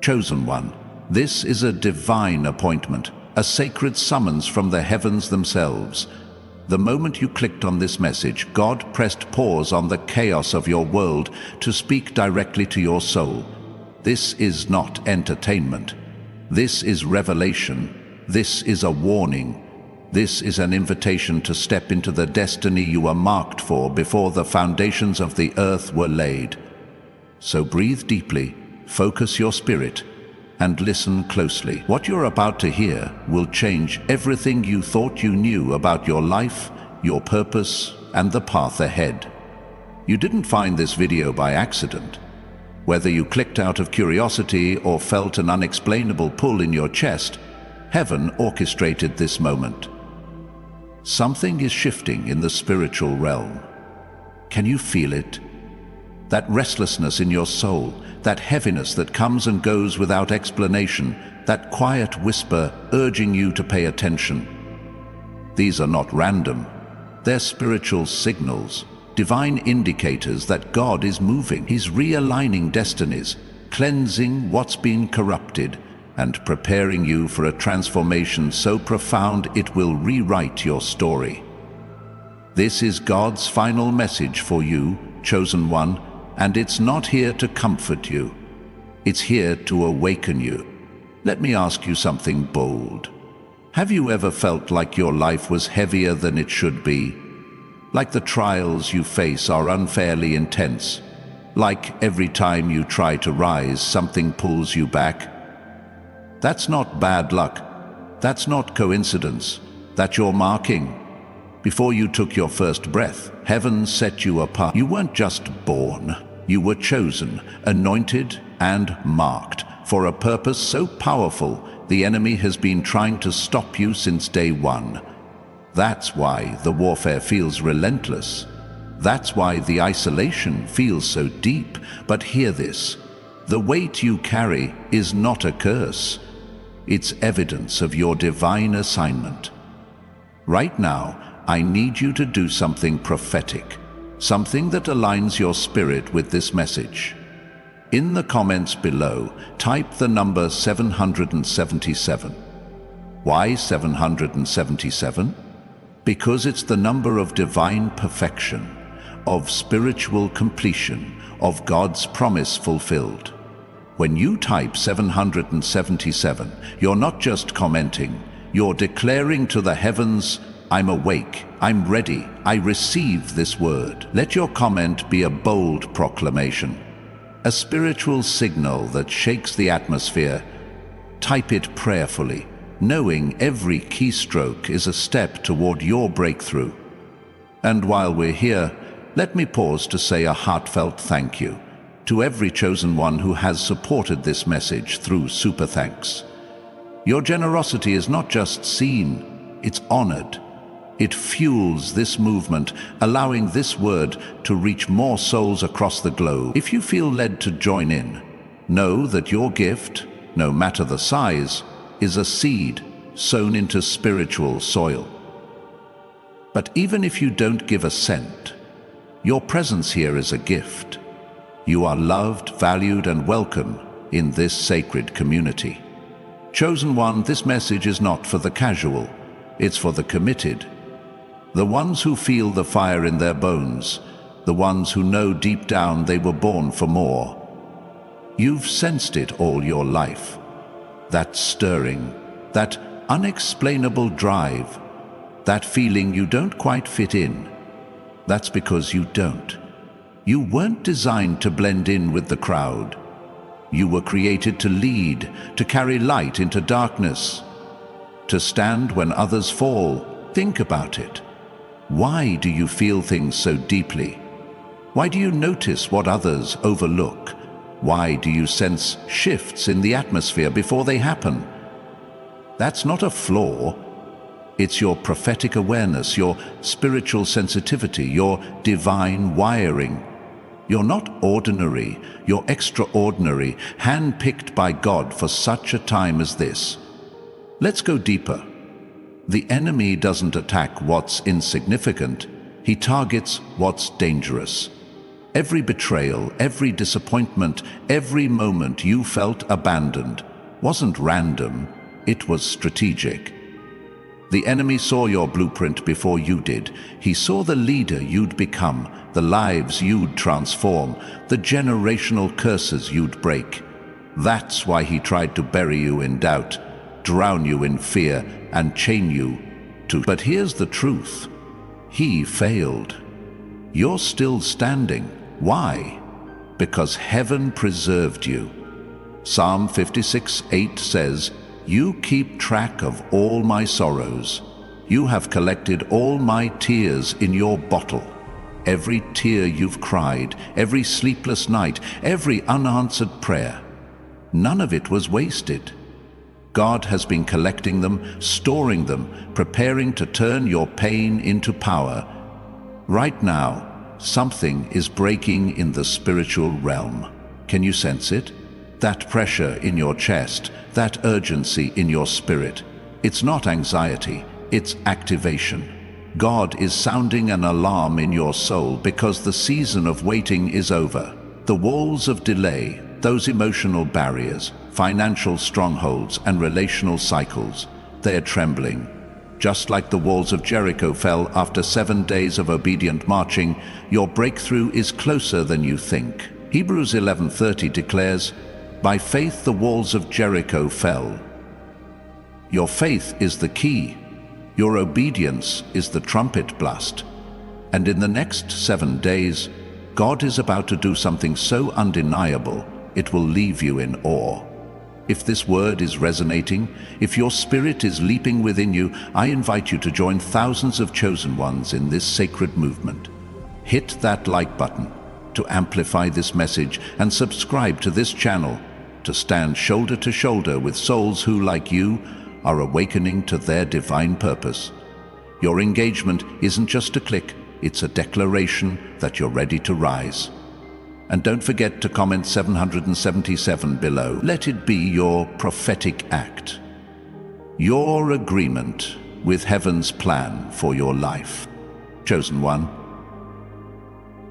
Chosen one, this is a divine appointment, a sacred summons from the heavens themselves. The moment you clicked on this message, God pressed pause on the chaos of your world to speak directly to your soul. This is not entertainment. This is revelation. This is a warning. This is an invitation to step into the destiny you were marked for before the foundations of the earth were laid. So breathe deeply, focus your spirit, and listen closely. What you're about to hear will change everything you thought you knew about your life, your purpose, and the path ahead. You didn't find this video by accident. Whether you clicked out of curiosity or felt an unexplainable pull in your chest, heaven orchestrated this moment. Something is shifting in the spiritual realm. Can you feel it? That restlessness in your soul, that heaviness that comes and goes without explanation, that quiet whisper urging you to pay attention. These are not random. They're spiritual signals, divine indicators that God is moving. He's realigning destinies, cleansing what's been corrupted, and preparing you for a transformation so profound it will rewrite your story. This is God's final message for you, chosen one, and it's not here to comfort you. It's here to awaken you. Let me ask you something bold. Have you ever felt like your life was heavier than it should be? Like the trials you face are unfairly intense? Like every time you try to rise, something pulls you back? That's not bad luck. That's not coincidence. That's your marking. Before you took your first breath, heaven set you apart. You weren't just born. You were chosen, anointed, and marked for a purpose so powerful the enemy has been trying to stop you since day one. That's why the warfare feels relentless. That's why the isolation feels so deep. But hear this: the weight you carry is not a curse. It's evidence of your divine assignment. Right now, I need you to do something prophetic, something that aligns your spirit with this message. In the comments below, type the number 777. Why 777? Because it's the number of divine perfection, of spiritual completion, of God's promise fulfilled. When you type 777, you're not just commenting, you're declaring to the heavens, I'm awake, I'm ready, I receive this word. Let your comment be a bold proclamation, a spiritual signal that shakes the atmosphere. Type it prayerfully, knowing every keystroke is a step toward your breakthrough. And while we're here, let me pause to say a heartfelt thank you to every chosen one who has supported this message through super thanks. Your generosity is not just seen, it's honored. It fuels this movement, allowing this word to reach more souls across the globe. If you feel led to join in, know that your gift, no matter the size, is a seed sown into spiritual soil. But even if you don't give a cent, your presence here is a gift. You are loved, valued, and welcome in this sacred community. Chosen one, this message is not for the casual, it's for the committed. The ones who feel the fire in their bones, the ones who know deep down they were born for more. You've sensed it all your life. That stirring, that unexplainable drive, that feeling you don't quite fit in. That's because you don't. You weren't designed to blend in with the crowd. You were created to lead, to carry light into darkness, to stand when others fall. Think about it. Why do you feel things so deeply? Why do you notice what others overlook? Why do you sense shifts in the atmosphere before they happen? That's not a flaw. It's your prophetic awareness, your spiritual sensitivity, your divine wiring. You're not ordinary, you're extraordinary, handpicked by God for such a time as this. Let's go deeper. The enemy doesn't attack what's insignificant, he targets what's dangerous. Every betrayal, every disappointment, every moment you felt abandoned wasn't random, it was strategic. The enemy saw your blueprint before you did. He saw the leader you'd become, the lives you'd transform, the generational curses you'd break. That's why he tried to bury you in doubt, drown you in fear, and chain you to. But here's the truth. He failed. You're still standing. Why? Because heaven preserved you. Psalm 56:8 says, "You keep track of all my sorrows. You have collected all my tears in your bottle. Every tear you've cried, every sleepless night, every unanswered prayer. None of it was wasted. God has been collecting them, storing them, preparing to turn your pain into power. Right now, something is breaking in the spiritual realm. Can you sense it? That pressure in your chest, that urgency in your spirit. It's not anxiety, it's activation. God is sounding an alarm in your soul because the season of waiting is over. The walls of delay, those emotional barriers, financial strongholds and relational cycles, they are trembling. Just like the walls of Jericho fell after 7 days of obedient marching, your breakthrough is closer than you think. Hebrews 11:30 declares, "By faith the walls of Jericho fell." Your faith is the key. Your obedience is the trumpet blast. And in the next 7 days, God is about to do something so undeniable, it will leave you in awe. If this word is resonating, if your spirit is leaping within you, I invite you to join thousands of chosen ones in this sacred movement. Hit that like button to amplify this message and subscribe to this channel to stand shoulder to shoulder with souls who, like you, are awakening to their divine purpose. Your engagement isn't just a click, it's a declaration that you're ready to rise. And don't forget to comment 777 below. Let it be your prophetic act, your agreement with heaven's plan for your life. Chosen one,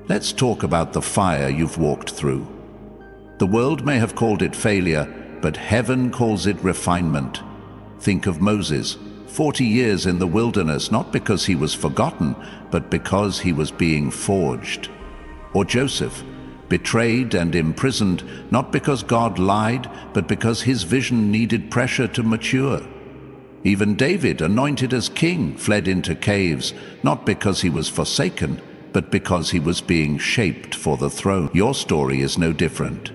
let's talk about the fire you've walked through. The world may have called it failure, but heaven calls it refinement. Think of Moses, 40 years in the wilderness, not because he was forgotten, but because he was being forged. Or Joseph, betrayed and imprisoned, not because God lied, but because his vision needed pressure to mature. Even David, anointed as king, fled into caves, not because he was forsaken, but because he was being shaped for the throne. Your story is no different.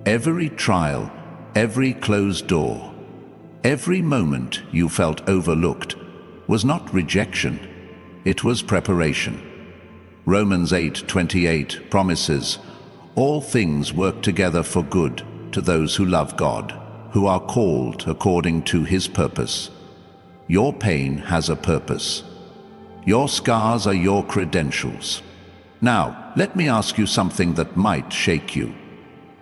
Every trial, every closed door, every moment you felt overlooked was not rejection, it was preparation. Romans 8:28 promises, "All things work together for good to those who love God, who are called according to his purpose." Your pain has a purpose. Your scars are your credentials. Now, let me ask you something that might shake you.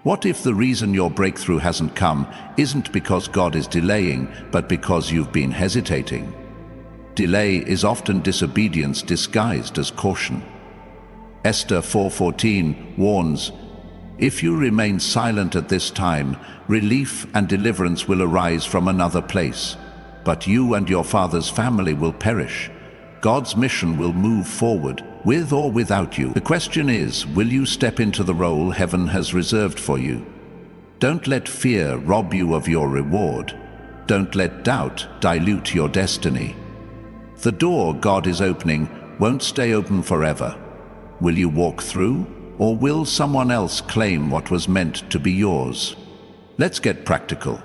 What if the reason your breakthrough hasn't come isn't because God is delaying, but because you've been hesitating? Delay is often disobedience disguised as caution. Esther 4:14 warns, "If you remain silent at this time, relief and deliverance will arise from another place, but you and your father's family will perish. God's mission will move forward, with or without you." The question is, will you step into the role heaven has reserved for you? Don't let fear rob you of your reward. Don't let doubt dilute your destiny. The door God is opening won't stay open forever. Will you walk through, or will someone else claim what was meant to be yours? Let's get practical.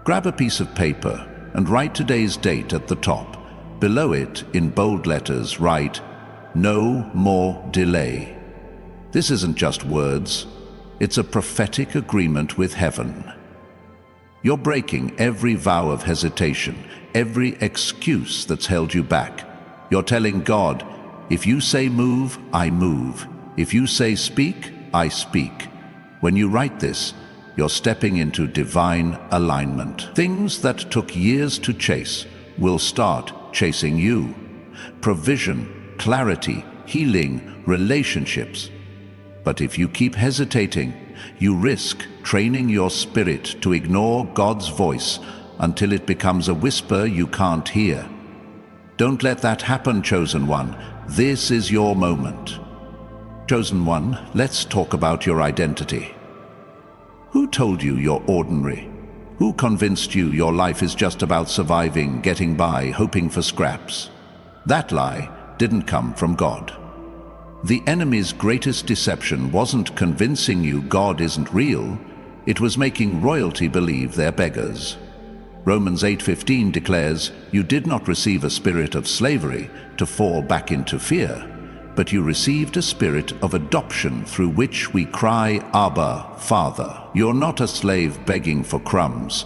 Grab a piece of paper and write today's date at the top. Below it, in bold letters, write, "No more delay." This isn't just words, it's a prophetic agreement with heaven. You're breaking every vow of hesitation, every excuse that's held you back. You're telling God, if you say move, I move. If you say speak, I speak. When you write this, you're stepping into divine alignment. Things that took years to chase will start chasing you. Provision, clarity, healing, relationships. But if you keep hesitating, you risk training your spirit to ignore God's voice until it becomes a whisper you can't hear. Don't let that happen, Chosen One. This is your moment. Chosen One, let's talk about your identity. Who told you you're ordinary? Who convinced you your life is just about surviving, getting by, hoping for scraps? That lie didn't come from God. The enemy's greatest deception wasn't convincing you God isn't real, it was making royalty believe they're beggars. Romans 8:15 declares, "You did not receive a spirit of slavery to fall back into fear, but you received a spirit of adoption through which we cry, Abba, Father." You're not a slave begging for crumbs.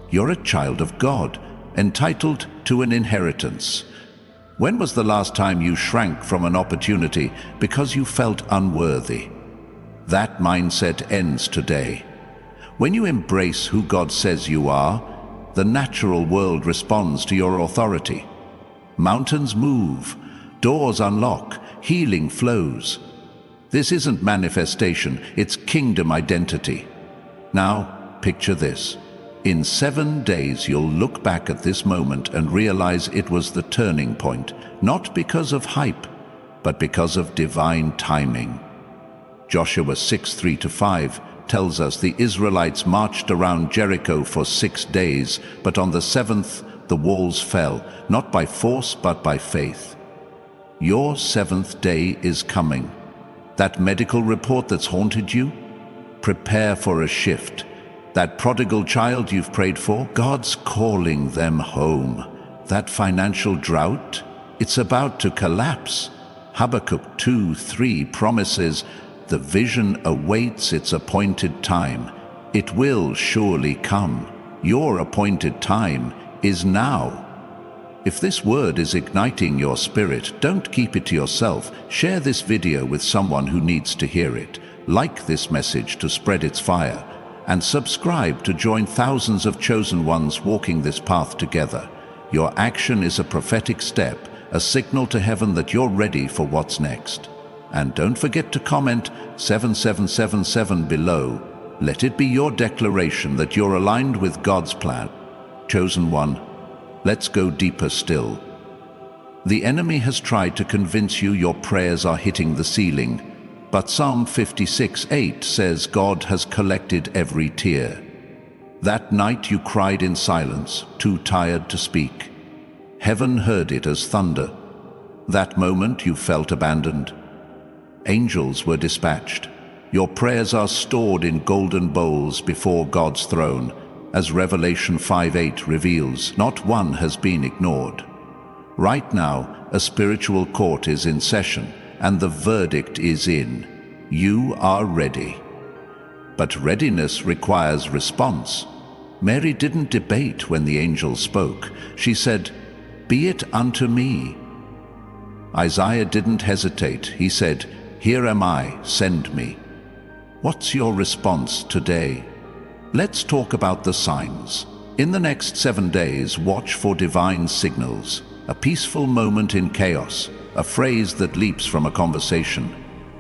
You're a child of God, entitled to an inheritance. When was the last time you shrank from an opportunity because you felt unworthy? That mindset ends today. When you embrace who God says you are, the natural world responds to your authority. Mountains move, doors unlock, healing flows. This isn't manifestation, it's kingdom identity. Now, picture this. In 7 days, you'll look back at this moment and realize it was the turning point, not because of hype, but because of divine timing. Joshua 6:3-5 tells us the Israelites marched around Jericho for 6 days, but on the 7th, the walls fell, not by force, but by faith. Your 7th day is coming. That medical report that's haunted you? Prepare for a shift. That prodigal child you've prayed for, God's calling them home. That financial drought, it's about to collapse. Habakkuk 2:3 promises, the vision awaits its appointed time. It will surely come. Your appointed time is now. If this word is igniting your spirit, don't keep it to yourself. Share this video with someone who needs to hear it. Like this message to spread its fire. And subscribe to join thousands of chosen ones walking this path together. Your action is a prophetic step, a signal to heaven that you're ready for what's next. And don't forget to comment 7777 below. Let it be your declaration that you're aligned with God's plan. Chosen One, let's go deeper still. The enemy has tried to convince you your prayers are hitting the ceiling. But Psalm 56:8 says God has collected every tear. That night you cried in silence, too tired to speak. Heaven heard it as thunder. That moment you felt abandoned. Angels were dispatched. Your prayers are stored in golden bowls before God's throne. As Revelation 5:8 reveals, not one has been ignored. Right now, a spiritual court is in session, and the verdict is in. You are ready. But readiness requires response. Mary didn't debate when the angel spoke. She said, "Be it unto me." Isaiah didn't hesitate. He said, "Here am I, send me." What's your response today? Let's talk about the signs. In the next 7 days, watch for divine signals. A peaceful moment in chaos, a phrase that leaps from a conversation,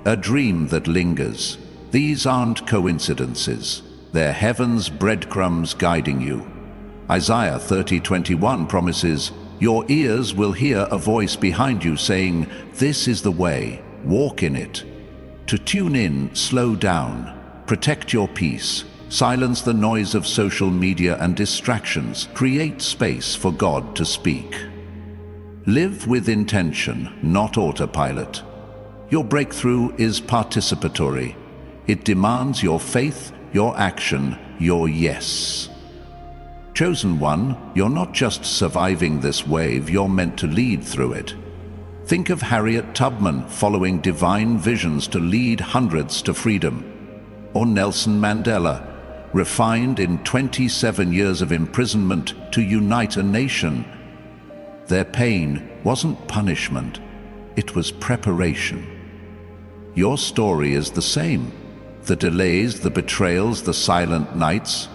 a dream that lingers. These aren't coincidences. They're heaven's breadcrumbs guiding you. Isaiah 30:21 promises, "Your ears will hear a voice behind you saying, 'This is the way, walk in it.'" To tune in, slow down, protect your peace, silence the noise of social media and distractions, create space for God to speak. Live with intention, not autopilot. Your breakthrough is participatory. It demands your faith, your action, your yes. Chosen One, you're not just surviving this wave, you're meant to lead through it. Think of Harriet Tubman following divine visions to lead hundreds to freedom. Or Nelson Mandela, refined in 27 years of imprisonment to unite a nation. Their pain wasn't punishment, it was preparation. Your story is the same. The delays, the betrayals, the silent nights,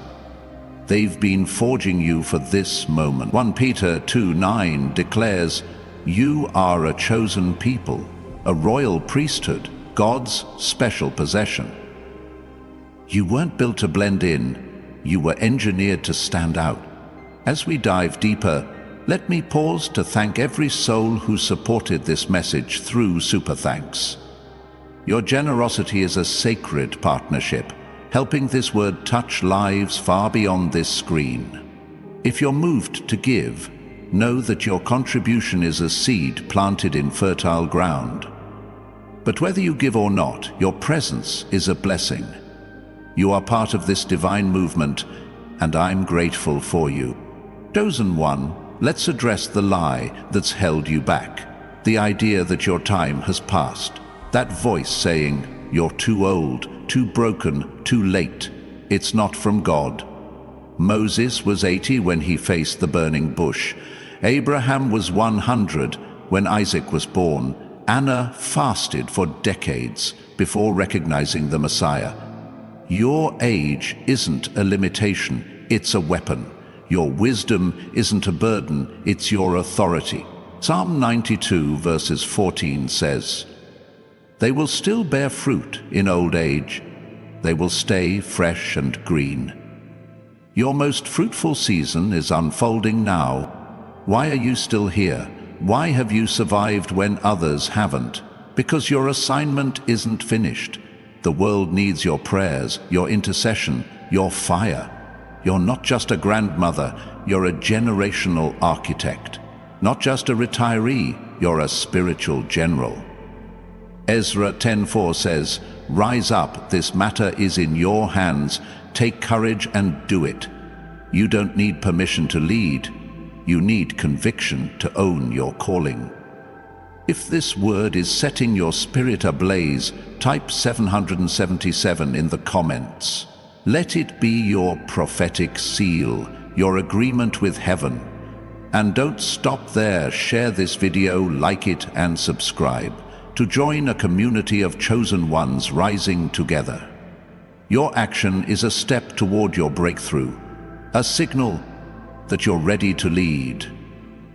they've been forging you for this moment. 1 Peter 2:9 declares, "You are a chosen people, a royal priesthood, God's special possession. You weren't built to blend in, you were engineered to stand out. As we dive deeper, let me pause to thank every soul who supported this message through Super Thanks. Your generosity is a sacred partnership, helping this word touch lives far beyond this screen. If you're moved to give, know that your contribution is a seed planted in fertile ground. But whether you give or not, your presence is a blessing. You are part of this divine movement, and I'm grateful for you. Chosen one, let's address the lie that's held you back, the idea that your time has passed, that voice saying, "You're too old, too broken, too late." It's not from God. Moses was 80 when he faced the burning bush. Abraham was 100 when Isaac was born. Anna fasted for decades before recognizing the Messiah. Your age isn't a limitation, it's a weapon. Your wisdom isn't a burden, it's your authority. Psalm 92 verses 14 says, "They will still bear fruit in old age. They will stay fresh and green." Your most fruitful season is unfolding now. Why are you still here? Why have you survived when others haven't? Because your assignment isn't finished. The world needs your prayers, your intercession, your fire. You're not just a grandmother, you're a generational architect. Not just a retiree, you're a spiritual general. Ezra 10:4 says, "Rise up, this matter is in your hands. Take courage and do it." You don't need permission to lead. You need conviction to own your calling. If this word is setting your spirit ablaze, type 777 in the comments. Let it be your prophetic seal, your agreement with heaven. And don't stop there. Share this video, like it, and subscribe to join a community of chosen ones rising together. Your action is a step toward your breakthrough, a signal that you're ready to lead.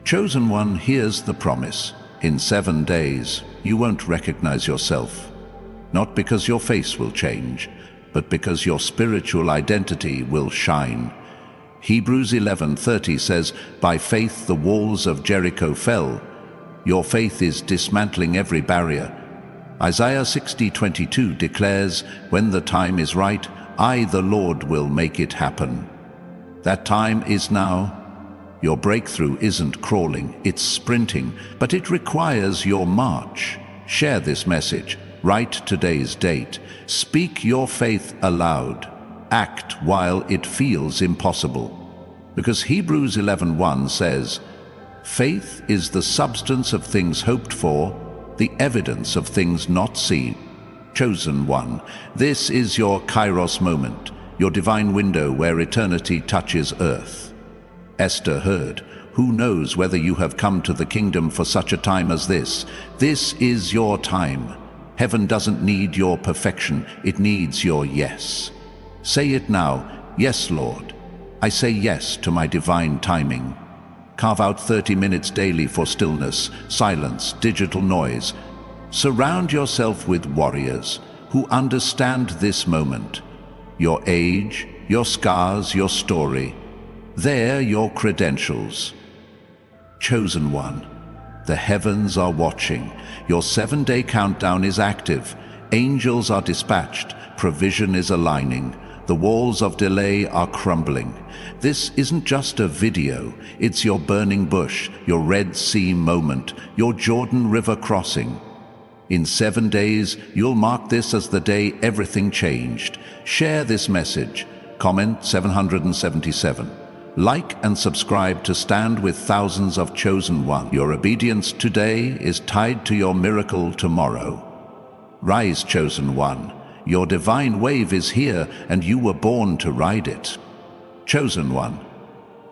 Chosen one, here's the promise. In 7 days, you won't recognize yourself. Not because your face will change, but because your spiritual identity will shine. Hebrews 11:30 says, "By faith the walls of Jericho fell." Your faith is dismantling every barrier. Isaiah 60:22 declares, "When the time is right, I, the Lord, will make it happen." That time is now. Your breakthrough isn't crawling, it's sprinting, but it requires your march. Share this message. Write today's date. Speak your faith aloud. Act while it feels impossible. Because Hebrews 11:1 says, "Faith is the substance of things hoped for, the evidence of things not seen." Chosen one, this is your Kairos moment, your divine window where eternity touches earth. Esther heard, "Who knows whether you have come to the kingdom for such a time as this?" This is your time. Heaven doesn't need your perfection, it needs your yes. Say it now, "Yes, Lord. I say yes to my divine timing." Carve out 30 minutes daily for stillness, silence, digital noise. Surround yourself with warriors who understand this moment. Your age, your scars, your story. They're your credentials. Chosen one, the heavens are watching. Your 7-day countdown is active. Angels are dispatched. Provision is aligning. The walls of delay are crumbling. This isn't just a video. It's your burning bush, your Red Sea moment, your Jordan River crossing. In 7 days, you'll mark this as the day everything changed. Share this message. Comment 777. Like and subscribe to stand with thousands of chosen ones. Your obedience today is tied to your miracle tomorrow. Rise, chosen one. Your divine wave is here, and you were born to ride it. Chosen one,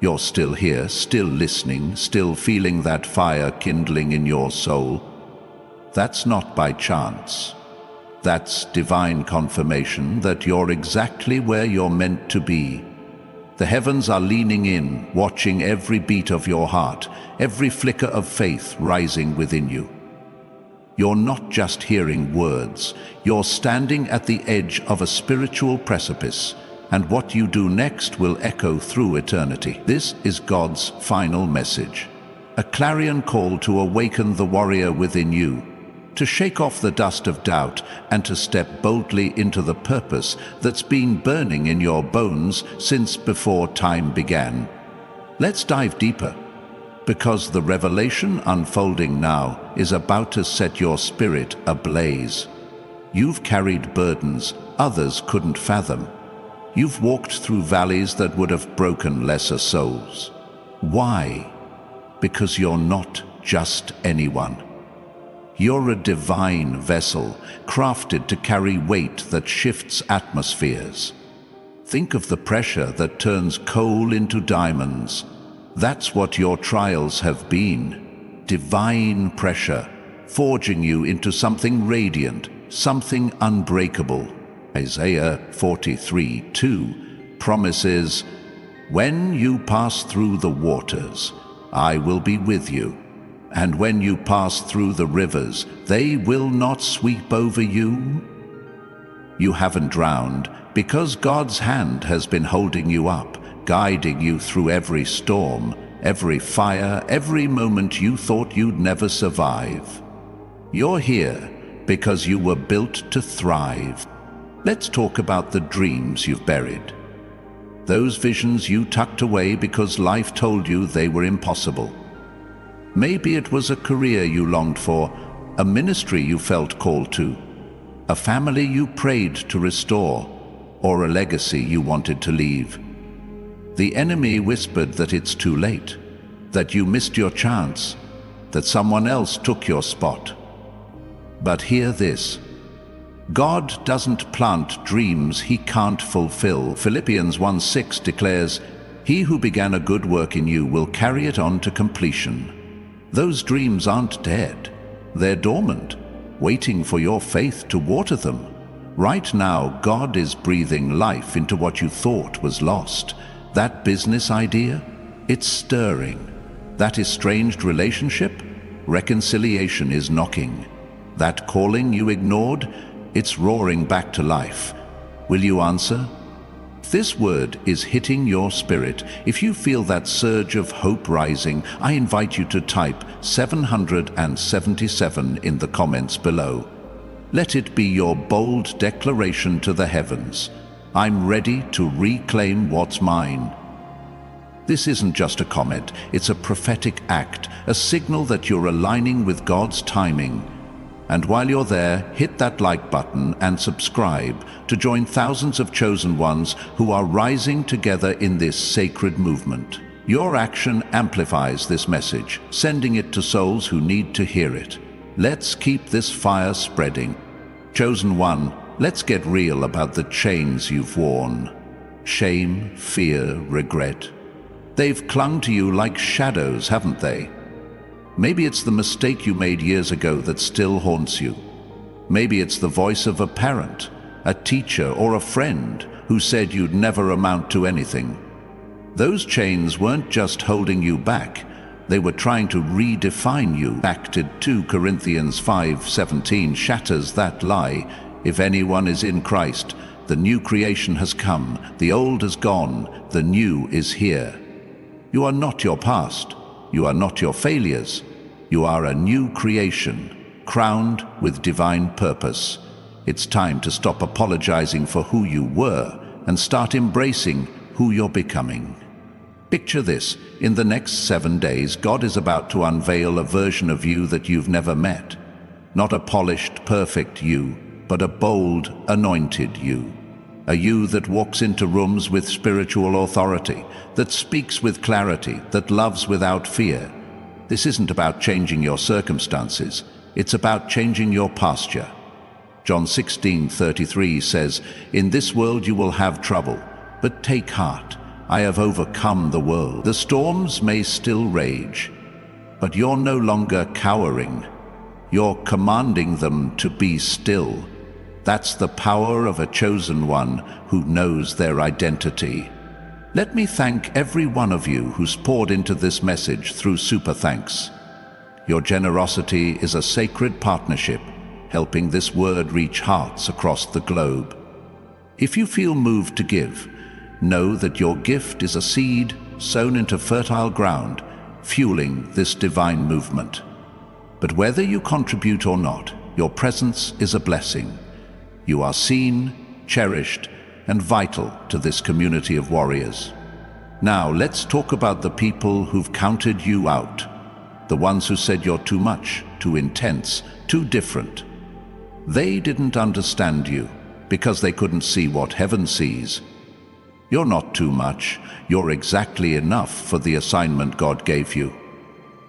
you're still here, still listening, still feeling that fire kindling in your soul. That's not by chance. That's divine confirmation that you're exactly where you're meant to be. The heavens are leaning in, watching every beat of your heart, every flicker of faith rising within you. You're not just hearing words, you're standing at the edge of a spiritual precipice, and what you do next will echo through eternity. This is God's final message, a clarion call to awaken the warrior within you, to shake off the dust of doubt and to step boldly into the purpose that's been burning in your bones since before time began. Let's dive deeper, because the revelation unfolding now is about to set your spirit ablaze. You've carried burdens others couldn't fathom. You've walked through valleys that would have broken lesser souls. Why? Because you're not just anyone. You're a divine vessel, crafted to carry weight that shifts atmospheres. Think of the pressure that turns coal into diamonds. That's what your trials have been. Divine pressure, forging you into something radiant, something unbreakable. Isaiah 43:2 promises, "When you pass through the waters, I will be with you. And when you pass through the rivers, they will not sweep over you." You haven't drowned because God's hand has been holding you up, guiding you through every storm, every fire, every moment you thought you'd never survive. You're here because you were built to thrive. Let's talk about the dreams you've buried. Those visions you tucked away because life told you they were impossible. Maybe it was a career you longed for, a ministry you felt called to, a family you prayed to restore, or a legacy you wanted to leave. The enemy whispered that it's too late, that you missed your chance, that someone else took your spot. But hear this: God doesn't plant dreams he can't fulfill. Philippians 1:6 declares, "He who began a good work in you will carry it on to completion." Those dreams aren't dead. They're dormant, waiting for your faith to water them. Right now, God is breathing life into what you thought was lost. That business idea, it's stirring. That estranged relationship, reconciliation is knocking. That calling you ignored, it's roaring back to life. Will you answer? If this word is hitting your spirit, if you feel that surge of hope rising, I invite you to type 777 in the comments below. Let it be your bold declaration to the heavens. I'm ready to reclaim what's mine. This isn't just a comment, it's a prophetic act, a signal that you're aligning with God's timing. And while you're there, hit that like button and subscribe to join thousands of chosen ones who are rising together in this sacred movement. Your action amplifies this message, sending it to souls who need to hear it. Let's keep this fire spreading. Chosen one, let's get real about the chains you've worn. Shame, fear, regret. They've clung to you like shadows, haven't they? Maybe it's the mistake you made years ago that still haunts you. Maybe it's the voice of a parent, a teacher, or a friend who said you'd never amount to anything. Those chains weren't just holding you back, they were trying to redefine you. Acted 2 Corinthians 5:17 shatters that lie. If anyone is in Christ, the new creation has come, the old has gone, the new is here. You are not your past. You are not your failures. You are a new creation, crowned with divine purpose. It's time to stop apologizing for who you were and start embracing who you're becoming. Picture this: in the next 7 days, God is about to unveil a version of you that you've never met. Not a polished, perfect you, but a bold, anointed you. A you that walks into rooms with spiritual authority, that speaks with clarity, that loves without fear. This isn't about changing your circumstances, it's about changing your posture. John 16:33 says, "In this world you will have trouble, but take heart, I have overcome the world." The storms may still rage, but you're no longer cowering. You're commanding them to be still. That's the power of a chosen one who knows their identity. Let me thank every one of you who's poured into this message through Super Thanks. Your generosity is a sacred partnership, helping this word reach hearts across the globe. If you feel moved to give, know that your gift is a seed sown into fertile ground, fueling this divine movement. But whether you contribute or not, your presence is a blessing. You are seen, cherished, and vital to this community of warriors. Now, let's talk about the people who've counted you out. The ones who said you're too much, too intense, too different. They didn't understand you because they couldn't see what heaven sees. You're not too much. You're exactly enough for the assignment God gave you.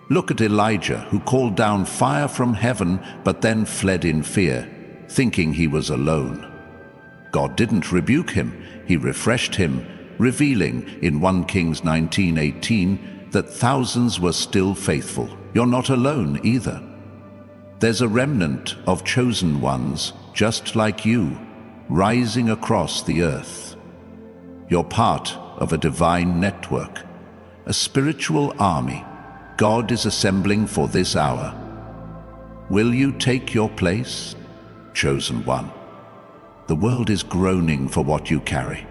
Look at Elijah, who called down fire from heaven but then fled in fear, thinking he was alone. God didn't rebuke him. He refreshed him, revealing in 1 Kings 19:18 that thousands were still faithful. You're not alone either. There's a remnant of chosen ones, just like you, rising across the earth. You're part of a divine network, a spiritual army God is assembling for this hour. Will you take your place, chosen one? The world is groaning for what you carry.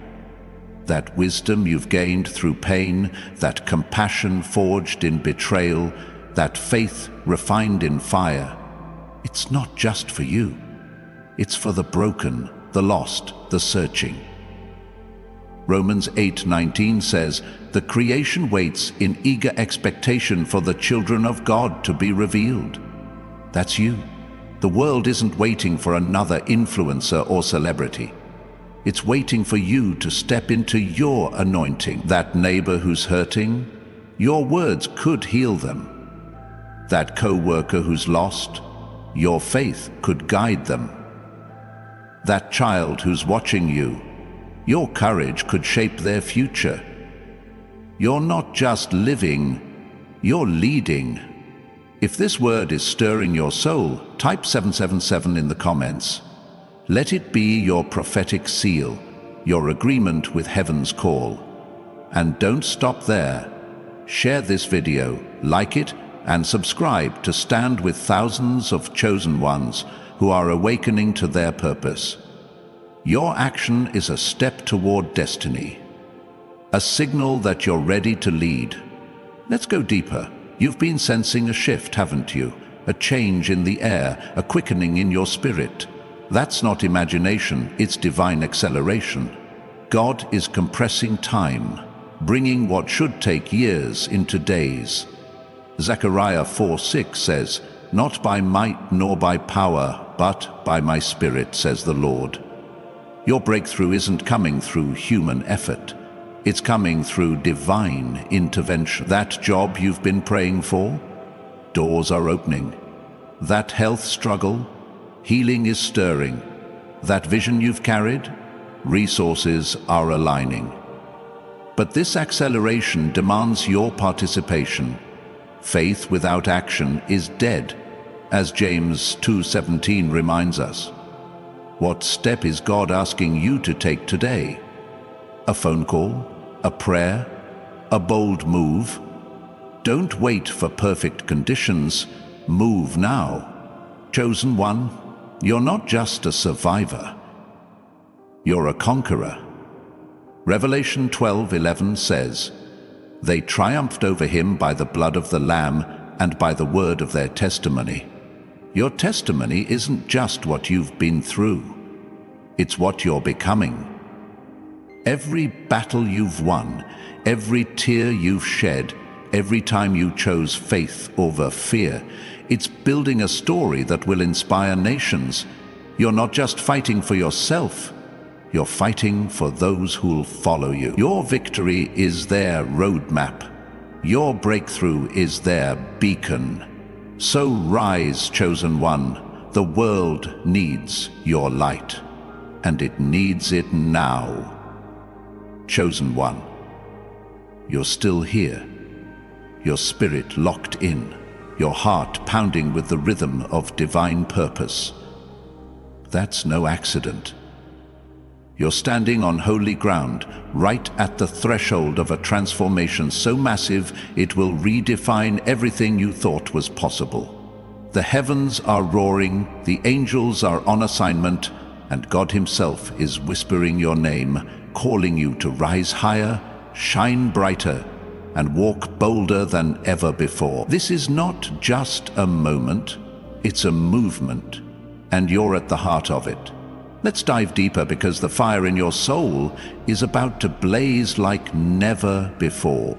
That wisdom you've gained through pain, that compassion forged in betrayal, that faith refined in fire, it's not just for you. It's for the broken, the lost, the searching. Romans 8:19 says, "The creation waits in eager expectation for the children of God to be revealed." That's you. The world isn't waiting for another influencer or celebrity. It's waiting for you to step into your anointing. That neighbor who's hurting, your words could heal them. That co-worker who's lost, your faith could guide them. That child who's watching you, your courage could shape their future. You're not just living, you're leading. If this word is stirring your soul, type 777 in the comments. Let it be your prophetic seal, your agreement with heaven's call. And don't stop there. Share this video, like it, and subscribe to stand with thousands of chosen ones who are awakening to their purpose. Your action is a step toward destiny, a signal that you're ready to lead. Let's go deeper. You've been sensing a shift, haven't you? A change in the air, a quickening in your spirit. That's not imagination, it's divine acceleration. God is compressing time, bringing what should take years into days. Zechariah 4:6 says, "Not by might nor by power, but by my Spirit, says the Lord." Your breakthrough isn't coming through human effort. It's coming through divine intervention. That job you've been praying for, doors are opening. That health struggle, healing is stirring. That vision you've carried, resources are aligning. But this acceleration demands your participation. Faith without action is dead, as James 2:17 reminds us. What step is God asking you to take today? A phone call? A prayer? A bold move? Don't wait for perfect conditions. Move now. Chosen one, you're not just a survivor. You're a conqueror. Revelation 12:11 says, "They triumphed over him by the blood of the Lamb and by the word of their testimony." Your testimony isn't just what you've been through. It's what you're becoming. Every battle you've won, every tear you've shed, every time you chose faith over fear, it's building a story that will inspire nations. You're not just fighting for yourself, you're fighting for those who'll follow you. Your victory is their roadmap. Your breakthrough is their beacon. So rise, chosen one. The world needs your light, and it needs it now. Chosen one, you're still here. Your spirit locked in, your heart pounding with the rhythm of divine purpose. That's no accident. You're standing on holy ground, right at the threshold of a transformation so massive it will redefine everything you thought was possible. The heavens are roaring, the angels are on assignment, and God Himself is whispering your name, calling you to rise higher, shine brighter, and walk bolder than ever before. This is not just a moment, it's a movement, and you're at the heart of it. Let's dive deeper, because the fire in your soul is about to blaze like never before.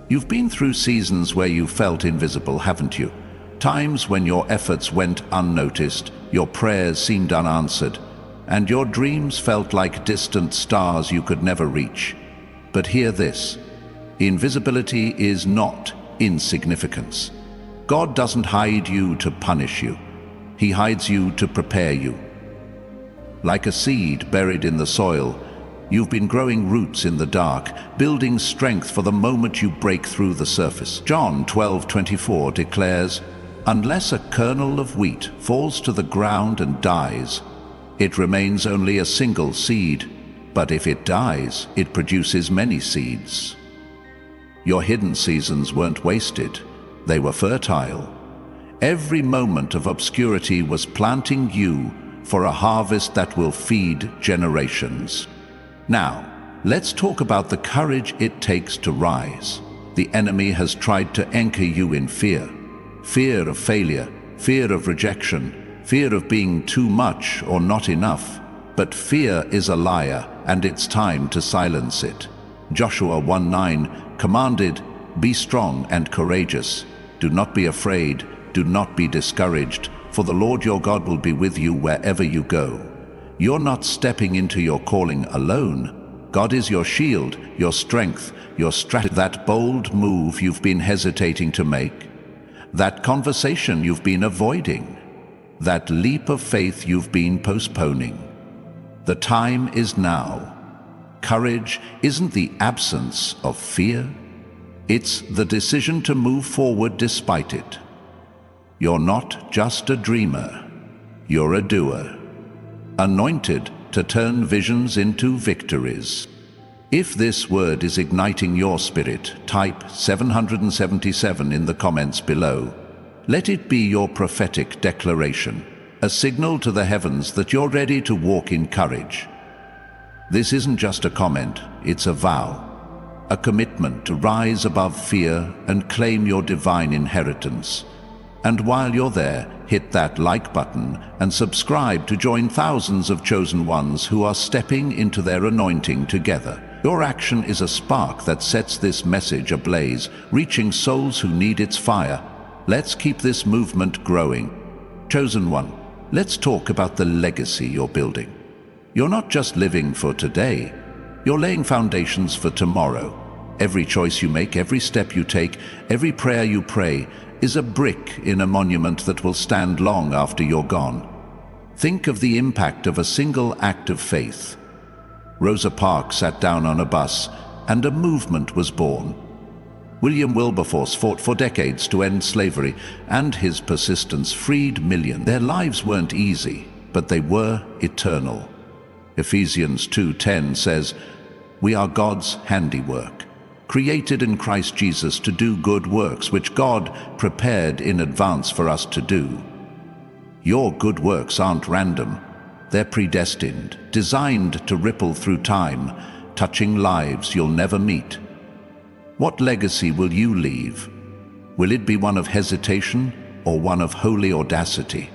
You've been through seasons where you felt invisible, haven't you? Times when your efforts went unnoticed, your prayers seemed unanswered, and your dreams felt like distant stars you could never reach. But hear this: invisibility is not insignificance. God doesn't hide you to punish you. He hides you to prepare you. Like a seed buried in the soil, you've been growing roots in the dark, building strength for the moment you break through the surface. John 12:24 declares, "Unless a kernel of wheat falls to the ground and dies, it remains only a single seed, but if it dies, it produces many seeds." Your hidden seasons weren't wasted, they were fertile. Every moment of obscurity was planting you for a harvest that will feed generations. Now, let's talk about the courage it takes to rise. The enemy has tried to anchor you in fear. Fear of failure, fear of rejection, fear of being too much or not enough. But fear is a liar, and it's time to silence it. Joshua 1:9 commanded, "Be strong and courageous. Do not be afraid, do not be discouraged, for the Lord your God will be with you wherever you go." You're not stepping into your calling alone. God is your shield, your strength, your strategy. That bold move you've been hesitating to make, that conversation you've been avoiding, that leap of faith you've been postponing. The time is now. Courage isn't the absence of fear. It's the decision to move forward despite it. You're not just a dreamer, you're a doer, anointed to turn visions into victories. If this word is igniting your spirit, type 777 in the comments below. Let it be your prophetic declaration, a signal to the heavens that you're ready to walk in courage. This isn't just a comment, it's a vow, a commitment to rise above fear and claim your divine inheritance. And while you're there, hit that like button and subscribe to join thousands of chosen ones who are stepping into their anointing together. Your action is a spark that sets this message ablaze, reaching souls who need its fire. Let's keep this movement growing. Chosen one, let's talk about the legacy you're building. You're not just living for today, you're laying foundations for tomorrow. Every choice you make, every step you take, every prayer you pray is a brick in a monument that will stand long after you're gone. Think of the impact of a single act of faith. Rosa Parks sat down on a bus, and a movement was born. William Wilberforce fought for decades to end slavery, and his persistence freed millions. Their lives weren't easy, but they were eternal. Ephesians 2:10 says, "We are God's handiwork, created in Christ Jesus to do good works, which God prepared in advance for us to do." Your good works aren't random. They're predestined, designed to ripple through time, touching lives you'll never meet. What legacy will you leave? Will it be one of hesitation or one of holy audacity?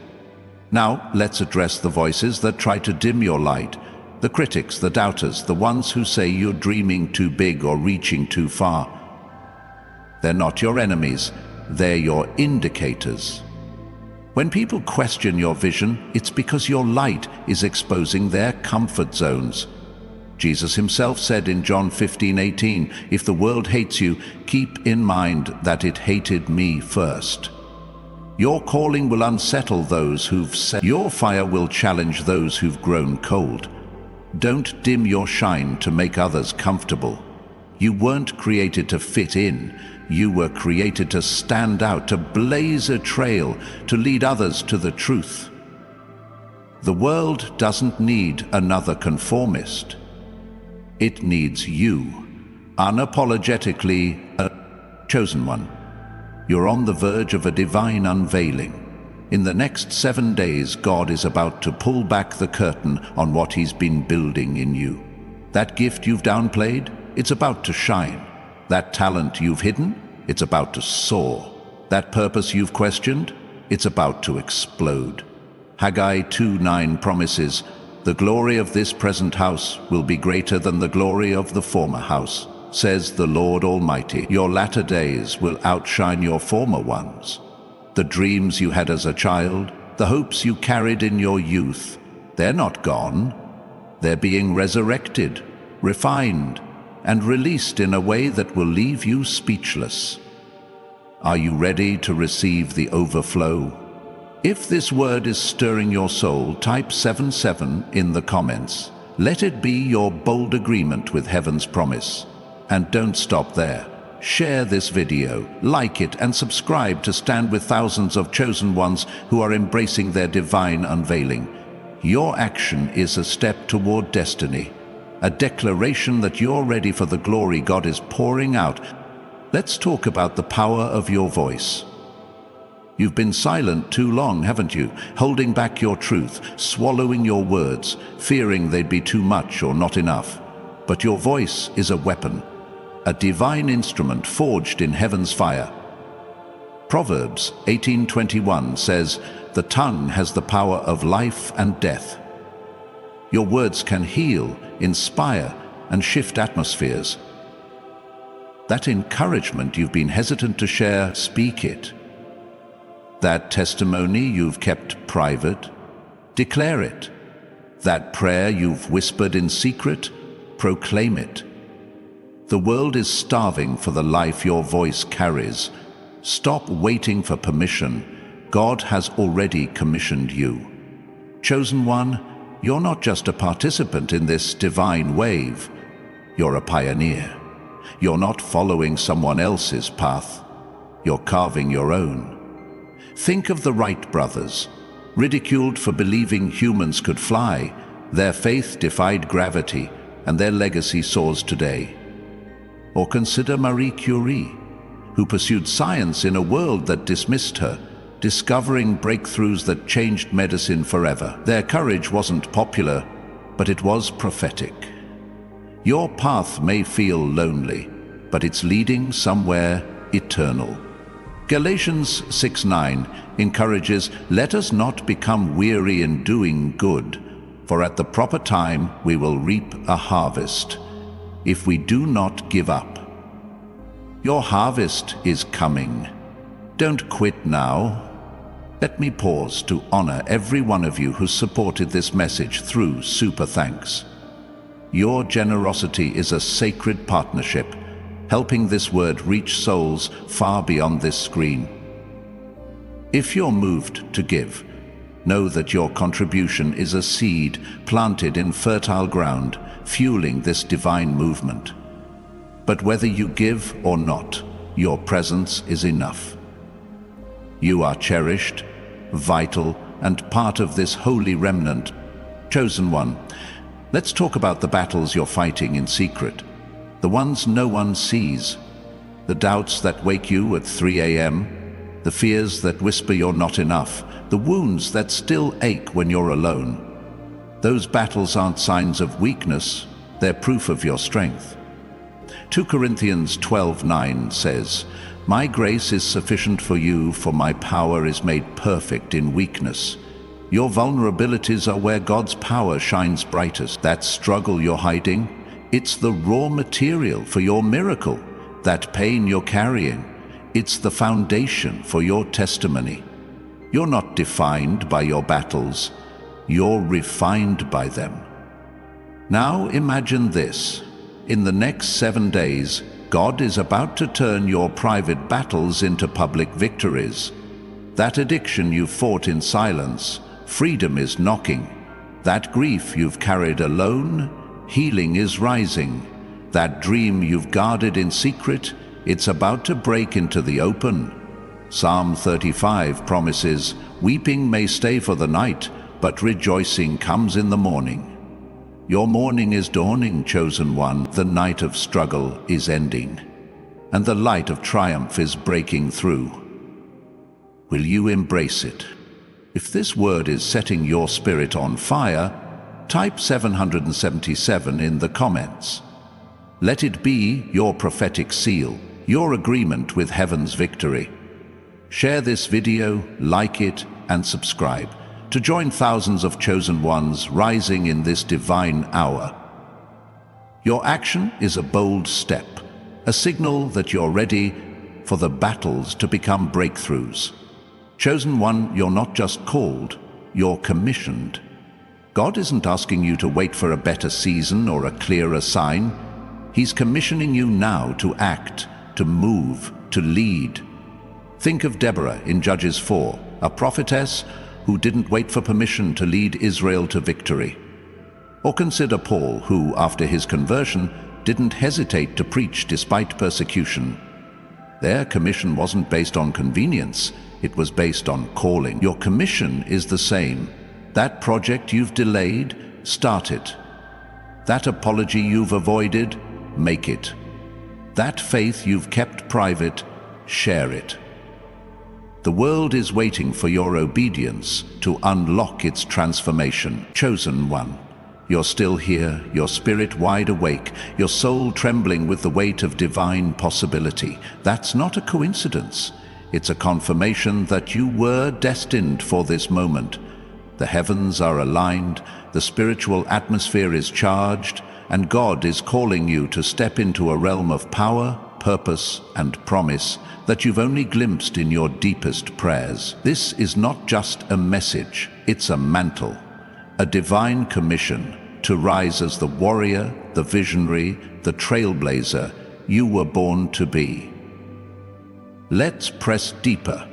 Now, let's address the voices that try to dim your light. The critics, the doubters, the ones who say you're dreaming too big or reaching too far. They're not your enemies, they're your indicators. When people question your vision, it's because your light is exposing their comfort zones. Jesus himself said in John 15:18, "If the world hates you, keep in mind that it hated me first." Your calling will unsettle those who've said. Your fire will challenge those who've grown cold. Don't dim your shine to make others comfortable. You weren't created to fit in. You were created to stand out, to blaze a trail, to lead others to the truth. The world doesn't need another conformist. It needs you, unapologetically a chosen one. You're on the verge of a divine unveiling. In the next 7 days, God is about to pull back the curtain on what He's been building in you. That gift you've downplayed, it's about to shine. That talent you've hidden, it's about to soar. That purpose you've questioned, it's about to explode. Haggai 2:9 promises, "The glory of this present house will be greater than the glory of the former house, says the Lord Almighty. Your latter days will outshine your former ones." The dreams you had as a child, the hopes you carried in your youth, they're not gone. They're being resurrected, refined, and released in a way that will leave you speechless. Are you ready to receive the overflow? If this word is stirring your soul, type 77 in the comments. Let it be your bold agreement with heaven's promise. And don't stop there. Share this video, like it, and subscribe to stand with thousands of chosen ones who are embracing their divine unveiling. Your action is a step toward destiny, a declaration that you're ready for the glory God is pouring out. Let's talk about the power of your voice. You've been silent too long, haven't you? Holding back your truth, swallowing your words, fearing they'd be too much or not enough. But your voice is a weapon, a divine instrument forged in heaven's fire. Proverbs 18:21 says, "The tongue has the power of life and death." Your words can heal, inspire, and shift atmospheres. That encouragement you've been hesitant to share, speak it. That testimony you've kept private, declare it. That prayer you've whispered in secret, proclaim it. The world is starving for the life your voice carries. Stop waiting for permission. God has already commissioned you. Chosen one, you're not just a participant in this divine wave. You're a pioneer. You're not following someone else's path. You're carving your own. Think of the Wright brothers, ridiculed for believing humans could fly. Their faith defied gravity, and their legacy soars today. Or consider Marie Curie, who pursued science in a world that dismissed her, discovering breakthroughs that changed medicine forever. Their courage wasn't popular, but it was prophetic. Your path may feel lonely, but it's leading somewhere eternal. Galatians 6:9 encourages, "Let us not become weary in doing good, for at the proper time we will reap a harvest, if we do not give up." Your harvest is coming. Don't quit now. Let me pause to honor every one of you who supported this message through Super Thanks. Your generosity is a sacred partnership, helping this word reach souls far beyond this screen. If you're moved to give, know that your contribution is a seed planted in fertile ground, fueling this divine movement. But whether you give or not, your presence is enough. You are cherished, vital, and part of this holy remnant. Chosen one, let's talk about the battles you're fighting in secret, the ones no one sees, the doubts that wake you at 3 a.m., the fears that whisper you're not enough, the wounds that still ache when you're alone. Those battles aren't signs of weakness, they're proof of your strength. 2 Corinthians 12:9 says, "My grace is sufficient for you, for my power is made perfect in weakness." Your vulnerabilities are where God's power shines brightest. That struggle you're hiding, it's the raw material for your miracle. That pain you're carrying, it's the foundation for your testimony. You're not defined by your battles, you're refined by them. Now imagine this. In the next 7 days, God is about to turn your private battles into public victories. That addiction you fought in silence, freedom is knocking. That grief you've carried alone, healing is rising. That dream you've guarded in secret, it's about to break into the open. Psalm 35 promises, "Weeping may stay for the night, but rejoicing comes in the morning. Your morning is dawning, chosen one. The night of struggle is ending, and the light of triumph is breaking through. Will you embrace it? If this word is setting your spirit on fire, type 777 in the comments. Let it be your prophetic seal, your agreement with heaven's victory. Share this video, like it, and subscribe to join thousands of chosen ones rising in this divine hour. Your action is a bold step, a signal that you're ready for the battles to become breakthroughs. Chosen one, you're not just called, you're commissioned. God isn't asking you to wait for a better season or a clearer sign. He's commissioning you now to act, to move, to lead. Think of Deborah in Judges 4, a prophetess who didn't wait for permission to lead Israel to victory. Or consider Paul, who, after his conversion, didn't hesitate to preach despite persecution. Their commission wasn't based on convenience, it was based on calling. Your commission is the same. That project you've delayed, start it. That apology you've avoided, make it. That faith you've kept private, share it. The world is waiting for your obedience to unlock its transformation. Chosen one, you're still here, your spirit wide awake, your soul trembling with the weight of divine possibility. That's not a coincidence. It's a confirmation that you were destined for this moment. The heavens are aligned, the spiritual atmosphere is charged, and God is calling you to step into a realm of power, purpose, and promise that you've only glimpsed in your deepest prayers. This is not just a message, it's a mantle, a divine commission to rise as the warrior, the visionary, the trailblazer you were born to be. Let's press deeper,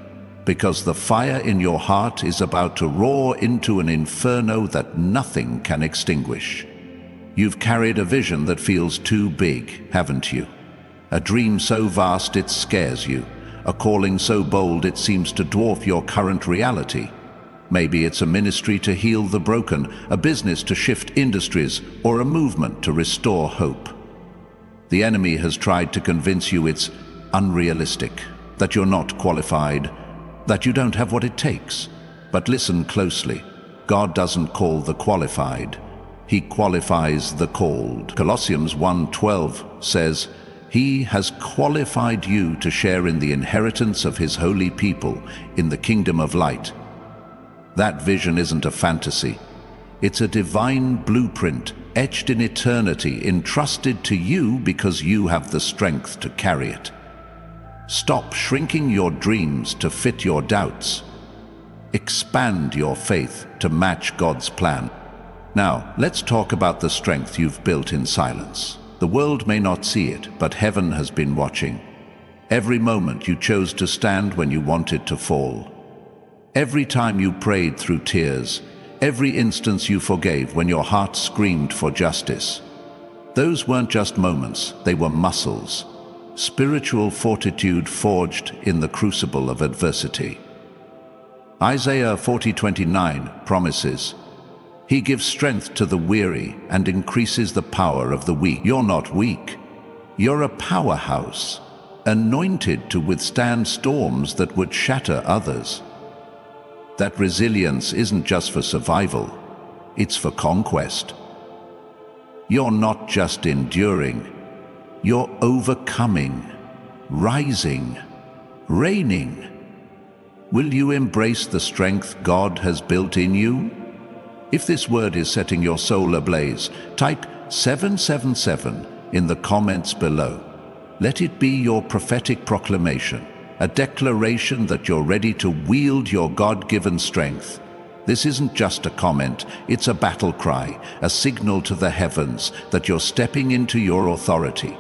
because the fire in your heart is about to roar into an inferno that nothing can extinguish. You've carried a vision that feels too big, haven't you? A dream so vast it scares you, a calling so bold it seems to dwarf your current reality. Maybe it's a ministry to heal the broken, a business to shift industries, or a movement to restore hope. The enemy has tried to convince you it's unrealistic, that you're not qualified, that you don't have what it takes. But listen closely. God doesn't call the qualified. He qualifies the called. Colossians 1:12 says, He has qualified you to share in the inheritance of His holy people in the kingdom of light. That vision isn't a fantasy. It's a divine blueprint etched in eternity, entrusted to you because you have the strength to carry it. Stop shrinking your dreams to fit your doubts. Expand your faith to match God's plan. Now, let's talk about the strength you've built in silence. The world may not see it, but heaven has been watching. Every moment you chose to stand when you wanted to fall. Every time you prayed through tears. Every instance you forgave when your heart screamed for justice. Those weren't just moments, they were muscles. Spiritual fortitude forged in the crucible of adversity. Isaiah 40:29 promises, He gives strength to the weary and increases the power of the weak. You're not weak. You're a powerhouse, anointed to withstand storms that would shatter others. That resilience isn't just for survival, it's for conquest. You're not just enduring, you're overcoming, rising, reigning. Will you embrace the strength God has built in you? If this word is setting your soul ablaze, type 777 in the comments below. Let it be your prophetic proclamation, a declaration that you're ready to wield your God-given strength. This isn't just a comment, it's a battle cry, a signal to the heavens that you're stepping into your authority.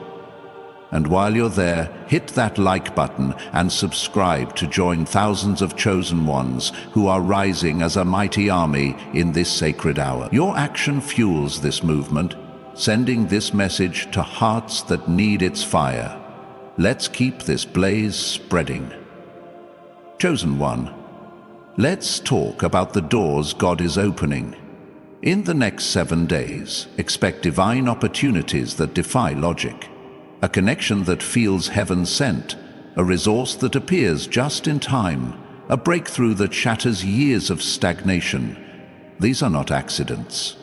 And while you're there, hit that like button and subscribe to join thousands of chosen ones who are rising as a mighty army in this sacred hour. Your action fuels this movement, sending this message to hearts that need its fire. Let's keep this blaze spreading. Chosen one, Let's talk about the doors God is opening. In the next 7 days, expect divine opportunities that defy logic, a connection that feels heaven-sent, a resource that appears just in time, a breakthrough that shatters years of stagnation. These are not accidents.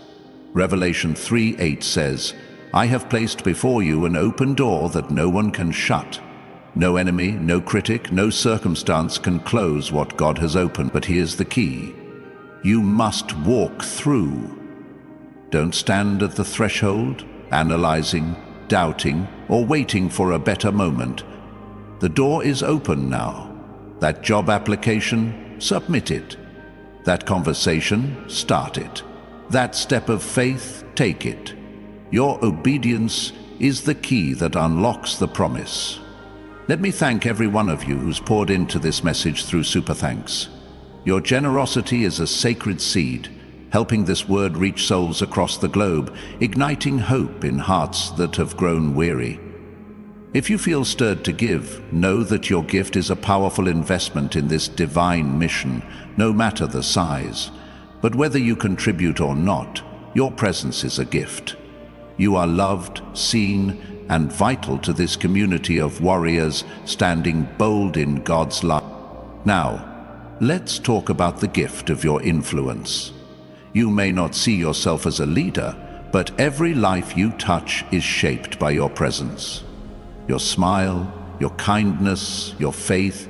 Revelation 3:8 says, "I have placed before you an open door that no one can shut." No enemy, no critic, no circumstance can close what God has opened, but here's the key. You must walk through. Don't stand at the threshold, analyzing, doubting, or waiting for a better moment. The door is open now. That job application, submit it. That conversation, start it. That step of faith, take it. Your obedience is the key that unlocks the promise. Let me thank every one of you who's poured into this message through Super Thanks. Your generosity is a sacred seed, helping this word reach souls across the globe, igniting hope in hearts that have grown weary. If you feel stirred to give, know that your gift is a powerful investment in this divine mission, no matter the size. But whether you contribute or not, your presence is a gift. You are loved, seen, and vital to this community of warriors standing bold in God's love. Now, let's talk about the gift of your influence. You may not see yourself as a leader, but every life you touch is shaped by your presence. Your smile, your kindness, your faith,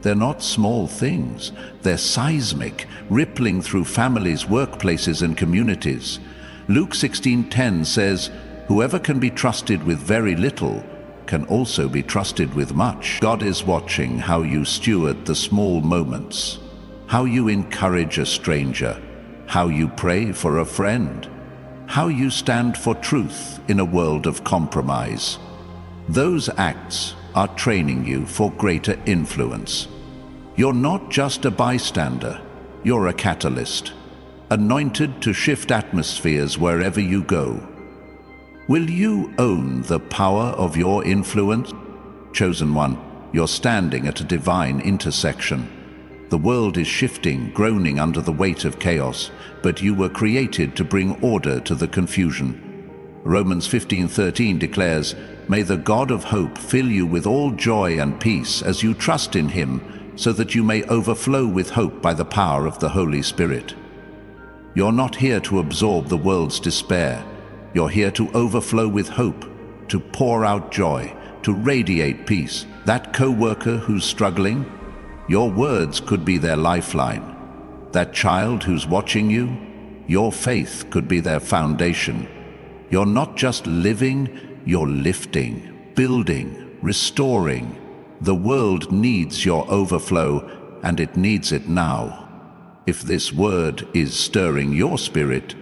they're not small things. They're seismic, rippling through families, workplaces, and communities. Luke 16:10 says, "Whoever can be trusted with very little can also be trusted with much." God is watching how you steward the small moments, how you encourage a stranger, how you pray for a friend, how you stand for truth in a world of compromise. Those acts are training you for greater influence. You're not just a bystander, you're a catalyst, anointed to shift atmospheres wherever you go. Will you own the power of your influence? Chosen one, you're standing at a divine intersection. The world is shifting, groaning under the weight of chaos, but you were created to bring order to the confusion. Romans 15:13 declares, "May the God of hope fill you with all joy and peace as you trust in him, so that you may overflow with hope by the power of the Holy Spirit." You're not here to absorb the world's despair. You're here to overflow with hope, to pour out joy, to radiate peace. That co-worker who's struggling, your words could be their lifeline. That child who's watching you, your faith could be their foundation. You're not just living, you're lifting, building, restoring. The world needs your overflow, and it needs it now. If this word is stirring your spirit,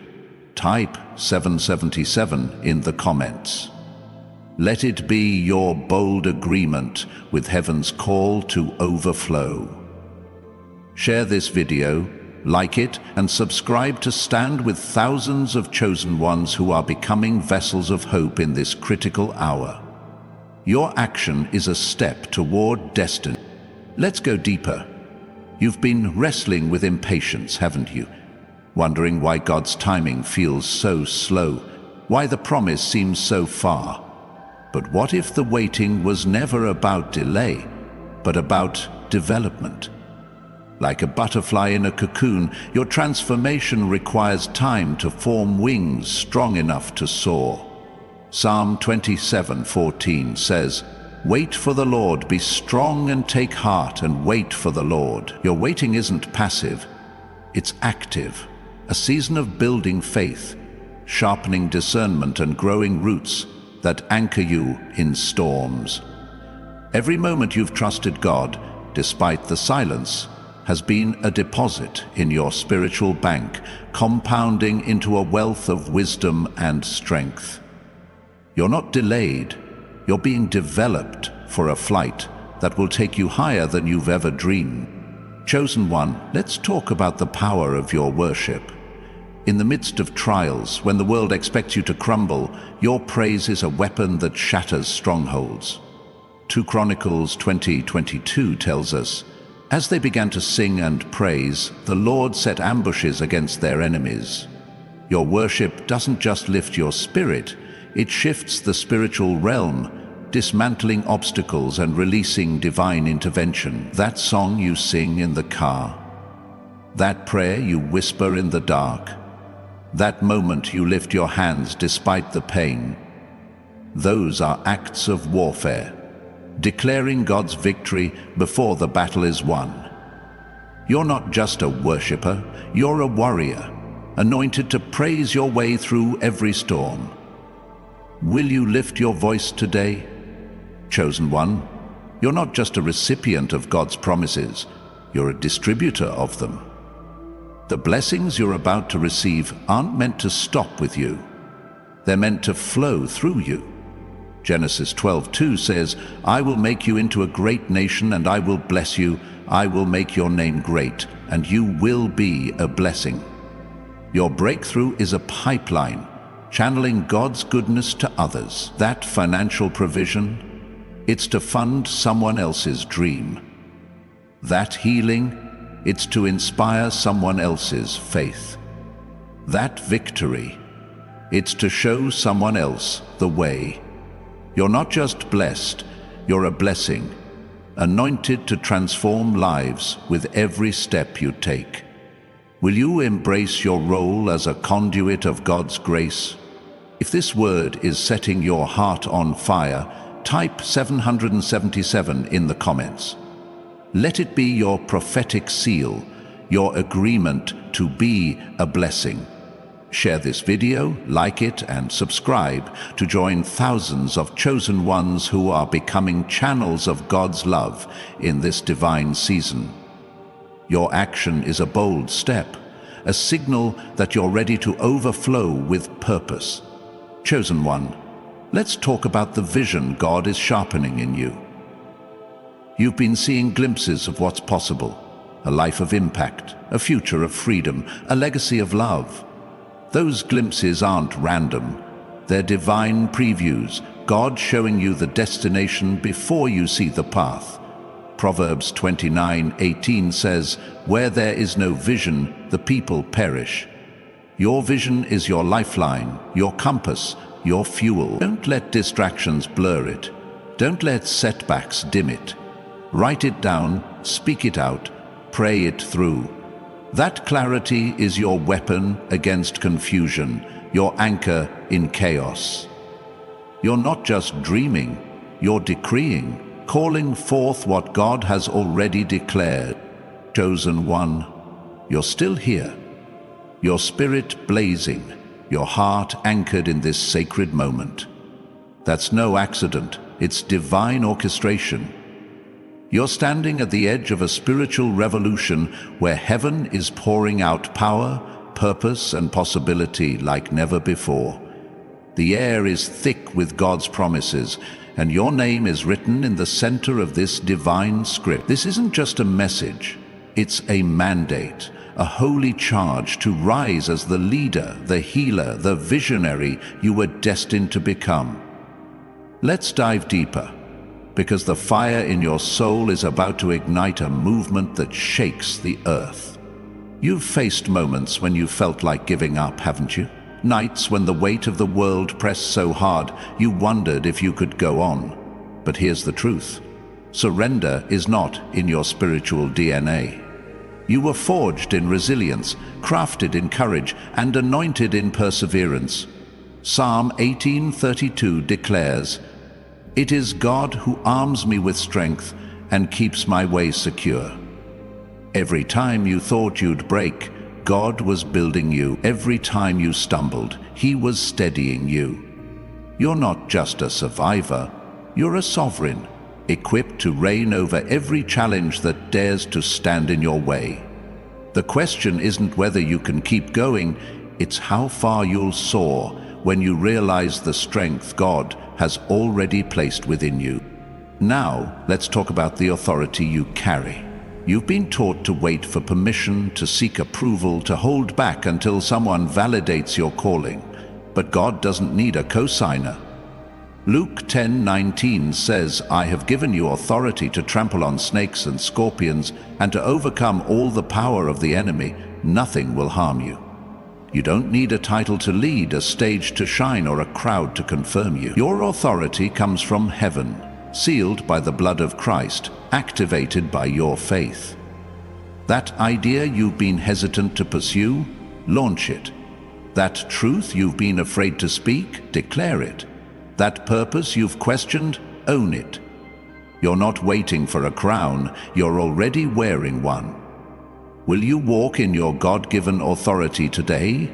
type 777 in the comments. Let it be your bold agreement with heaven's call to overflow. Share this video, like it, and subscribe to stand with thousands of chosen ones who are becoming vessels of hope in this critical hour. Your action is a step toward destiny. Let's go deeper. You've been wrestling with impatience, haven't you? Wondering why God's timing feels so slow, why the promise seems so far. But what if the waiting was never about delay, but about development? Like a butterfly in a cocoon, your transformation requires time to form wings strong enough to soar. Psalm 27:14 says, "Wait for the Lord, be strong and take heart and wait for the Lord." Your waiting isn't passive, it's active. A season of building faith, sharpening discernment and growing roots that anchor you in storms. Every moment you've trusted God, despite the silence, has been a deposit in your spiritual bank, compounding into a wealth of wisdom and strength. You're not delayed, you're being developed for a flight that will take you higher than you've ever dreamed. Chosen one, let's talk about the power of your worship. In the midst of trials, when the world expects you to crumble, your praise is a weapon that shatters strongholds. 2 Chronicles 20:22 tells us, As they began to sing and praise, the Lord set ambushes against their enemies. Your worship doesn't just lift your spirit, it shifts the spiritual realm, dismantling obstacles and releasing divine intervention. That song you sing in the car, that prayer you whisper in the dark, that moment you lift your hands despite the pain, those are acts of warfare, declaring God's victory before the battle is won. You're not just a worshipper, you're a warrior, anointed to praise your way through every storm. Will you lift your voice today? Chosen one, you're not just a recipient of God's promises, you're a distributor of them. The blessings you're about to receive aren't meant to stop with you. They're meant to flow through you. Genesis 12:2 says, "I will make you into a great nation and I will bless you. I will make your name great and you will be a blessing." Your breakthrough is a pipeline, channeling God's goodness to others. That financial provision, it's to fund someone else's dream. That healing, it's to inspire someone else's faith. That victory, it's to show someone else the way. You're not just blessed, you're a blessing, anointed to transform lives with every step you take. Will you embrace your role as a conduit of God's grace? If this word is setting your heart on fire, type 777 in the comments. Let it be your prophetic seal, your agreement to be a blessing. Share this video, like it, and subscribe to join thousands of chosen ones who are becoming channels of God's love in this divine season. Your action is a bold step, a signal that you're ready to overflow with purpose. Chosen one, let's talk about the vision God is sharpening in you. You've been seeing glimpses of what's possible, a life of impact, a future of freedom, a legacy of love. Those glimpses aren't random. They're divine previews, God showing you the destination before you see the path. Proverbs 29:18 says, "Where there is no vision, the people perish." Your vision is your lifeline, your compass, your fuel. Don't let distractions blur it. Don't let setbacks dim it. Write it down, speak it out, pray it through. That clarity is your weapon against confusion, your anchor in chaos. You're not just dreaming, you're decreeing, calling forth what God has already declared. Chosen one, you're still here, your spirit blazing, your heart anchored in this sacred moment. That's no accident, it's divine orchestration. You're standing at the edge of a spiritual revolution where heaven is pouring out power, purpose, and possibility like never before. The air is thick with God's promises, and your name is written in the center of this divine script. This isn't just a message, it's a mandate, a holy charge to rise as the leader, the healer, the visionary you were destined to become. Let's dive deeper, because the fire in your soul is about to ignite a movement that shakes the earth. You've faced moments when you felt like giving up, haven't you? Nights when the weight of the world pressed so hard you wondered if you could go on. But here's the truth. Surrender is not in your spiritual DNA. You were forged in resilience, crafted in courage, and anointed in perseverance. Psalm 18:32 declares, "It is God who arms me with strength and keeps my way secure." Every time you thought you'd break, God was building you. Every time you stumbled, He was steadying you. You're not just a survivor, you're a sovereign, equipped to reign over every challenge that dares to stand in your way. The question isn't whether you can keep going, it's how far you'll soar when you realize the strength God has already placed within you. Now, let's talk about the authority you carry. You've been taught to wait for permission, to seek approval, to hold back until someone validates your calling. But God doesn't need a cosigner. Luke 10:19 says, "I have given you authority to trample on snakes and scorpions and to overcome all the power of the enemy. Nothing will harm you." You don't need a title to lead, a stage to shine, or a crowd to confirm you. Your authority comes from heaven, sealed by the blood of Christ, activated by your faith. That idea you've been hesitant to pursue, launch it. That truth you've been afraid to speak, declare it. That purpose you've questioned, own it. You're not waiting for a crown, you're already wearing one. Will you walk in your God-given authority today?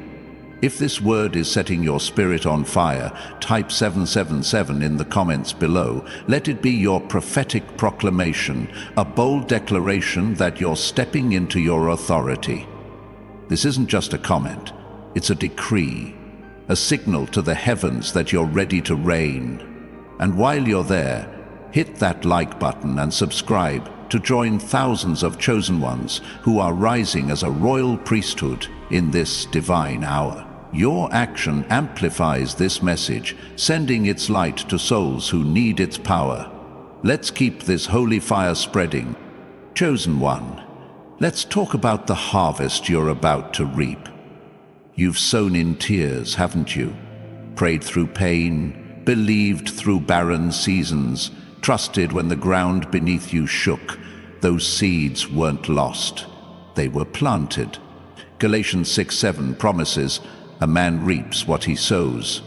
If this word is setting your spirit on fire, type 777 in the comments below. Let it be your prophetic proclamation, a bold declaration that you're stepping into your authority. This isn't just a comment, it's a decree, a signal to the heavens that you're ready to reign. And while you're there, hit that like button and subscribe to join thousands of chosen ones who are rising as a royal priesthood in this divine hour. Your action amplifies this message, sending its light to souls who need its power. Let's keep this holy fire spreading. Chosen one, let's talk about the harvest you're about to reap. You've sown in tears, haven't you? Prayed through pain, believed through barren seasons, trusted when the ground beneath you shook. Those seeds weren't lost. They were planted. Galatians 6:7 promises, "A man reaps what he sows."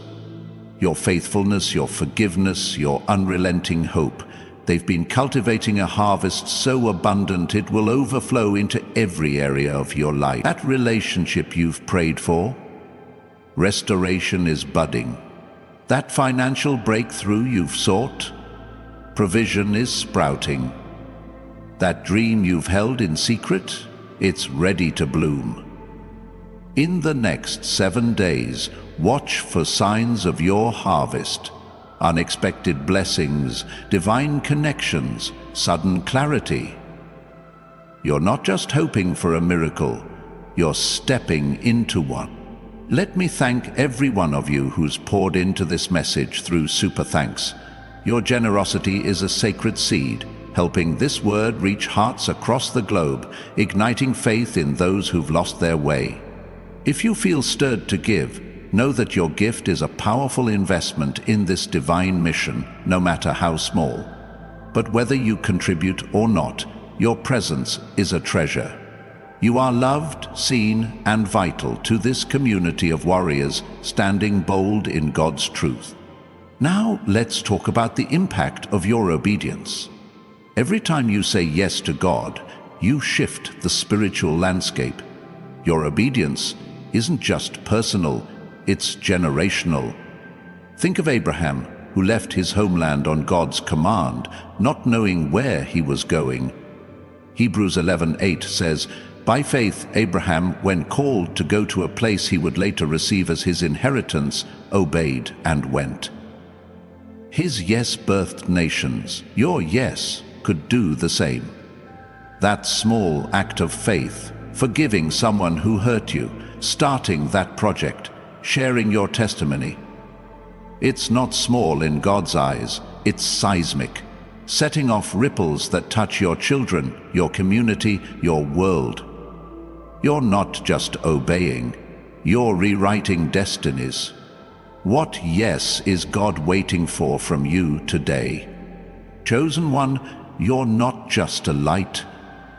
Your faithfulness, your forgiveness, your unrelenting hope, they've been cultivating a harvest so abundant it will overflow into every area of your life. That relationship you've prayed for, restoration is budding. That financial breakthrough you've sought, provision is sprouting. That dream you've held in secret, it's ready to bloom. In the next 7 days, watch for signs of your harvest. Unexpected blessings, divine connections, sudden clarity. You're not just hoping for a miracle, you're stepping into one. Let me thank every one of you who's poured into this message through Super Thanks. Your generosity is a sacred seed, helping this word reach hearts across the globe, igniting faith in those who've lost their way. If you feel stirred to give, know that your gift is a powerful investment in this divine mission, no matter how small. But whether you contribute or not, your presence is a treasure. You are loved, seen, and vital to this community of warriors standing bold in God's truth. Now let's talk about the impact of your obedience. Every time you say yes to God, you shift the spiritual landscape. Your obedience isn't just personal, it's generational. Think of Abraham, who left his homeland on God's command, not knowing where he was going. Hebrews 11:8 says, "By faith Abraham, when called to go to a place he would later receive as his inheritance, obeyed and went." His yes birthed nations. Your yes could do the same. That small act of faith, forgiving someone who hurt you, starting that project, sharing your testimony. It's not small in God's eyes, it's seismic, setting off ripples that touch your children, your community, your world. You're not just obeying, you're rewriting destinies. What yes is God waiting for from you today? Chosen one, you're not just a light,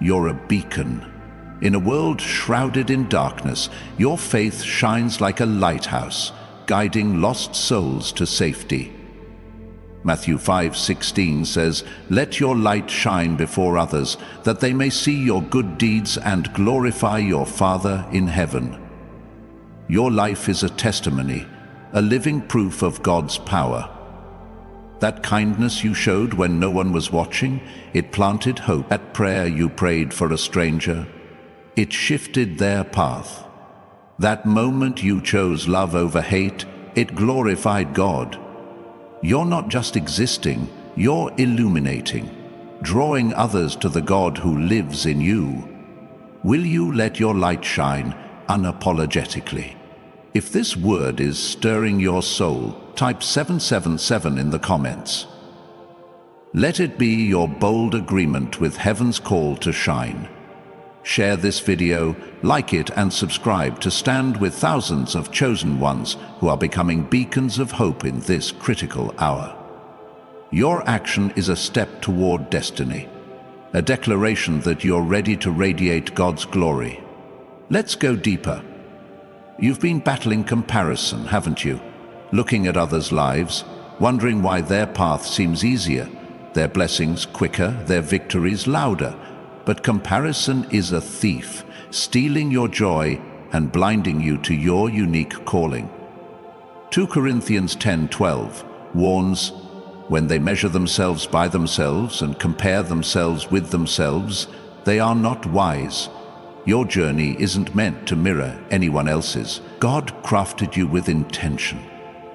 you're a beacon. In a world shrouded in darkness, your faith shines like a lighthouse, guiding lost souls to safety. Matthew 5:16 says, "Let your light shine before others, that they may see your good deeds and glorify your Father in heaven." Your life is a testimony, a living proof of God's power. That kindness you showed when no one was watching, it planted hope. That prayer you prayed for a stranger, it shifted their path. That moment you chose love over hate, it glorified God. You're not just existing, you're illuminating, drawing others to the God who lives in you. Will you let your light shine unapologetically? If this word is stirring your soul, type 777 in the comments. Let it be your bold agreement with heaven's call to shine. Share this video, like it and subscribe to stand with thousands of chosen ones who are becoming beacons of hope in this critical hour. Your action is a step toward destiny, a declaration that you're ready to radiate God's glory. Let's go deeper. You've been battling comparison, haven't you? Looking at others' lives, wondering why their path seems easier, their blessings quicker, their victories louder. But comparison is a thief, stealing your joy and blinding you to your unique calling. 2 Corinthians 10:12 warns, when they measure themselves by themselves and compare themselves with themselves, they are not wise. Your journey isn't meant to mirror anyone else's. God crafted you with intention,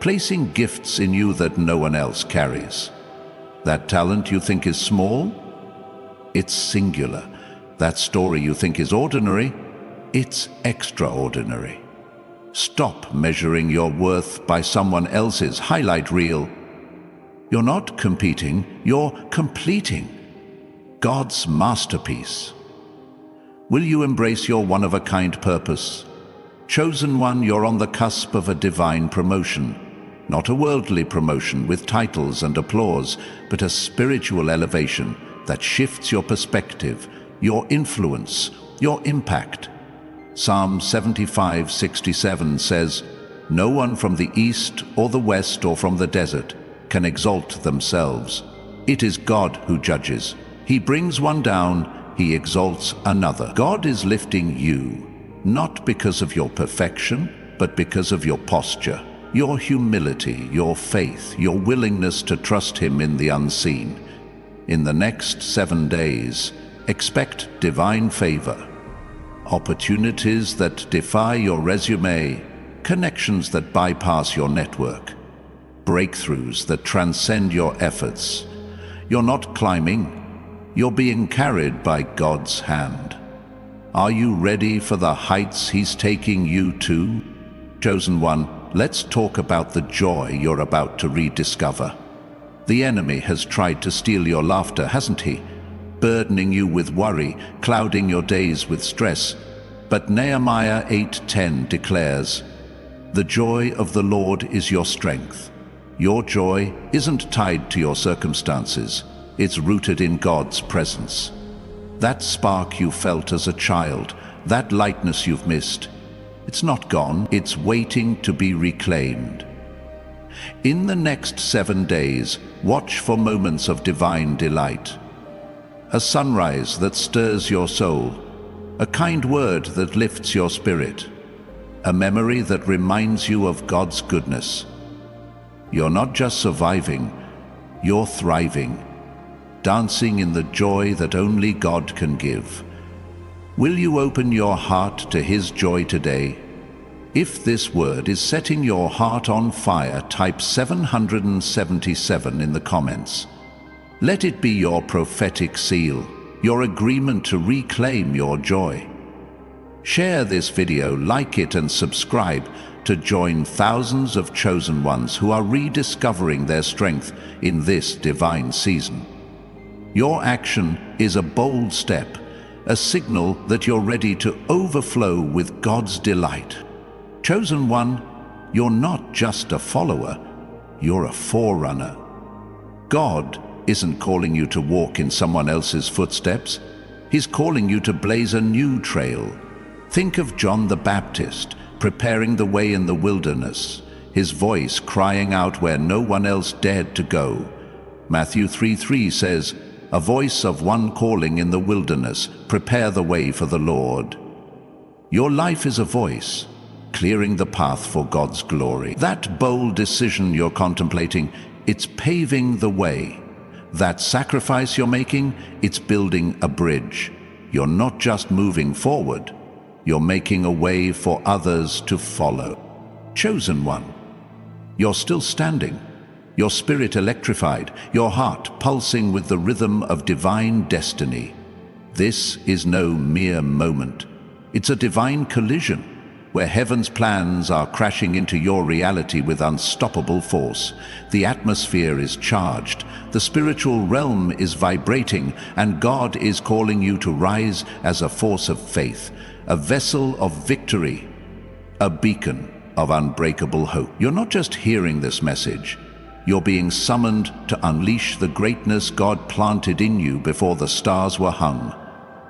placing gifts in you that no one else carries. That talent you think is small? It's singular. That story you think is ordinary? It's extraordinary. Stop measuring your worth by someone else's highlight reel. You're not competing, you're completing God's masterpiece. Will you embrace your one-of-a-kind purpose? Chosen one, you're on the cusp of a divine promotion. Not a worldly promotion with titles and applause, but a spiritual elevation that shifts your perspective, your influence, your impact. Psalm 75:67 says, "No one from the east or the west or from the desert can exalt themselves. It is God who judges. He brings one down, he exalts another." God is lifting you, not because of your perfection, but because of your posture, your humility, your faith, your willingness to trust him in the unseen. In the next 7 days, expect divine favor, opportunities that defy your resume, connections that bypass your network, breakthroughs that transcend your efforts. You're not climbing, you're being carried by God's hand. Are you ready for the heights he's taking you to? Chosen one, let's talk about the joy you're about to rediscover. The enemy has tried to steal your laughter, hasn't he? Burdening you with worry, clouding your days with stress. But Nehemiah 8:10 declares, "The joy of the Lord is your strength." Your joy isn't tied to your circumstances. It's rooted in God's presence. That spark you felt as a child, that lightness you've missed, it's not gone, it's waiting to be reclaimed. In the next 7 days, watch for moments of divine delight. A sunrise that stirs your soul, a kind word that lifts your spirit, a memory that reminds you of God's goodness. You're not just surviving, you're thriving, dancing in the joy that only God can give. Will you open your heart to his joy today? If this word is setting your heart on fire, type 777 in the comments. Let it be your prophetic seal, your agreement to reclaim your joy. Share this video, like it and subscribe to join thousands of chosen ones who are rediscovering their strength in this divine season. Your action is a bold step, a signal that you're ready to overflow with God's delight. Chosen one, you're not just a follower, you're a forerunner. God isn't calling you to walk in someone else's footsteps. He's calling you to blaze a new trail. Think of John the Baptist, preparing the way in the wilderness, his voice crying out where no one else dared to go. Matthew 3:3 says, "A voice of one calling in the wilderness, prepare the way for the Lord." Your life is a voice, clearing the path for God's glory. That bold decision you're contemplating, it's paving the way. That sacrifice you're making, it's building a bridge. You're not just moving forward, you're making a way for others to follow. Chosen one, you're still standing, your spirit electrified, your heart pulsing with the rhythm of divine destiny. This is no mere moment. It's a divine collision, where heaven's plans are crashing into your reality with unstoppable force. The atmosphere is charged, the spiritual realm is vibrating, and God is calling you to rise as a force of faith, a vessel of victory, a beacon of unbreakable hope. You're not just hearing this message, you're being summoned to unleash the greatness God planted in you before the stars were hung.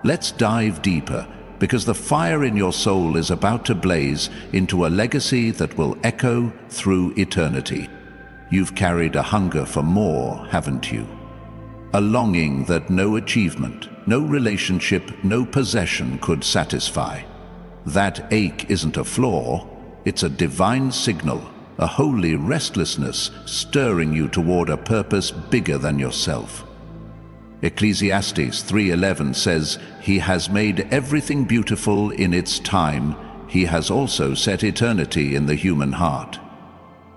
Let's dive deeper, because the fire in your soul is about to blaze into a legacy that will echo through eternity. You've carried a hunger for more, haven't you? A longing that no achievement, no relationship, no possession could satisfy. That ache isn't a flaw, it's a divine signal, a holy restlessness stirring you toward a purpose bigger than yourself. Ecclesiastes 3:11 says, "He has made everything beautiful in its time. He has also set eternity in the human heart."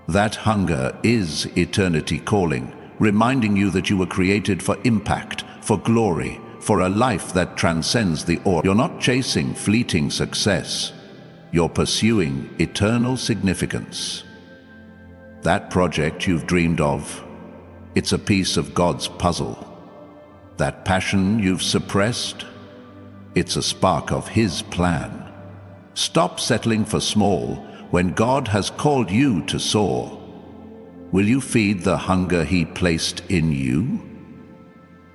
That hunger is eternity calling, reminding you that you were created for impact, for glory, for a life that transcends the ordinary. You're not chasing fleeting success. You're pursuing eternal significance. That project you've dreamed of, it's a piece of God's puzzle. That passion you've suppressed, it's a spark of His plan. Stop settling for small when God has called you to soar. Will you feed the hunger He placed in you?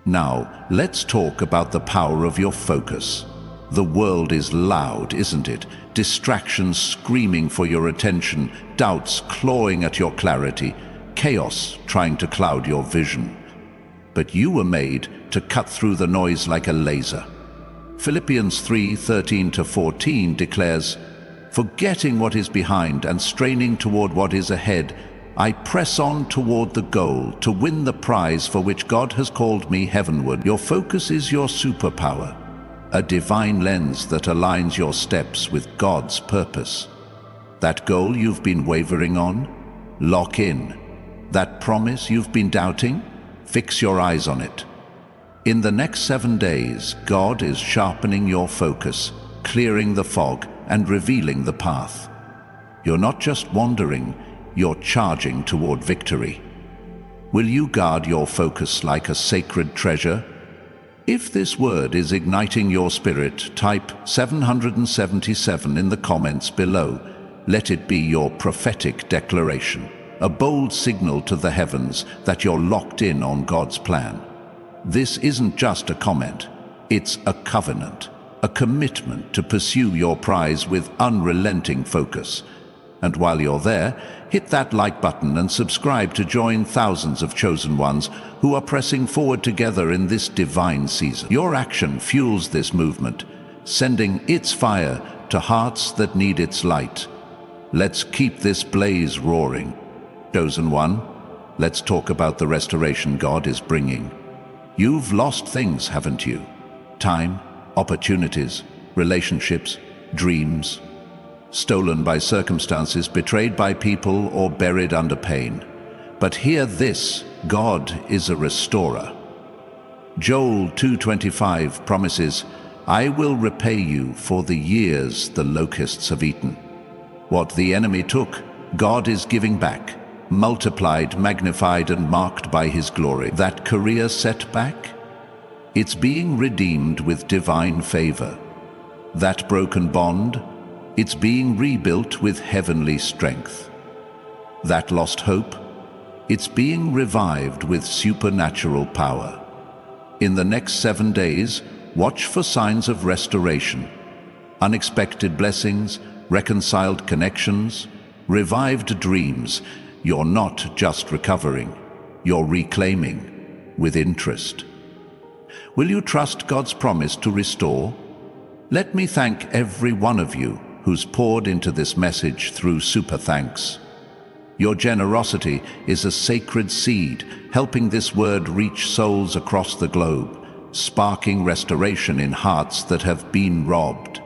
Now, let's talk about the power of your focus. The world is loud, isn't it? Distractions screaming for your attention, doubts clawing at your clarity, chaos trying to cloud your vision. But you were made to cut through the noise like a laser. Philippians 3:13-14 declares, "Forgetting what is behind and straining toward what is ahead, I press on toward the goal to win the prize for which God has called me heavenward." Your focus is your superpower, a divine lens that aligns your steps with God's purpose. That goal you've been wavering on, lock in. That promise you've been doubting, fix your eyes on it. In the next 7 days, God is sharpening your focus, clearing the fog, and revealing the path. You're not just wandering, you're charging toward victory. Will you guard your focus like a sacred treasure? If this word is igniting your spirit, type 777 in the comments below. Let it be your prophetic declaration, a bold signal to the heavens that you're locked in on God's plan. This isn't just a comment, it's a covenant, a commitment to pursue your prize with unrelenting focus. And while you're there, hit that like button and subscribe to join thousands of chosen ones who are pressing forward together in this divine season. Your action fuels this movement, sending its fire to hearts that need its light. Let's keep this blaze roaring. Chosen one, let's talk about the restoration God is bringing. You've lost things, haven't you? Time, opportunities, relationships, dreams. Stolen by circumstances, betrayed by people, or buried under pain. But hear this, God is a restorer. Joel 2:25 promises, "I will repay you for the years the locusts have eaten." What the enemy took, God is giving back, multiplied, magnified, and marked by His glory. That career setback, it's being redeemed with divine favor. That broken bond, it's being rebuilt with heavenly strength. That lost hope, it's being revived with supernatural power. In the next 7 days, watch for signs of restoration, unexpected blessings, reconciled connections, revived dreams. You're not just recovering, you're reclaiming with interest. Will you trust God's promise to restore? Let me thank every one of you who's poured into this message through super thanks. Your generosity is a sacred seed, helping this word reach souls across the globe, sparking restoration in hearts that have been robbed.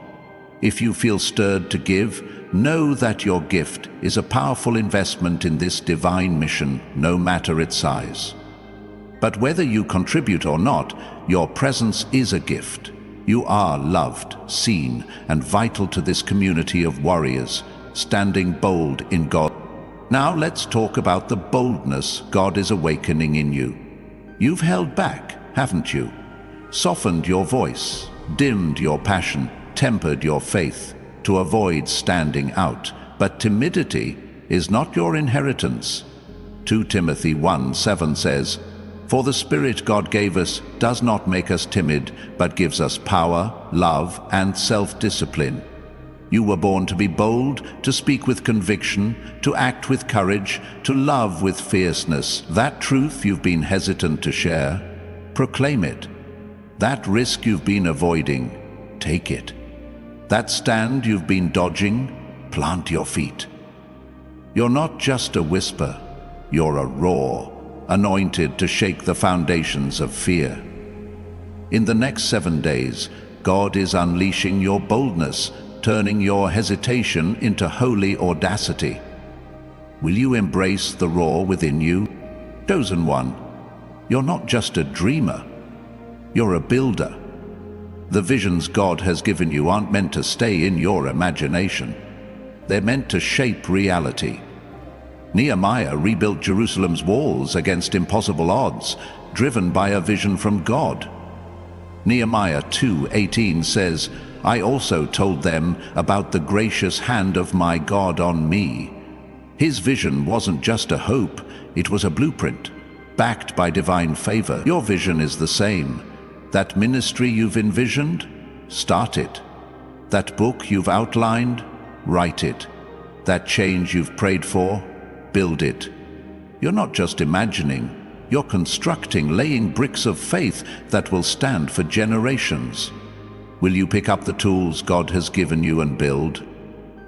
If you feel stirred to give, know that your gift is a powerful investment in this divine mission, no matter its size. But whether you contribute or not, your presence is a gift. You are loved, seen, and vital to this community of warriors, standing bold in God. Now let's talk about the boldness God is awakening in you. You've held back, haven't you? Softened your voice, dimmed your passion, tempered your faith to avoid standing out. But timidity is not your inheritance. 2 Timothy 1:7 says, "For the Spirit God gave us does not make us timid, but gives us power, love, and self-discipline." You were born to be bold, to speak with conviction, to act with courage, to love with fierceness. That truth you've been hesitant to share, proclaim it. That risk you've been avoiding, take it. That stand you've been dodging, plant your feet. You're not just a whisper, you're a roar, anointed to shake the foundations of fear. In the next 7 days, God is unleashing your boldness, turning your hesitation into holy audacity. Will you embrace the roar within you? Chosen one, you're not just a dreamer, you're a builder. The visions God has given you aren't meant to stay in your imagination. They're meant to shape reality. Nehemiah rebuilt Jerusalem's walls against impossible odds, driven by a vision from God. Nehemiah 2:18 says, "I also told them about the gracious hand of my God on me." His vision wasn't just a hope, it was a blueprint, backed by divine favor. Your vision is the same. That ministry you've envisioned, start it. That book you've outlined, write it. That change you've prayed for, build it. You're not just imagining, you're constructing, laying bricks of faith that will stand for generations. Will you pick up the tools God has given you and build?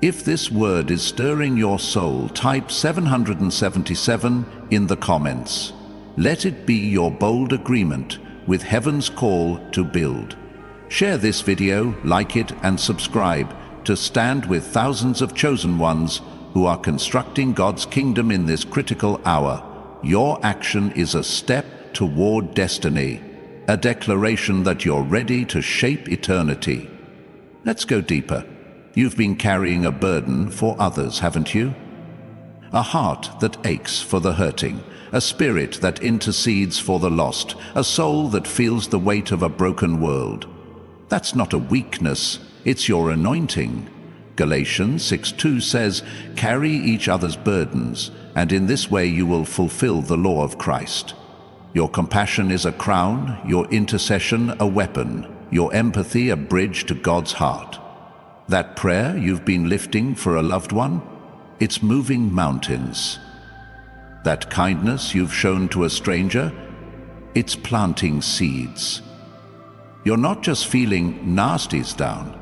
If this word is stirring your soul, type 777 in the comments. Let it be your bold agreement with heaven's call to build. Share this video, like it, and subscribe to stand with thousands of chosen ones who are constructing God's kingdom in this critical hour. Your action is a step toward destiny, a declaration that you're ready to shape eternity. Let's go deeper. You've been carrying a burden for others, haven't you? A heart that aches for the hurting, a spirit that intercedes for the lost, a soul that feels the weight of a broken world. That's not a weakness, it's your anointing. Galatians 6:2 says, "Carry each other's burdens, and in this way you will fulfill the law of Christ." Your compassion is a crown, your intercession a weapon, your empathy a bridge to God's heart. That prayer you've been lifting for a loved one, it's moving mountains. That kindness you've shown to a stranger, it's planting seeds. You're not just feeling nasties down,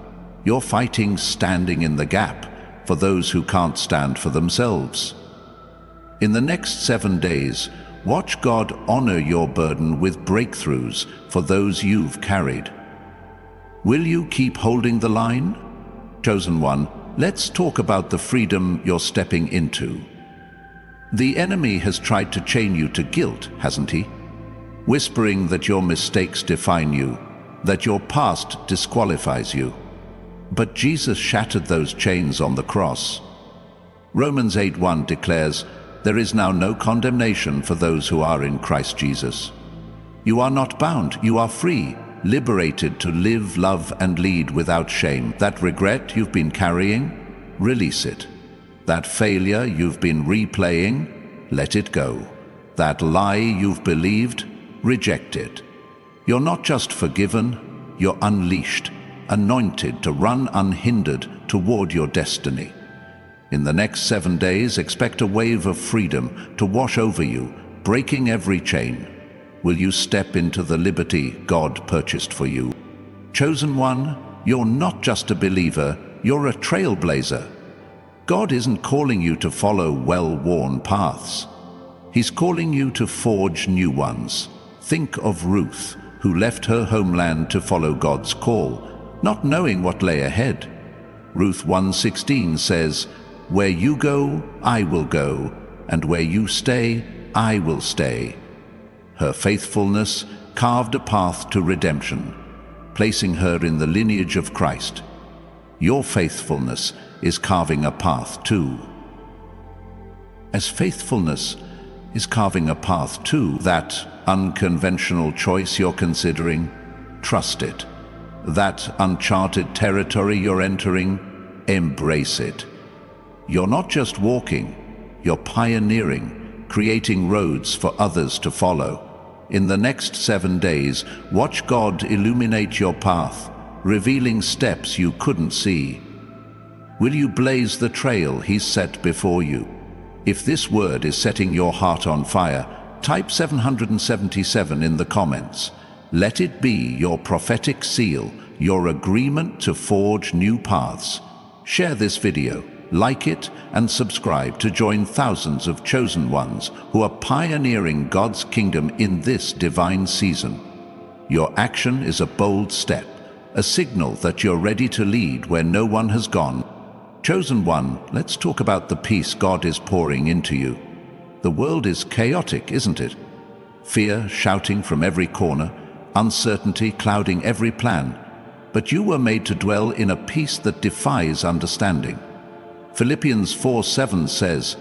you're fighting standing in the gap for those who can't stand for themselves. In the next 7 days, watch God honor your burden with breakthroughs for those you've carried. Will you keep holding the line? Chosen one, let's talk about the freedom you're stepping into. The enemy has tried to chain you to guilt, hasn't he? Whispering that your mistakes define you, that your past disqualifies you. But Jesus shattered those chains on the cross. Romans 8:1 declares, "There is now no condemnation for those who are in Christ Jesus." You are not bound, you are free, liberated to live, love, and lead without shame. That regret you've been carrying, release it. That failure you've been replaying, let it go. That lie you've believed, reject it. You're not just forgiven, you're unleashed, anointed to run unhindered toward your destiny. In the next 7 days, expect a wave of freedom to wash over you, breaking every chain. Will you step into the liberty God purchased for you? Chosen one, you're not just a believer, you're a trailblazer. God isn't calling you to follow well-worn paths. He's calling you to forge new ones. Think of Ruth, who left her homeland to follow God's call, not knowing what lay ahead. Ruth 1:16 says, "Where you go, I will go, and where you stay, I will stay." Her faithfulness carved a path to redemption. placing her in the lineage of Christ. Your faithfulness is carving a path too. As faithfulness is carving a path too, that unconventional choice you're considering, trust it. That uncharted territory you're entering, embrace it. You're not just walking, you're pioneering, creating roads for others to follow. In the next 7 days, watch God illuminate your path, revealing steps you couldn't see. Will you blaze the trail He's set before you? If this word is setting your heart on fire, type 777 in the comments. Let it be your prophetic seal, your agreement to forge new paths. Share this video, like it, and subscribe to join thousands of chosen ones who are pioneering God's kingdom in this divine season. Your action is a bold step, a signal that you're ready to lead where no one has gone. Chosen one, let's talk about the peace God is pouring into you. The world is chaotic, isn't it? Fear shouting from every corner, uncertainty clouding every plan. But you were made to dwell in a peace that defies understanding. Philippians 4:7 says,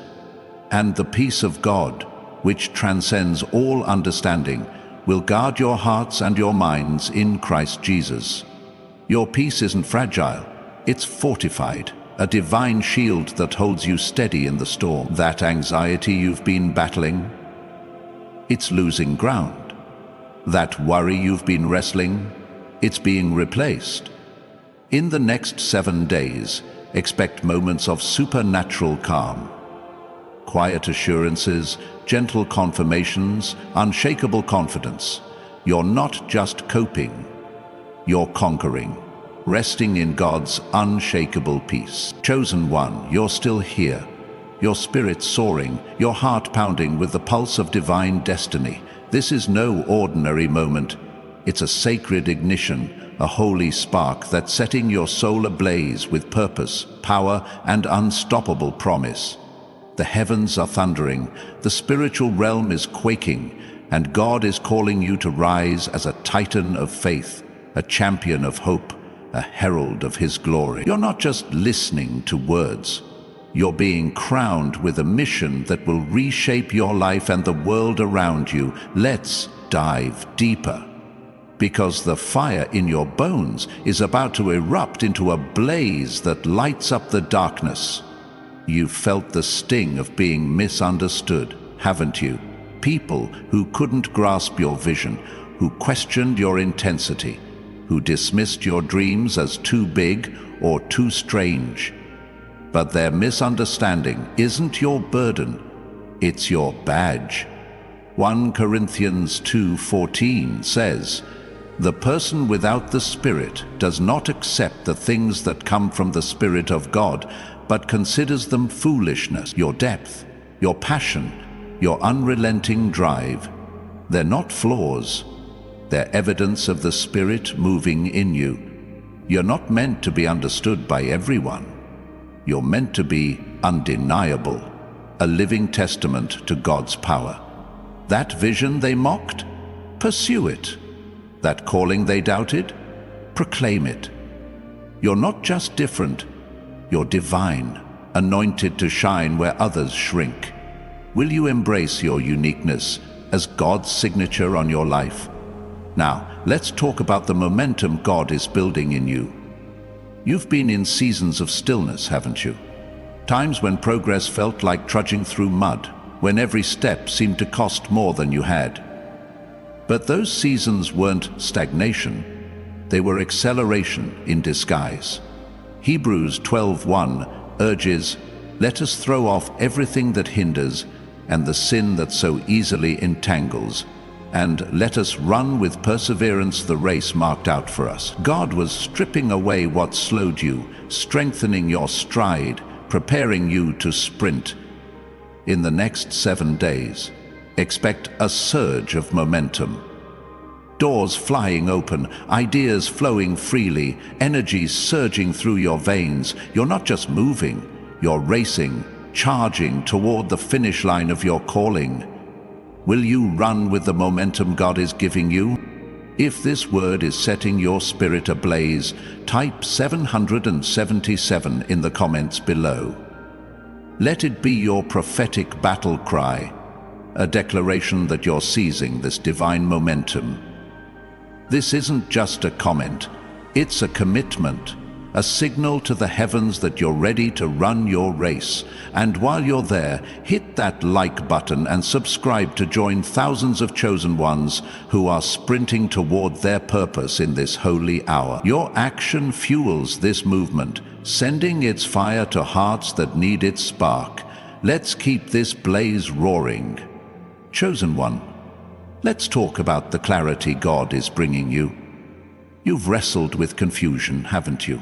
"And the peace of God, which transcends all understanding, will guard your hearts and your minds in Christ Jesus." Your peace isn't fragile, it's fortified. A divine shield that holds you steady in the storm. That anxiety you've been battling, it's losing ground. That worry you've been wrestling, it's being replaced. In the next 7 days, expect moments of supernatural calm. Quiet assurances, gentle confirmations, unshakable confidence. You're not just coping, you're conquering. Resting in God's unshakable peace. Chosen one, you're still here. Your spirit soaring, your heart pounding with the pulse of divine destiny. This is no ordinary moment. It's a sacred ignition, a holy spark that's setting your soul ablaze with purpose, power, and unstoppable promise. The heavens are thundering, the spiritual realm is quaking, and God is calling you to rise as a titan of faith, a champion of hope, a herald of His glory. You're not just listening to words. You're being crowned with a mission that will reshape your life and the world around you. Let's dive deeper. Because the fire in your bones is about to erupt into a blaze that lights up the darkness. You've felt the sting of being misunderstood, haven't you? People who couldn't grasp your vision, who questioned your intensity, who dismissed your dreams as too big or too strange. But their misunderstanding isn't your burden, it's your badge. 1 Corinthians 2:14 says, "The person without the Spirit does not accept the things that come from the Spirit of God, but considers them foolishness." Your depth, your passion, your unrelenting drive, they're not flaws. They're evidence of the Spirit moving in you. You're not meant to be understood by everyone. You're meant to be undeniable, a living testament to God's power. That vision they mocked, pursue it. That calling they doubted, proclaim it. You're not just different, you're divine, anointed to shine where others shrink. Will you embrace your uniqueness as God's signature on your life? Now, let's talk about the momentum God is building in you. You've been in seasons of stillness, haven't you? Times when progress felt like trudging through mud, when every step seemed to cost more than you had. But those seasons weren't stagnation, they were acceleration in disguise. Hebrews 12:1 urges, "Let us throw off everything that hinders and the sin that so easily entangles, and let us run with perseverance the race marked out for us." God was stripping away what slowed you, strengthening your stride, preparing you to sprint. In the next 7 days, expect a surge of momentum. Doors flying open, ideas flowing freely, energy surging through your veins. You're not just moving, you're racing, charging toward the finish line of your calling. Will you run with the momentum God is giving you? If this word is setting your spirit ablaze, type 777 in the comments below. Let it be your prophetic battle cry, a declaration that you're seizing this divine momentum. This isn't just a comment, it's a commitment, a signal to the heavens that you're ready to run your race. And while you're there, hit that like button and subscribe to join thousands of chosen ones who are sprinting toward their purpose in this holy hour. Your action fuels this movement, sending its fire to hearts that need its spark. Let's keep this blaze roaring. Chosen one, let's talk about the clarity God is bringing you. You've wrestled with confusion, haven't you?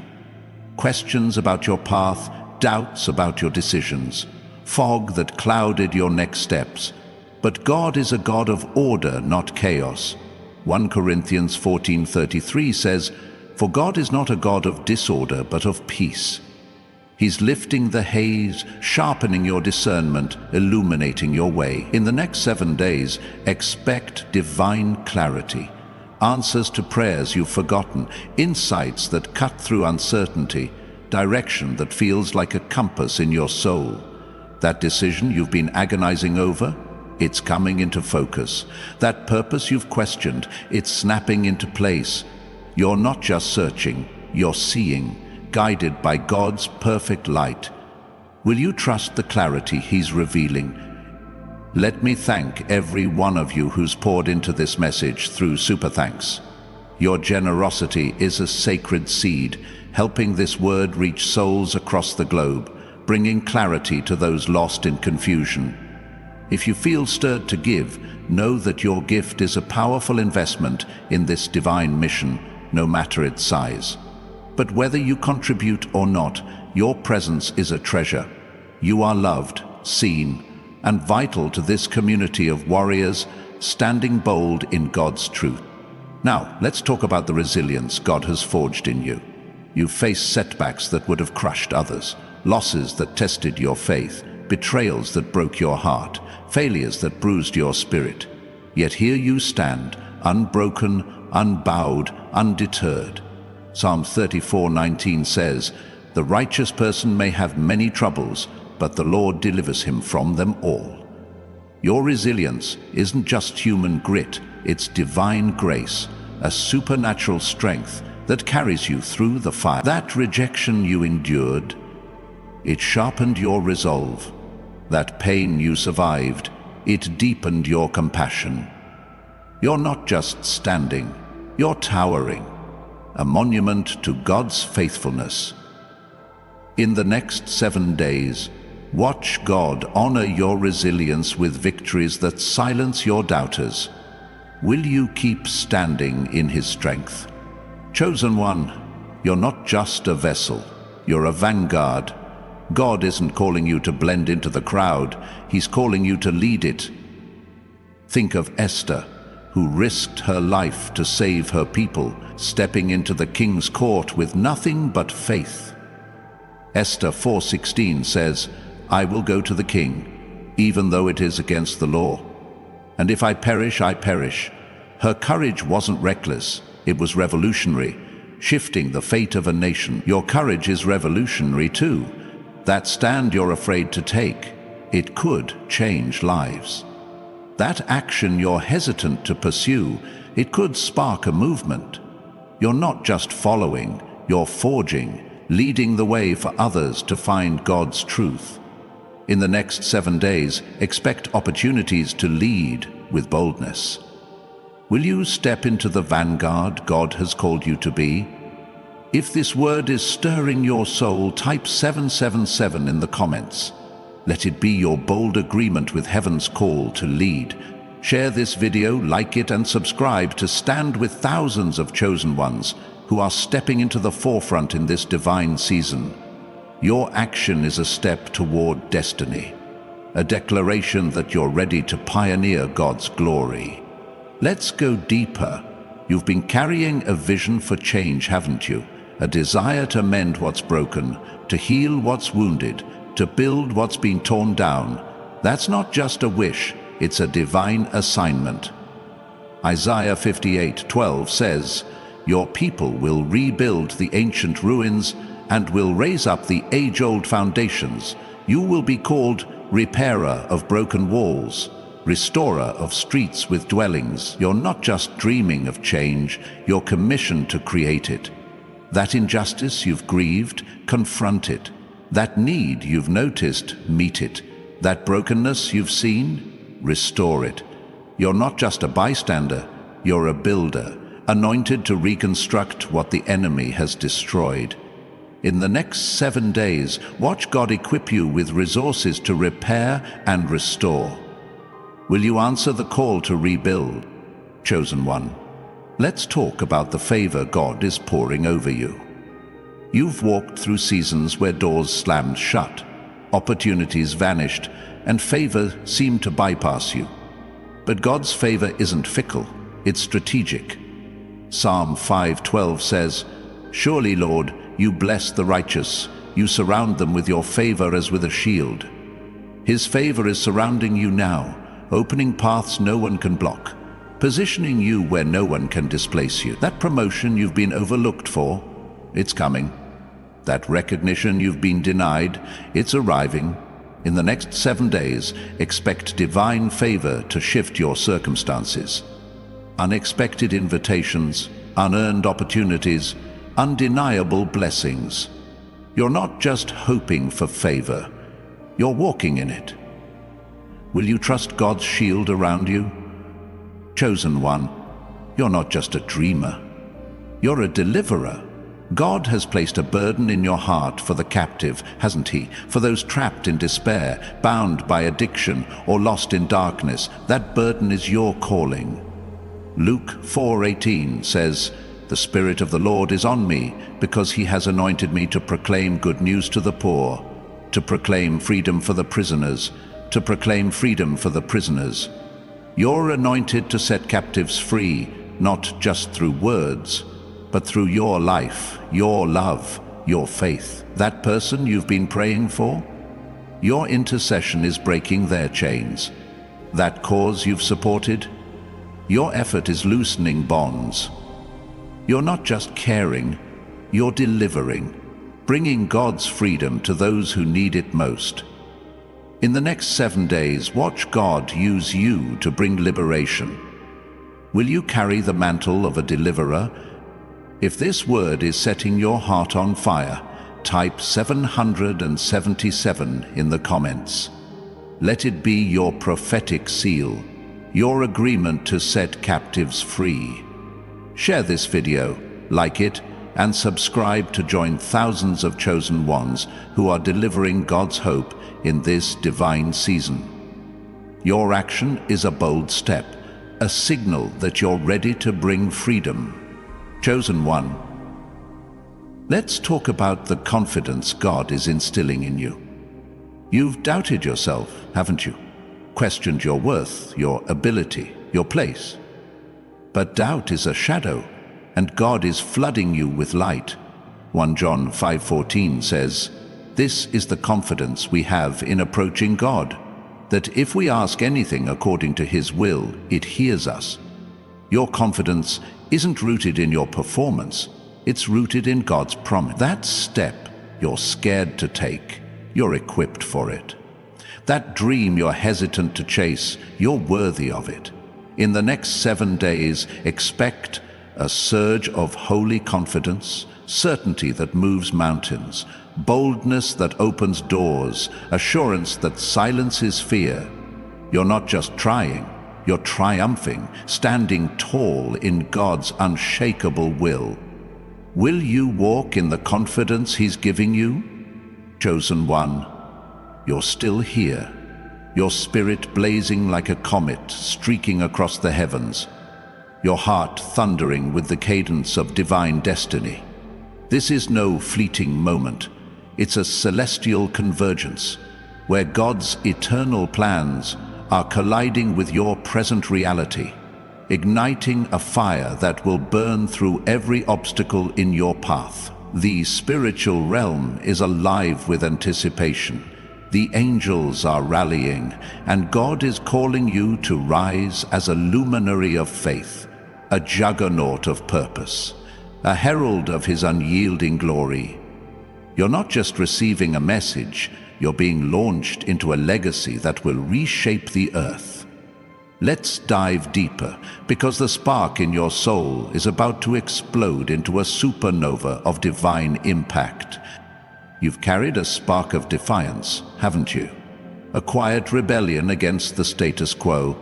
Questions about your path, doubts about your decisions, fog that clouded your next steps. But God is a God of order, not chaos. 1 Corinthians 14:33 says, "For God is not a God of disorder, but of peace." He's lifting the haze, sharpening your discernment, illuminating your way. In the next 7 days, expect divine clarity. Answers to prayers you've forgotten, insights that cut through uncertainty, direction that feels like a compass in your soul. That decision you've been agonizing over, it's coming into focus. That purpose you've questioned, it's snapping into place. You're not just searching, you're seeing, guided by God's perfect light. Will you trust the clarity He's revealing? Let me thank every one of you who's poured into this message through Super Thanks. Your generosity is a sacred seed, helping this word reach souls across the globe, bringing clarity to those lost in confusion. If you feel stirred to give, know that your gift is a powerful investment in this divine mission, no matter its size. But whether you contribute or not, your presence is a treasure. You are loved, seen, and vital to this community of warriors standing bold in God's truth. Now, let's talk about the resilience God has forged in you. You've faced setbacks that would have crushed others, losses that tested your faith, betrayals that broke your heart, failures that bruised your spirit. Yet here you stand, unbroken, unbowed, undeterred. Psalm 34:19 says, "The righteous person may have many troubles, but the Lord delivers him from them all." Your resilience isn't just human grit, it's divine grace, a supernatural strength that carries you through the fire. That rejection you endured, it sharpened your resolve. That pain you survived, it deepened your compassion. You're not just standing, you're towering, a monument to God's faithfulness. In the next 7 days, watch God honor your resilience with victories that silence your doubters. Will you keep standing in His strength? Chosen one, you're not just a vessel, you're a vanguard. God isn't calling you to blend into the crowd, He's calling you to lead it. Think of Esther, who risked her life to save her people, stepping into the king's court with nothing but faith. Esther 4:16 says, "I will go to the king, even though it is against the law. And if I perish, I perish." Her courage wasn't reckless, it was revolutionary, shifting the fate of a nation. Your courage is revolutionary too. That stand you're afraid to take, it could change lives. That action you're hesitant to pursue, it could spark a movement. You're not just following, you're forging, leading the way for others to find God's truth. In the next 7 days, expect opportunities to lead with boldness. Will you step into the vanguard God has called you to be? If this word is stirring your soul, type 777 in the comments. Let it be your bold agreement with heaven's call to lead. Share this video, like it, and subscribe to stand with thousands of chosen ones who are stepping into the forefront in this divine season. Your action is a step toward destiny, a declaration that you're ready to pioneer God's glory. Let's go deeper. You've been carrying a vision for change, haven't you? A desire to mend what's broken, to heal what's wounded, to build what's been torn down. That's not just a wish, it's a divine assignment. Isaiah 58:12 says, "Your people will rebuild the ancient ruins and will raise up the age-old foundations. You will be called repairer of broken walls, restorer of streets with dwellings." You're not just dreaming of change, you're commissioned to create it. That injustice you've grieved, confront it. That need you've noticed, meet it. That brokenness you've seen, restore it. You're not just a bystander, you're a builder, anointed to reconstruct what the enemy has destroyed. In the next 7 days, watch God equip you with resources to repair and restore. Will you answer the call to rebuild? Chosen one, let's talk about the favor God is pouring over you. You've walked through seasons where doors slammed shut, opportunities vanished, and favor seemed to bypass you. But God's favor isn't fickle, it's strategic. Psalm 5:12 says, "Surely, Lord, you bless the righteous. You surround them with your favor as with a shield." His favor is surrounding you now, opening paths no one can block, positioning you where no one can displace you. That promotion you've been overlooked for, it's coming. That recognition you've been denied, it's arriving. In the next 7 days, expect divine favor to shift your circumstances. Unexpected invitations, unearned opportunities, undeniable blessings. You're not just hoping for favor, you're walking in it. Will you trust God's shield around you? Chosen one, you're not just a dreamer, you're a deliverer. God has placed a burden in your heart for the captive, hasn't he? For those trapped in despair, bound by addiction, or lost in darkness. That burden is your calling. Luke 4:18 says, "The Spirit of the Lord is on me, because he has anointed me to proclaim good news to the poor, to proclaim freedom for the prisoners, to proclaim freedom for the prisoners." You're anointed to set captives free, not just through words, but through your life, your love, your faith. That person you've been praying for, your intercession is breaking their chains. That cause you've supported, your effort is loosening bonds. You're not just caring, you're delivering, bringing God's freedom to those who need it most. In the next 7 days, watch God use you to bring liberation. Will you carry the mantle of a deliverer? If this word is setting your heart on fire, type 777 in the comments. Let it be your prophetic seal, your agreement to set captives free. Share this video, like it, and subscribe to join thousands of chosen ones who are delivering God's hope in this divine season. Your action is a bold step, a signal that you're ready to bring freedom. Chosen one, let's talk about the confidence God is instilling in you. You've doubted yourself, haven't you? Questioned your worth, your ability, your place. But doubt is a shadow, and God is flooding you with light. 1 John 5:14 says, "This is the confidence we have in approaching God, that if we ask anything according to his will, it hears us." Your confidence isn't rooted in your performance, it's rooted in God's promise. That step you're scared to take, you're equipped for it. That dream you're hesitant to chase, you're worthy of it. In the next 7 days, expect a surge of holy confidence, certainty that moves mountains, boldness that opens doors, assurance that silences fear. You're not just trying, you're triumphing, standing tall in God's unshakable will. Will you walk in the confidence he's giving you? Chosen one, you're still here, your spirit blazing like a comet streaking across the heavens, your heart thundering with the cadence of divine destiny. This is no fleeting moment, it's a celestial convergence, where God's eternal plans are colliding with your present reality, igniting a fire that will burn through every obstacle in your path. The spiritual realm is alive with anticipation, The angels are rallying, and God is calling you to rise as a luminary of faith, a juggernaut of purpose, a herald of his unyielding glory. You're not just receiving a message, you're being launched into a legacy that will reshape the earth. Let's dive deeper, because the spark in your soul is about to explode into a supernova of divine impact. You've carried a spark of defiance, haven't you? A quiet rebellion against the status quo,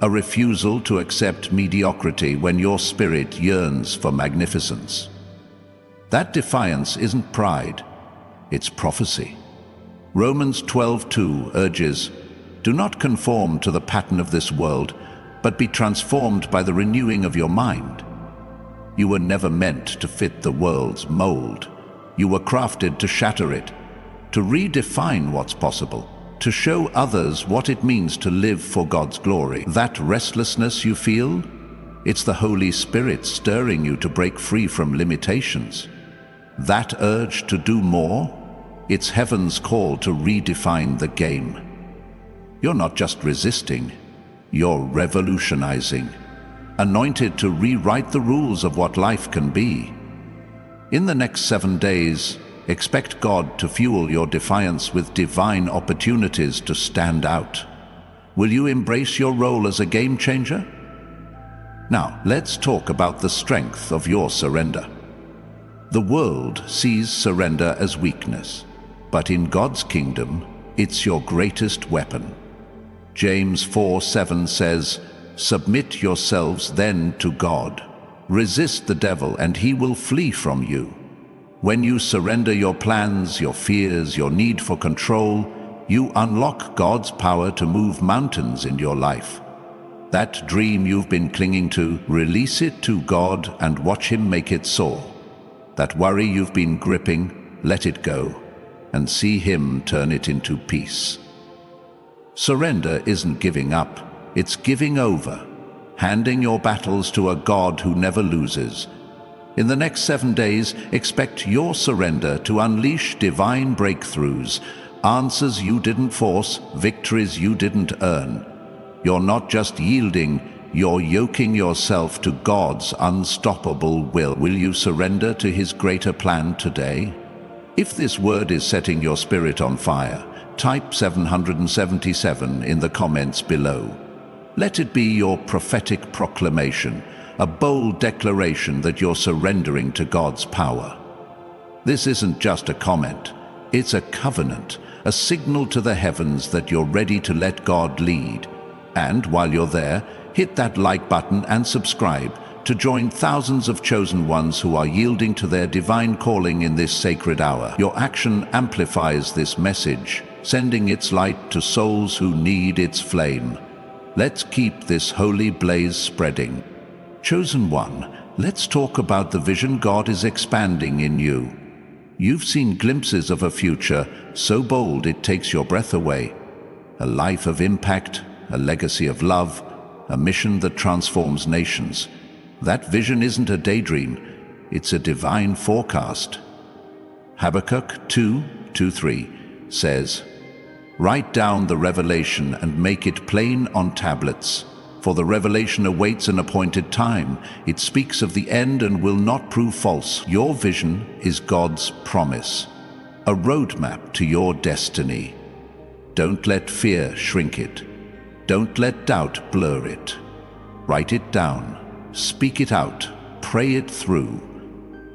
a refusal to accept mediocrity when your spirit yearns for magnificence. That defiance isn't pride, it's prophecy. Romans 12:2 urges, "Do not conform to the pattern of this world, but be transformed by the renewing of your mind." You were never meant to fit the world's mold. You were crafted to shatter it, to redefine what's possible, to show others what it means to live for God's glory. That restlessness you feel, it's the Holy Spirit stirring you to break free from limitations. That urge to do more, it's heaven's call to redefine the game. You're not just resisting, you're revolutionizing, anointed to rewrite the rules of what life can be. In the next 7 days, expect God to fuel your defiance with divine opportunities to stand out. Will you embrace your role as a game changer? Now, let's talk about the strength of your surrender. The world sees surrender as weakness, but in God's kingdom, it's your greatest weapon. James 4:7 says, "Submit yourselves then to God. Resist the devil, and he will flee from you." When you surrender your plans, your fears, your need for control, you unlock God's power to move mountains in your life. That dream you've been clinging to, release it to God and watch him make it soar. That worry you've been gripping, let it go, and see him turn it into peace. Surrender isn't giving up, it's giving over, handing your battles to a God who never loses. In the next 7 days, expect your surrender to unleash divine breakthroughs, answers you didn't force, victories you didn't earn. You're not just yielding, you're yoking yourself to God's unstoppable will. Will you surrender to his greater plan today? If this word is setting your spirit on fire, type 777 in the comments below. Let it be your prophetic proclamation, a bold declaration that you're surrendering to God's power. This isn't just a comment, it's a covenant, a signal to the heavens that you're ready to let God lead. And while you're there, hit that like button and subscribe to join thousands of chosen ones who are yielding to their divine calling in this sacred hour. Your action amplifies this message, sending its light to souls who need its flame. Let's keep this holy blaze spreading. Chosen one, let's talk about the vision God is expanding in you. You've seen glimpses of a future so bold it takes your breath away. A life of impact, a legacy of love, a mission that transforms nations. That vision isn't a daydream, it's a divine forecast. Habakkuk 2:2-3 says, "Write down the revelation and make it plain on tablets. For the revelation awaits an appointed time. It speaks of the end and will not prove false." Your vision is God's promise, a roadmap to your destiny. Don't let fear shrink it. Don't let doubt blur it. Write it down, speak it out, pray it through.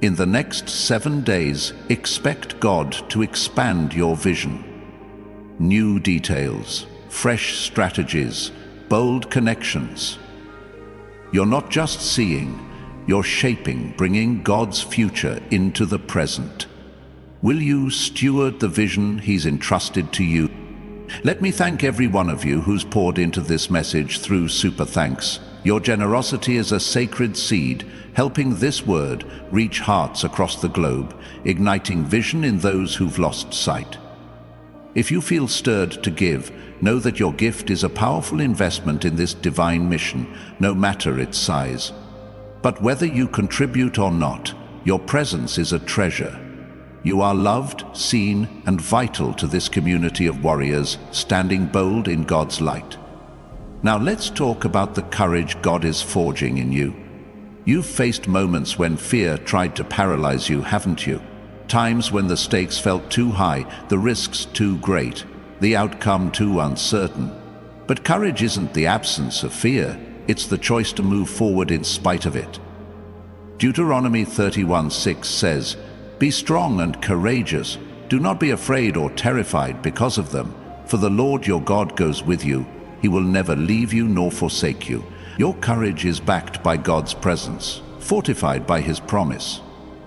In the next 7 days, expect God to expand your vision. New details, fresh strategies, bold connections. You're not just seeing, you're shaping, bringing God's future into the present. Will you steward the vision he's entrusted to you? Let me thank every one of you who's poured into this message through Super Thanks. Your generosity is a sacred seed, helping this word reach hearts across the globe, igniting vision in those who've lost sight. If you feel stirred to give, know that your gift is a powerful investment in this divine mission, no matter its size. But whether you contribute or not, your presence is a treasure. You are loved, seen, and vital to this community of warriors standing bold in God's light. Now let's talk about the courage God is forging in you. You've faced moments when fear tried to paralyze you, haven't you? Times when the stakes felt too high, the risks too great, the outcome too uncertain. But courage isn't the absence of fear, it's the choice to move forward in spite of it. Deuteronomy 31:6 says, "Be strong and courageous. Do not be afraid or terrified because of them, for the Lord your God goes with you. He will never leave you nor forsake you." Your courage is backed by God's presence, fortified by His promise.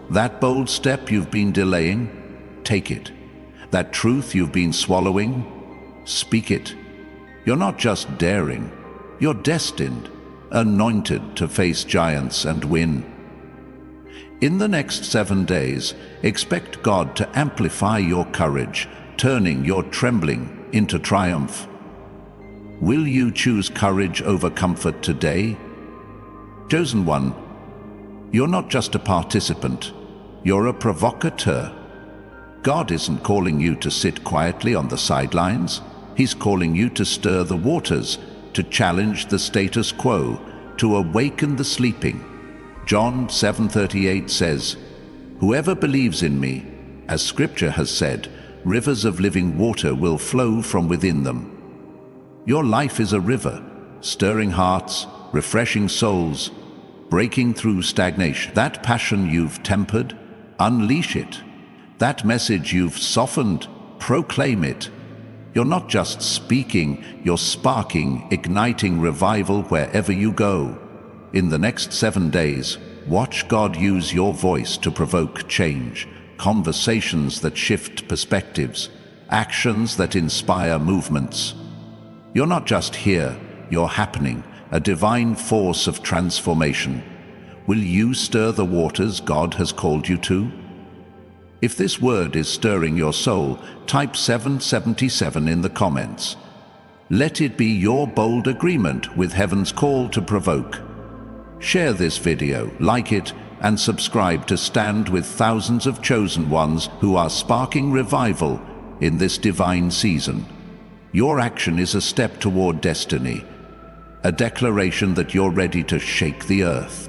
That bold step you've been delaying, take it. That truth you've been swallowing, speak it. You're not just daring, you're destined, anointed to face giants and win. In the next 7 days, expect God to amplify your courage, turning your trembling into triumph. Will you choose courage over comfort today? Chosen one, you're not just a participant, you're a provocateur. God isn't calling you to sit quietly on the sidelines. He's calling you to stir the waters, to challenge the status quo, to awaken the sleeping. John 7:38 says, "Whoever believes in me, as Scripture has said, rivers of living water will flow from within them." Your life is a river, stirring hearts, refreshing souls, breaking through stagnation. That passion you've tempered, unleash it. That message you've softened, proclaim it. You're not just speaking, you're sparking, igniting revival wherever you go. In the next 7 days, watch God use your voice to provoke change, conversations that shift perspectives, actions that inspire movements. You're not just here, you're happening, a divine force of transformation. Will you stir the waters God has called you to? If this word is stirring your soul, type 777 in the comments. Let it be your bold agreement with heaven's call to provoke. Share this video, like it, and subscribe to stand with thousands of chosen ones who are sparking revival in this divine season. Your action is a step toward destiny, a declaration that you're ready to shake the earth.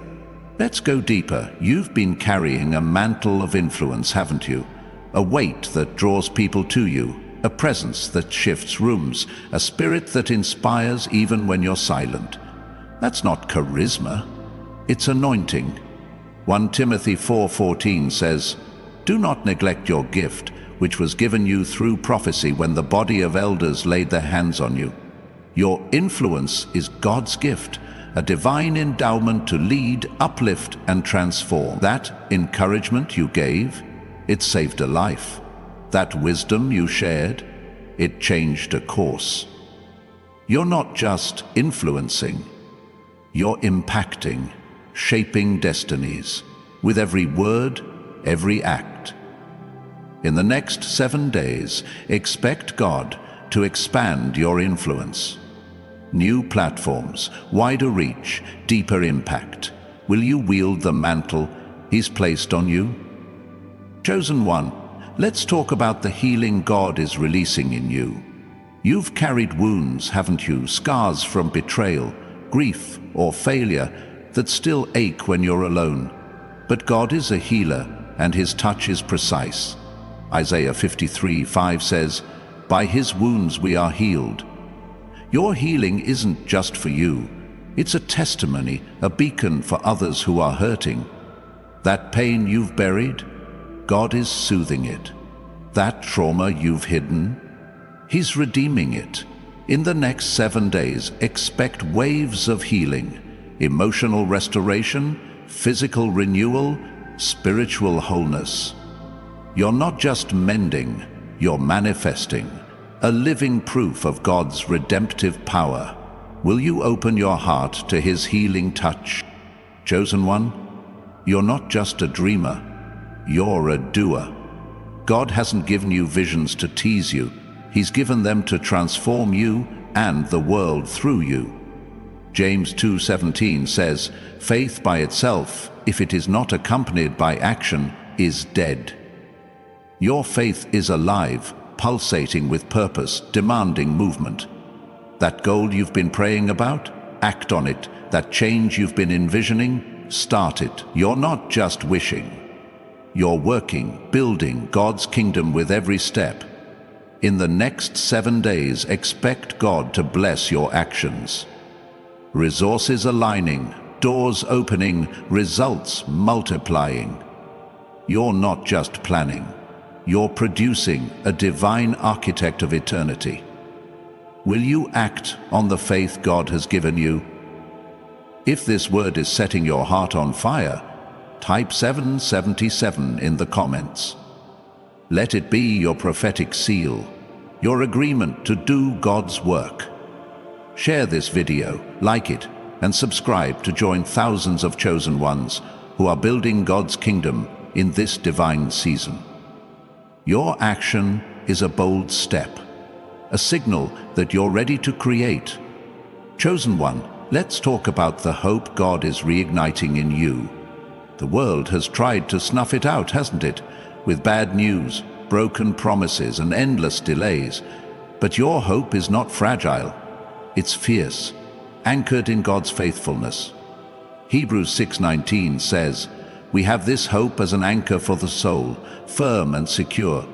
Let's go deeper. You've been carrying a mantle of influence, haven't you? A weight that draws people to you, a presence that shifts rooms, a spirit that inspires even when you're silent. That's not charisma, it's anointing. 1 Timothy 4:14 says, "Do not neglect your gift, which was given you through prophecy when the body of elders laid their hands on you." Your influence is God's gift, a divine endowment to lead, uplift, and transform. That encouragement you gave, it saved a life. That wisdom you shared, it changed a course. You're not just influencing, you're impacting, shaping destinies, with every word, every act. In the next 7 days, expect God to expand your influence. New platforms, wider reach, deeper impact. Will you wield the mantle He's placed on you? Chosen one, let's talk about the healing God is releasing in you. You've carried wounds, haven't you? Scars from betrayal, grief, or failure that still ache when you're alone. But God is a healer, and His touch is precise. Isaiah 53:5 says, "By His wounds we are healed." Your healing isn't just for you. It's a testimony, a beacon for others who are hurting. That pain you've buried, God is soothing it. That trauma you've hidden, He's redeeming it. In the next 7 days, expect waves of healing, emotional restoration, physical renewal, spiritual wholeness. You're not just mending, you're manifesting, a living proof of God's redemptive power. Will you open your heart to His healing touch? Chosen one, you're not just a dreamer, you're a doer. God hasn't given you visions to tease you. He's given them to transform you and the world through you. James 2:17 says, "Faith by itself, if it is not accompanied by action, is dead." Your faith is alive, pulsating with purpose, demanding movement. That goal you've been praying about? Act on it. That change you've been envisioning? Start it. You're not just wishing. You're working, building God's kingdom with every step. In the next 7 days, expect God to bless your actions. Resources aligning, doors opening, results multiplying. You're not just planning. You're producing a divine architect of eternity. Will you act on the faith God has given you? If this word is setting your heart on fire, type 777 in the comments. Let it be your prophetic seal, your agreement to do God's work. Share this video, like it, and subscribe to join thousands of chosen ones who are building God's kingdom in this divine season. Your action is a bold step, a signal that you're ready to create. Chosen one, let's talk about the hope God is reigniting in you. The world has tried to snuff it out, hasn't it? With bad news, broken promises, and endless delays. But your hope is not fragile. It's fierce, anchored in God's faithfulness. Hebrews 6:19 says, "We have this hope as an anchor for the soul, firm and secure."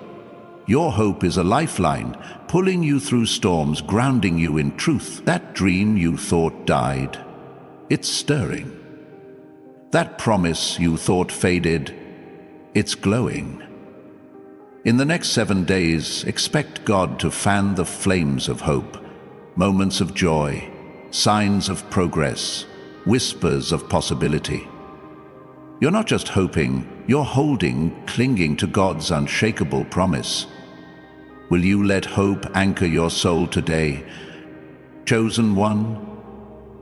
Your hope is a lifeline, pulling you through storms, grounding you in truth. That dream you thought died, it's stirring. That promise you thought faded, it's glowing. In the next 7 days, expect God to fan the flames of hope, moments of joy, signs of progress, whispers of possibility. You're not just hoping, you're holding, clinging to God's unshakable promise. Will you let hope anchor your soul today? Chosen one,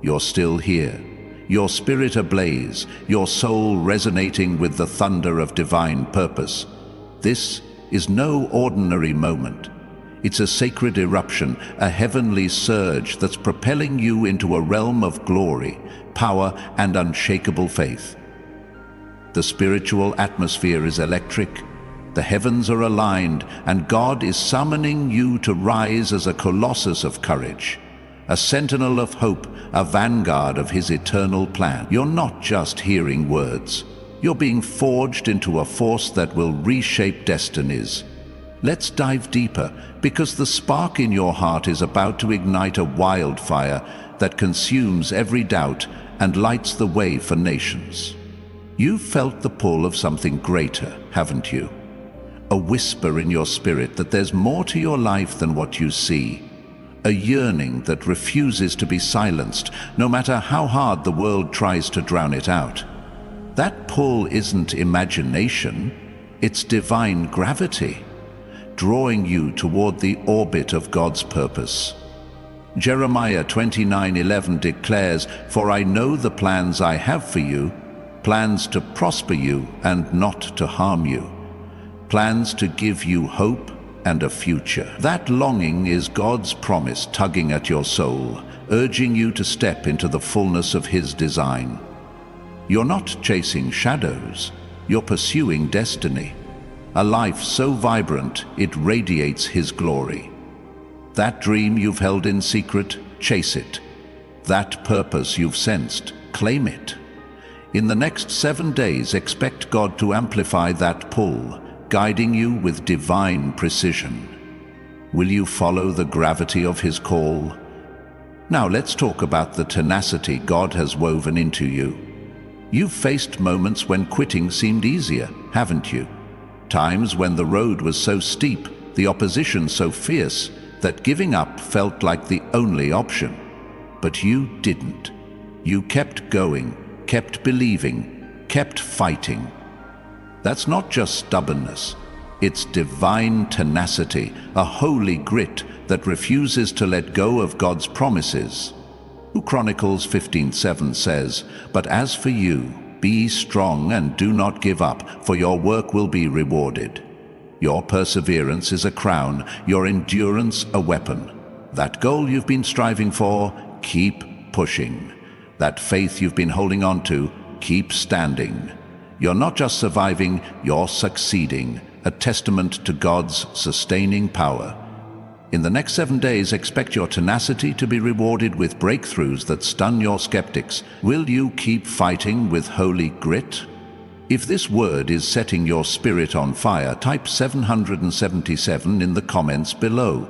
you're still here. Your spirit ablaze, your soul resonating with the thunder of divine purpose. This is no ordinary moment. It's a sacred eruption, a heavenly surge that's propelling you into a realm of glory, power, and unshakable faith. The spiritual atmosphere is electric, the heavens are aligned, and God is summoning you to rise as a colossus of courage, a sentinel of hope, a vanguard of His eternal plan. You're not just hearing words. You're being forged into a force that will reshape destinies. Let's dive deeper, because the spark in your heart is about to ignite a wildfire that consumes every doubt and lights the way for nations. You've felt the pull of something greater, haven't you? A whisper in your spirit that there's more to your life than what you see. A yearning that refuses to be silenced, no matter how hard the world tries to drown it out. That pull isn't imagination, it's divine gravity, drawing you toward the orbit of God's purpose. Jeremiah 29:11 declares, "For I know the plans I have for you, plans to prosper you and not to harm you, plans to give you hope and a future." That longing is God's promise tugging at your soul, urging you to step into the fullness of His design. You're not chasing shadows, you're pursuing destiny. A life so vibrant, it radiates His glory. That dream you've held in secret, chase it. That purpose you've sensed, claim it. In the next 7 days, expect God to amplify that pull, guiding you with divine precision. Will you follow the gravity of His call? Now let's talk about the tenacity God has woven into you. You've faced moments when quitting seemed easier, haven't you? Times when the road was so steep, the opposition so fierce, that giving up felt like the only option. But you didn't. You kept going, kept believing, kept fighting. That's not just stubbornness. It's divine tenacity, a holy grit that refuses to let go of God's promises. 2 Chronicles 15:7 says, "But as for you, be strong and do not give up, for your work will be rewarded." Your perseverance is a crown, your endurance a weapon. That goal you've been striving for, keep pushing. That faith you've been holding on to, keep standing. You're not just surviving, you're succeeding, a testament to God's sustaining power. In the next 7 days, expect your tenacity to be rewarded with breakthroughs that stun your skeptics. Will you keep fighting with holy grit? If this word is setting your spirit on fire, type 777 in the comments below.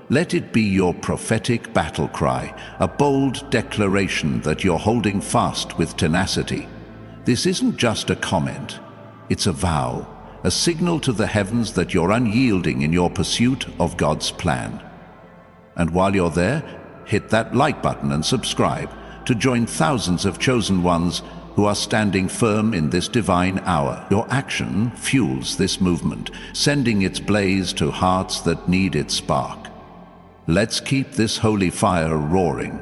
Let it be your prophetic battle cry, a bold declaration that you're holding fast with tenacity. This isn't just a comment, it's a vow, a signal to the heavens that you're unyielding in your pursuit of God's plan. And while you're there, hit that like button and subscribe to join thousands of chosen ones who are standing firm in this divine hour. Your action fuels this movement, sending its blaze to hearts that need its spark. Let's keep this holy fire roaring.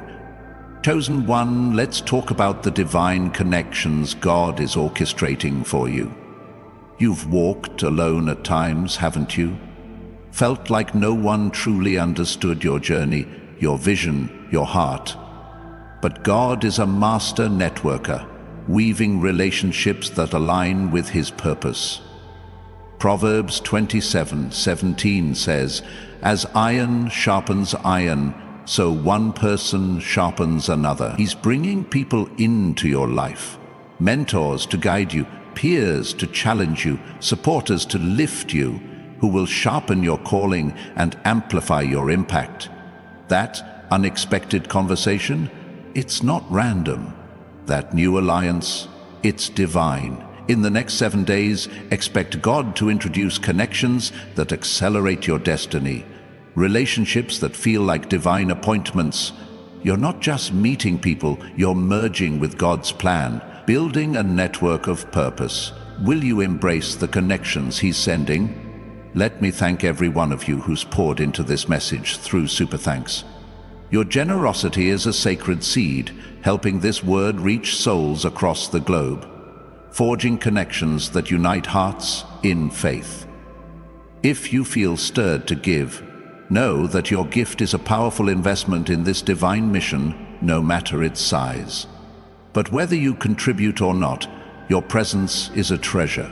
Chosen one, let's talk about the divine connections God is orchestrating for you. You've walked alone at times, haven't you? Felt like no one truly understood your journey, your vision, your heart. But God is a master networker, weaving relationships that align with His purpose. Proverbs 27:17 says, "As iron sharpens iron, so one person sharpens another." He's bringing people into your life, mentors to guide you, peers to challenge you, supporters to lift you, who will sharpen your calling and amplify your impact. That unexpected conversation, it's not random. That new alliance, it's divine. In the next 7 days, expect God to introduce connections that accelerate your destiny, relationships that feel like divine appointments. You're not just meeting people, you're merging with God's plan, building a network of purpose. Will you embrace the connections He's sending? Let me thank every one of you who's poured into this message through Super Thanks. Your generosity is a sacred seed, helping this word reach souls across the globe, forging connections that unite hearts in faith. If you feel stirred to give, know that your gift is a powerful investment in this divine mission, no matter its size. But whether you contribute or not, your presence is a treasure.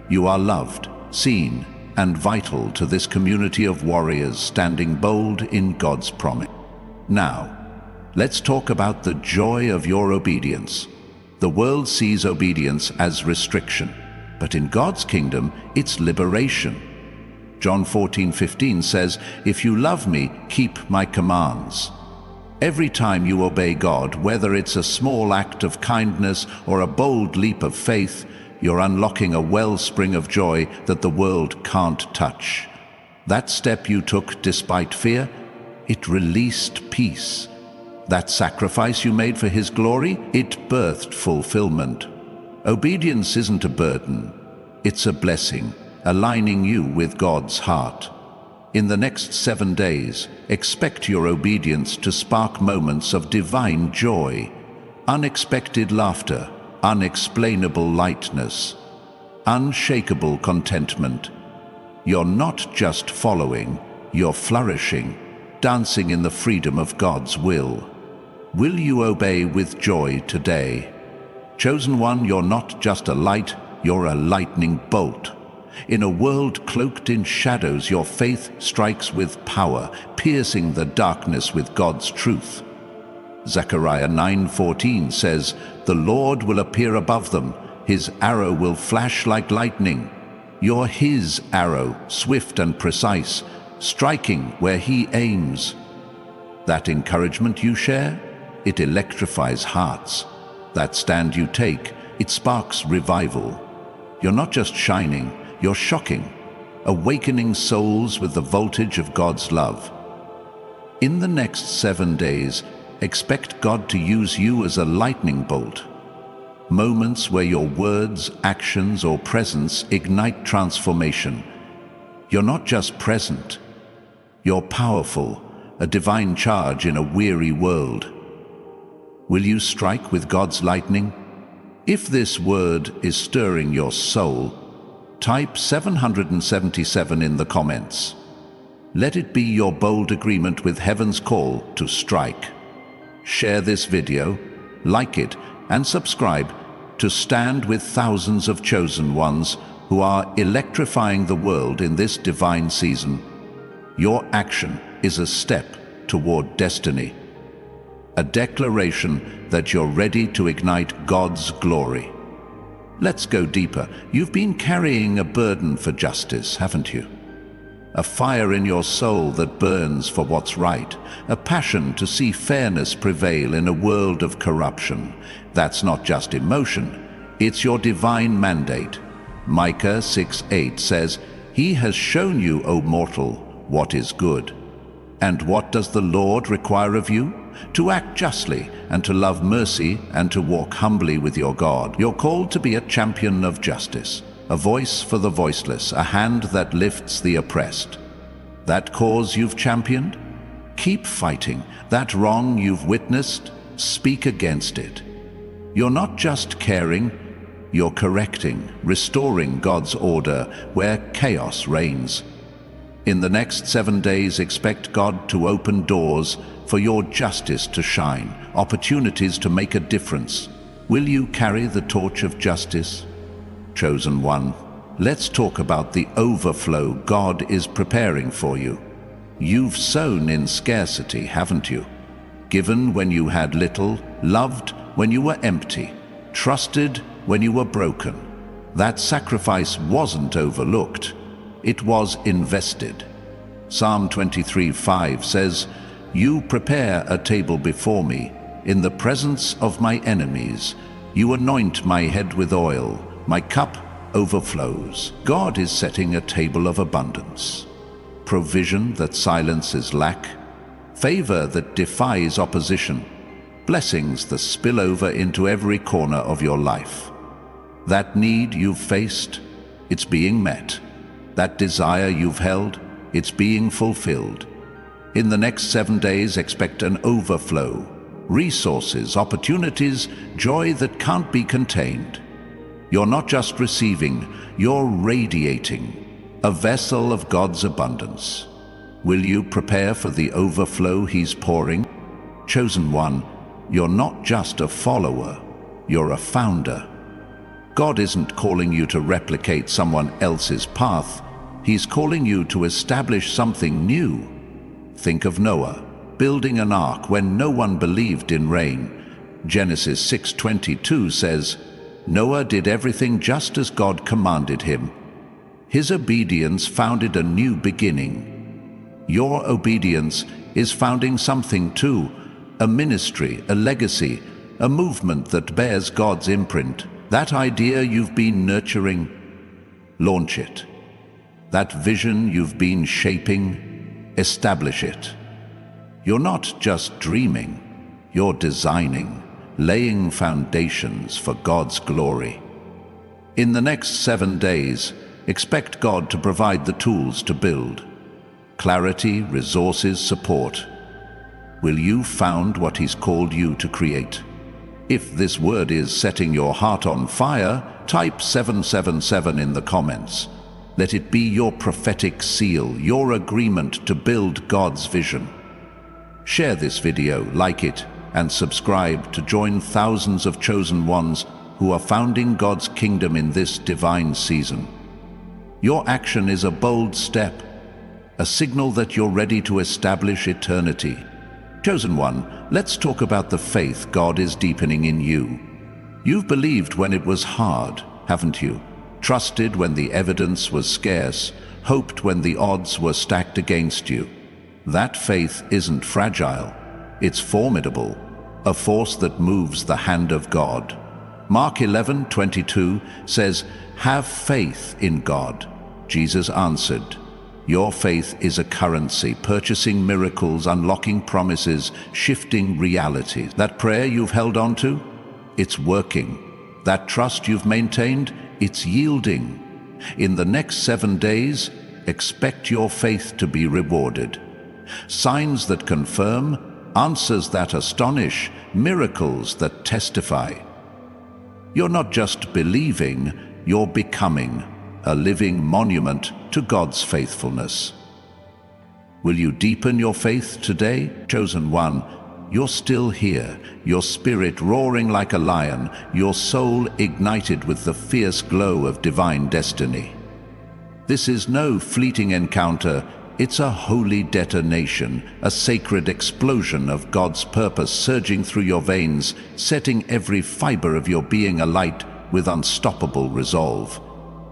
You are loved, seen, and vital to this community of warriors standing bold in God's promise. Now, let's talk about the joy of your obedience. The world sees obedience as restriction, but in God's kingdom, it's liberation. John 14:15 says, "If you love me, keep my commands." Every time you obey God, whether it's a small act of kindness or a bold leap of faith, you're unlocking a wellspring of joy that the world can't touch. That step you took despite fear, it released peace. That sacrifice you made for His glory, it birthed fulfillment. Obedience isn't a burden, it's a blessing, aligning you with God's heart. In the next 7 days, expect your obedience to spark moments of divine joy, unexpected laughter, unexplainable lightness, unshakable contentment. You're not just following, you're flourishing, dancing in the freedom of God's will. Will you obey with joy today? Chosen one, you're not just a light, you're a lightning bolt. In a world cloaked in shadows, your faith strikes with power, piercing the darkness with God's truth. Zechariah 9:14 says, "The Lord will appear above them, His arrow will flash like lightning." You're His arrow, swift and precise, striking where He aims. That encouragement you share, it electrifies hearts. That stand you take, it sparks revival. You're not just shining, you're shocking, awakening souls with the voltage of God's love. In the next 7 days, expect God to use you as a lightning bolt. Moments where your words, actions, or presence ignite transformation. You're not just present, you're powerful, a divine charge in a weary world. Will you strike with God's lightning? If this word is stirring your soul, type 777 in the comments. Let it be your bold agreement with heaven's call to strike. Share this video, like it, and subscribe to stand with thousands of chosen ones who are electrifying the world in this divine season. Your action is a step toward destiny, a declaration that you're ready to ignite God's glory. Let's go deeper. You've been carrying a burden for justice, haven't you? A fire in your soul that burns for what's right, a passion to see fairness prevail in a world of corruption. That's not just emotion, it's your divine mandate. Micah 6:8 says, "He has shown you, O mortal, what is good." And what does the Lord require of you? To act justly, and to love mercy, and to walk humbly with your God. You're called to be a champion of justice, a voice for the voiceless, a hand that lifts the oppressed. That cause you've championed? Keep fighting. That wrong you've witnessed? Speak against it. You're not just caring, you're correcting, restoring God's order where chaos reigns. In the next 7 days, expect God to open doors for your justice to shine, opportunities to make a difference. Will you carry the torch of justice? Chosen one, let's talk about the overflow God is preparing for you. You've sown in scarcity, haven't you? Given when you had little, loved when you were empty, trusted when you were broken. That sacrifice wasn't overlooked. It was invested. Psalm 23:5 says, "You prepare a table before me in the presence of my enemies. You anoint my head with oil. My cup overflows." God is setting a table of abundance. Provision that silences lack. Favor that defies opposition. Blessings that spill over into every corner of your life. That need you've faced, it's being met. That desire you've held, it's being fulfilled. In the next 7 days, expect an overflow. Resources, opportunities, joy that can't be contained. You're not just receiving, you're radiating, a vessel of God's abundance. Will you prepare for the overflow He's pouring? Chosen one, you're not just a follower, you're a founder. God isn't calling you to replicate someone else's path. He's calling you to establish something new. Think of Noah, building an ark when no one believed in rain. Genesis 6:22 says, "Noah did everything just as God commanded him." His obedience founded a new beginning. Your obedience is founding something too, a ministry, a legacy, a movement that bears God's imprint. That idea you've been nurturing, launch it. That vision you've been shaping, establish it. You're not just dreaming, you're designing, laying foundations for God's glory. In the next 7 days, expect God to provide the tools to build. Clarity, resources, support. Will you found what He's called you to create? If this word is setting your heart on fire, type 777 in the comments. Let it be your prophetic seal, your agreement to build God's vision. Share this video, like it, and subscribe to join thousands of chosen ones who are founding God's kingdom in this divine season. Your action is a bold step, a signal that you're ready to establish eternity. Chosen one, let's talk about the faith God is deepening in you. You've believed when it was hard, haven't you? Trusted when the evidence was scarce, hoped when the odds were stacked against you. That faith isn't fragile, it's formidable, a force that moves the hand of God. Mark 11:22 says, "Have faith in God." Jesus answered, "Your faith is a currency, purchasing miracles, unlocking promises, shifting realities." That prayer you've held on to, it's working. That trust you've maintained, it's yielding. In the next 7 days, expect your faith to be rewarded. Signs that confirm, answers that astonish, miracles that testify. You're not just believing, you're becoming a living monument to God's faithfulness. Will you deepen your faith today, chosen one? you're still here, your spirit roaring like a lion, your soul ignited with the fierce glow of divine destiny. This is no fleeting encounter, it's a holy detonation, a sacred explosion of God's purpose surging through your veins, setting every fiber of your being alight with unstoppable resolve.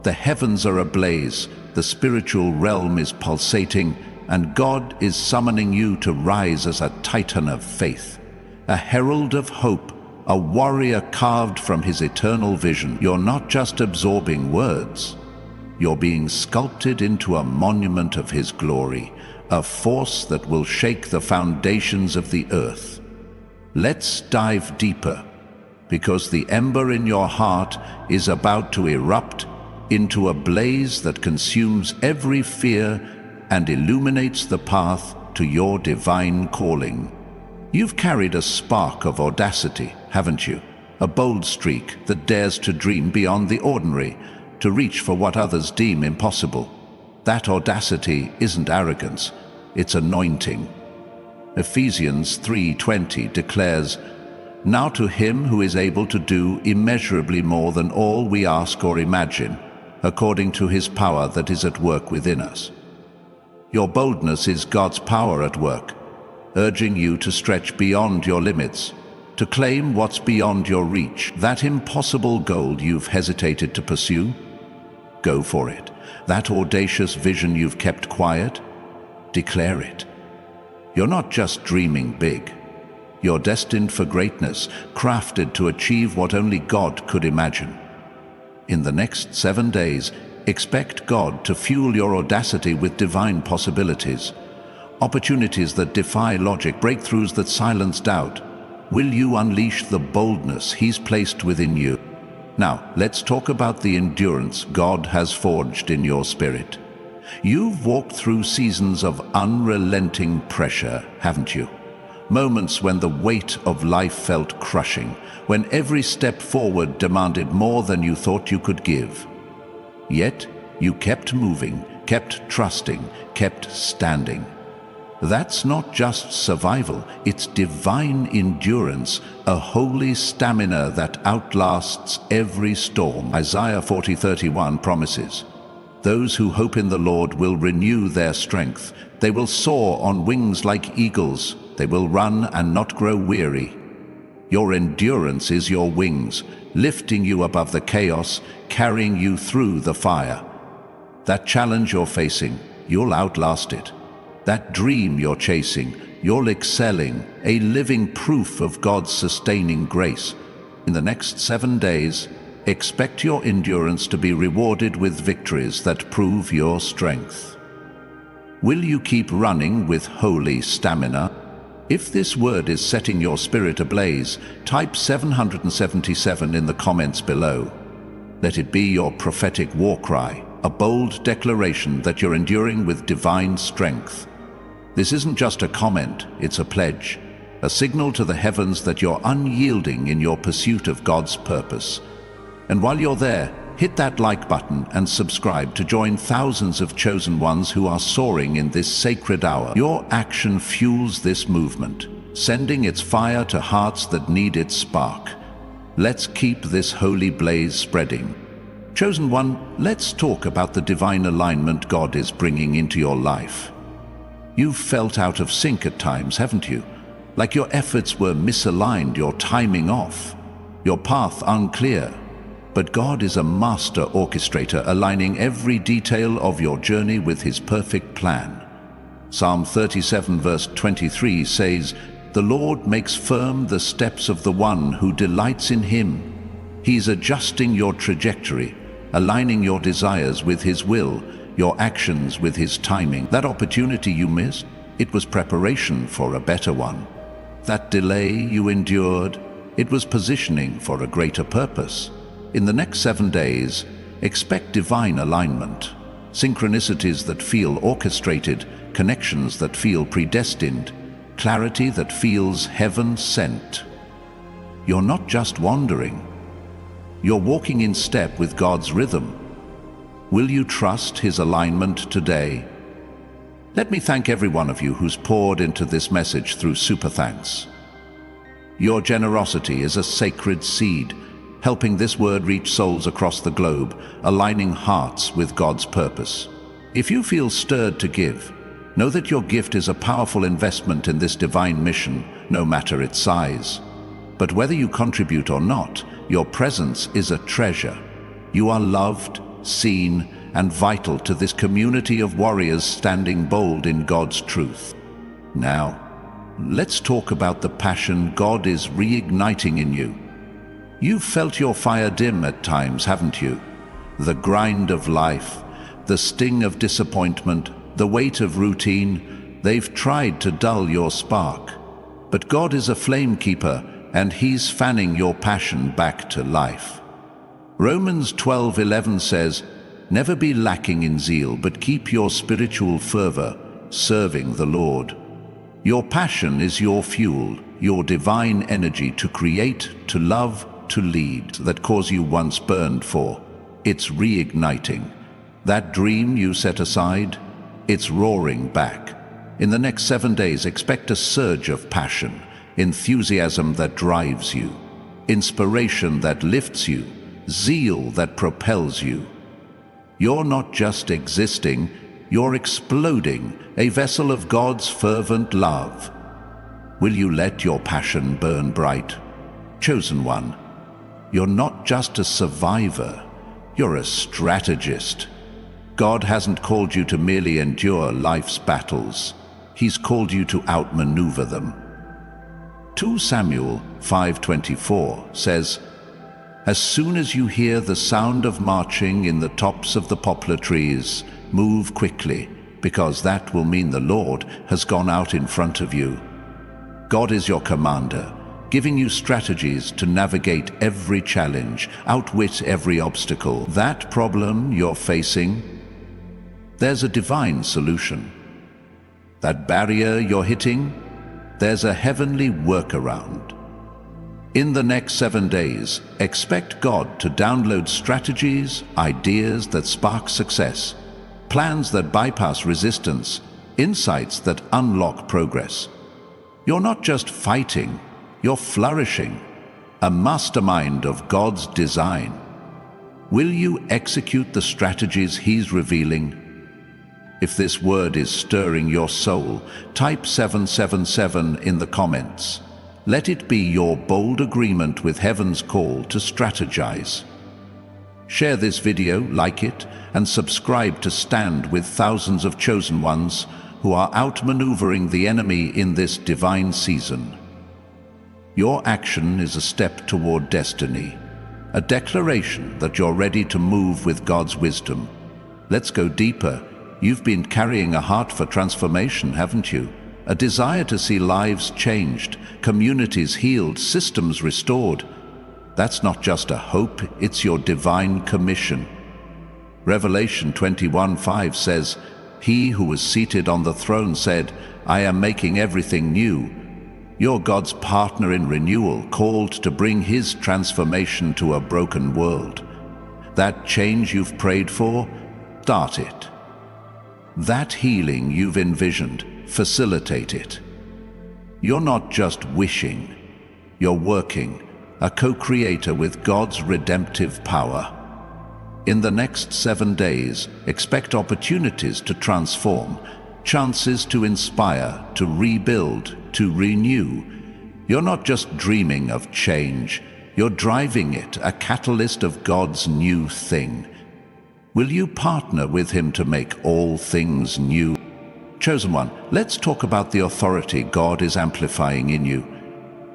The heavens are ablaze, the spiritual realm is pulsating, and God is summoning you to rise as a titan of faith, a herald of hope, a warrior carved from his eternal vision. You're not just absorbing words, you're being sculpted into a monument of his glory, a force that will shake the foundations of the earth. Let's dive deeper, because the ember in your heart is about to erupt into a blaze that consumes every fear and illuminates the path to your divine calling. You've carried a spark of audacity, haven't you? A bold streak that dares to dream beyond the ordinary, to reach for what others deem impossible. That audacity isn't arrogance, it's anointing. Ephesians 3:20 declares, "Now to him who is able to do immeasurably more than all we ask or imagine, according to his power that is at work within us." Your boldness is God's power at work, urging you to stretch beyond your limits, to claim what's beyond your reach. That impossible goal you've hesitated to pursue, go for it. That audacious vision you've kept quiet, declare it. You're not just dreaming big. You're destined for greatness, crafted to achieve what only God could imagine. In the next 7 days, expect God to fuel your audacity with divine possibilities, opportunities that defy logic, breakthroughs that silence doubt. Will you unleash the boldness He's placed within you? Now, let's talk about the endurance God has forged in your spirit. You've walked through seasons of unrelenting pressure, haven't you? Moments when the weight of life felt crushing, when every step forward demanded more than you thought you could give. Yet, you kept moving, kept trusting, kept standing. That's not just survival, it's divine endurance, a holy stamina that outlasts every storm. Isaiah 40:31 promises, "Those who hope in the Lord will renew their strength. They will soar on wings like eagles. They will run and not grow weary." Your endurance is your wings, lifting you above the chaos, carrying you through the fire. That challenge you're facing, you'll outlast it. That dream you're chasing, you're excelling, a living proof of God's sustaining grace. In the next 7 days, expect your endurance to be rewarded with victories that prove your strength. Will you keep running with holy stamina? If this word is setting your spirit ablaze, type 777 in the comments below. Let it be your prophetic war cry, a bold declaration that you're enduring with divine strength. This isn't just a comment, it's a pledge, a signal to the heavens that you're unyielding in your pursuit of God's purpose. And while you're there, hit that like button and subscribe to join thousands of chosen ones who are soaring in this sacred hour. Your action fuels this movement, sending its fire to hearts that need its spark. Let's keep this holy blaze spreading. Chosen one, let's talk about the divine alignment God is bringing into your life. You've felt out of sync at times, haven't you? Like your efforts were misaligned, your timing off, your path unclear. But God is a master orchestrator, aligning every detail of your journey with His perfect plan. Psalm 37 verse 23 says, "The Lord makes firm the steps of the one who delights in Him." He's adjusting your trajectory, aligning your desires with His will, your actions with His timing. That opportunity you missed, it was preparation for a better one. That delay you endured, it was positioning for a greater purpose. In the next 7 days, expect divine alignment, synchronicities that feel orchestrated, connections that feel predestined, clarity that feels heaven sent. You're not just wandering, you're walking in step with God's rhythm. Will you trust His alignment today? Let me thank every one of you who's poured into this message through Super Thanks. Your generosity is a sacred seed, helping this word reach souls across the globe, aligning hearts with God's purpose. If you feel stirred to give, know that your gift is a powerful investment in this divine mission, no matter its size. But whether you contribute or not, your presence is a treasure. You are loved, seen, and vital to this community of warriors standing bold in God's truth. Now, let's talk about the passion God is reigniting in you. You've felt your fire dim at times, haven't you? The grind of life, the sting of disappointment, the weight of routine, they've tried to dull your spark. But God is a flame keeper, and He's fanning your passion back to life. Romans 12:11 says, "Never be lacking in zeal, but keep your spiritual fervor, serving the Lord." Your passion is your fuel, your divine energy to create, to love, to lead, that cause you once burned for. It's reigniting. That dream you set aside, it's roaring back. In the next 7 days, expect a surge of passion, enthusiasm that drives you, inspiration that lifts you, zeal that propels you. You're not just existing, you're exploding, a vessel of God's fervent love. Will you let your passion burn bright? Chosen one, you're not just a survivor, you're a strategist. God hasn't called you to merely endure life's battles. He's called you to outmaneuver them. 2 Samuel 5:24 says, "As soon as you hear the sound of marching in the tops of the poplar trees, move quickly, because that will mean the Lord has gone out in front of you." God is your commander, giving you strategies to navigate every challenge, outwit every obstacle. That problem you're facing, there's a divine solution. That barrier you're hitting, there's a heavenly workaround. In the next 7 days, expect God to download strategies, ideas that spark success, plans that bypass resistance, insights that unlock progress. You're not just fighting, you're flourishing, a mastermind of God's design. Will you execute the strategies He's revealing? If this word is stirring your soul, type 777 in the comments. Let it be your bold agreement with heaven's call to strategize. Share this video, like it, and subscribe to stand with thousands of chosen ones who are outmaneuvering the enemy in this divine season. Your action is a step toward destiny, a declaration that you're ready to move with God's wisdom. Let's go deeper. You've been carrying a heart for transformation, haven't you? A desire to see lives changed, communities healed, systems restored. That's not just a hope, it's your divine commission. Revelation 21:5 says, "He who was seated on the throne said, 'I am making everything new.'" You're God's partner in renewal, called to bring His transformation to a broken world. That change you've prayed for, start it. That healing you've envisioned, facilitate it. You're not just wishing, you're working, a co-creator with God's redemptive power. In the next 7 days, expect opportunities to transform, chances to inspire, to rebuild, to renew. You're not just dreaming of change, you're driving it, a catalyst of God's new thing. Will you partner with Him to make all things new? Chosen one, let's talk about the authority God is amplifying in you.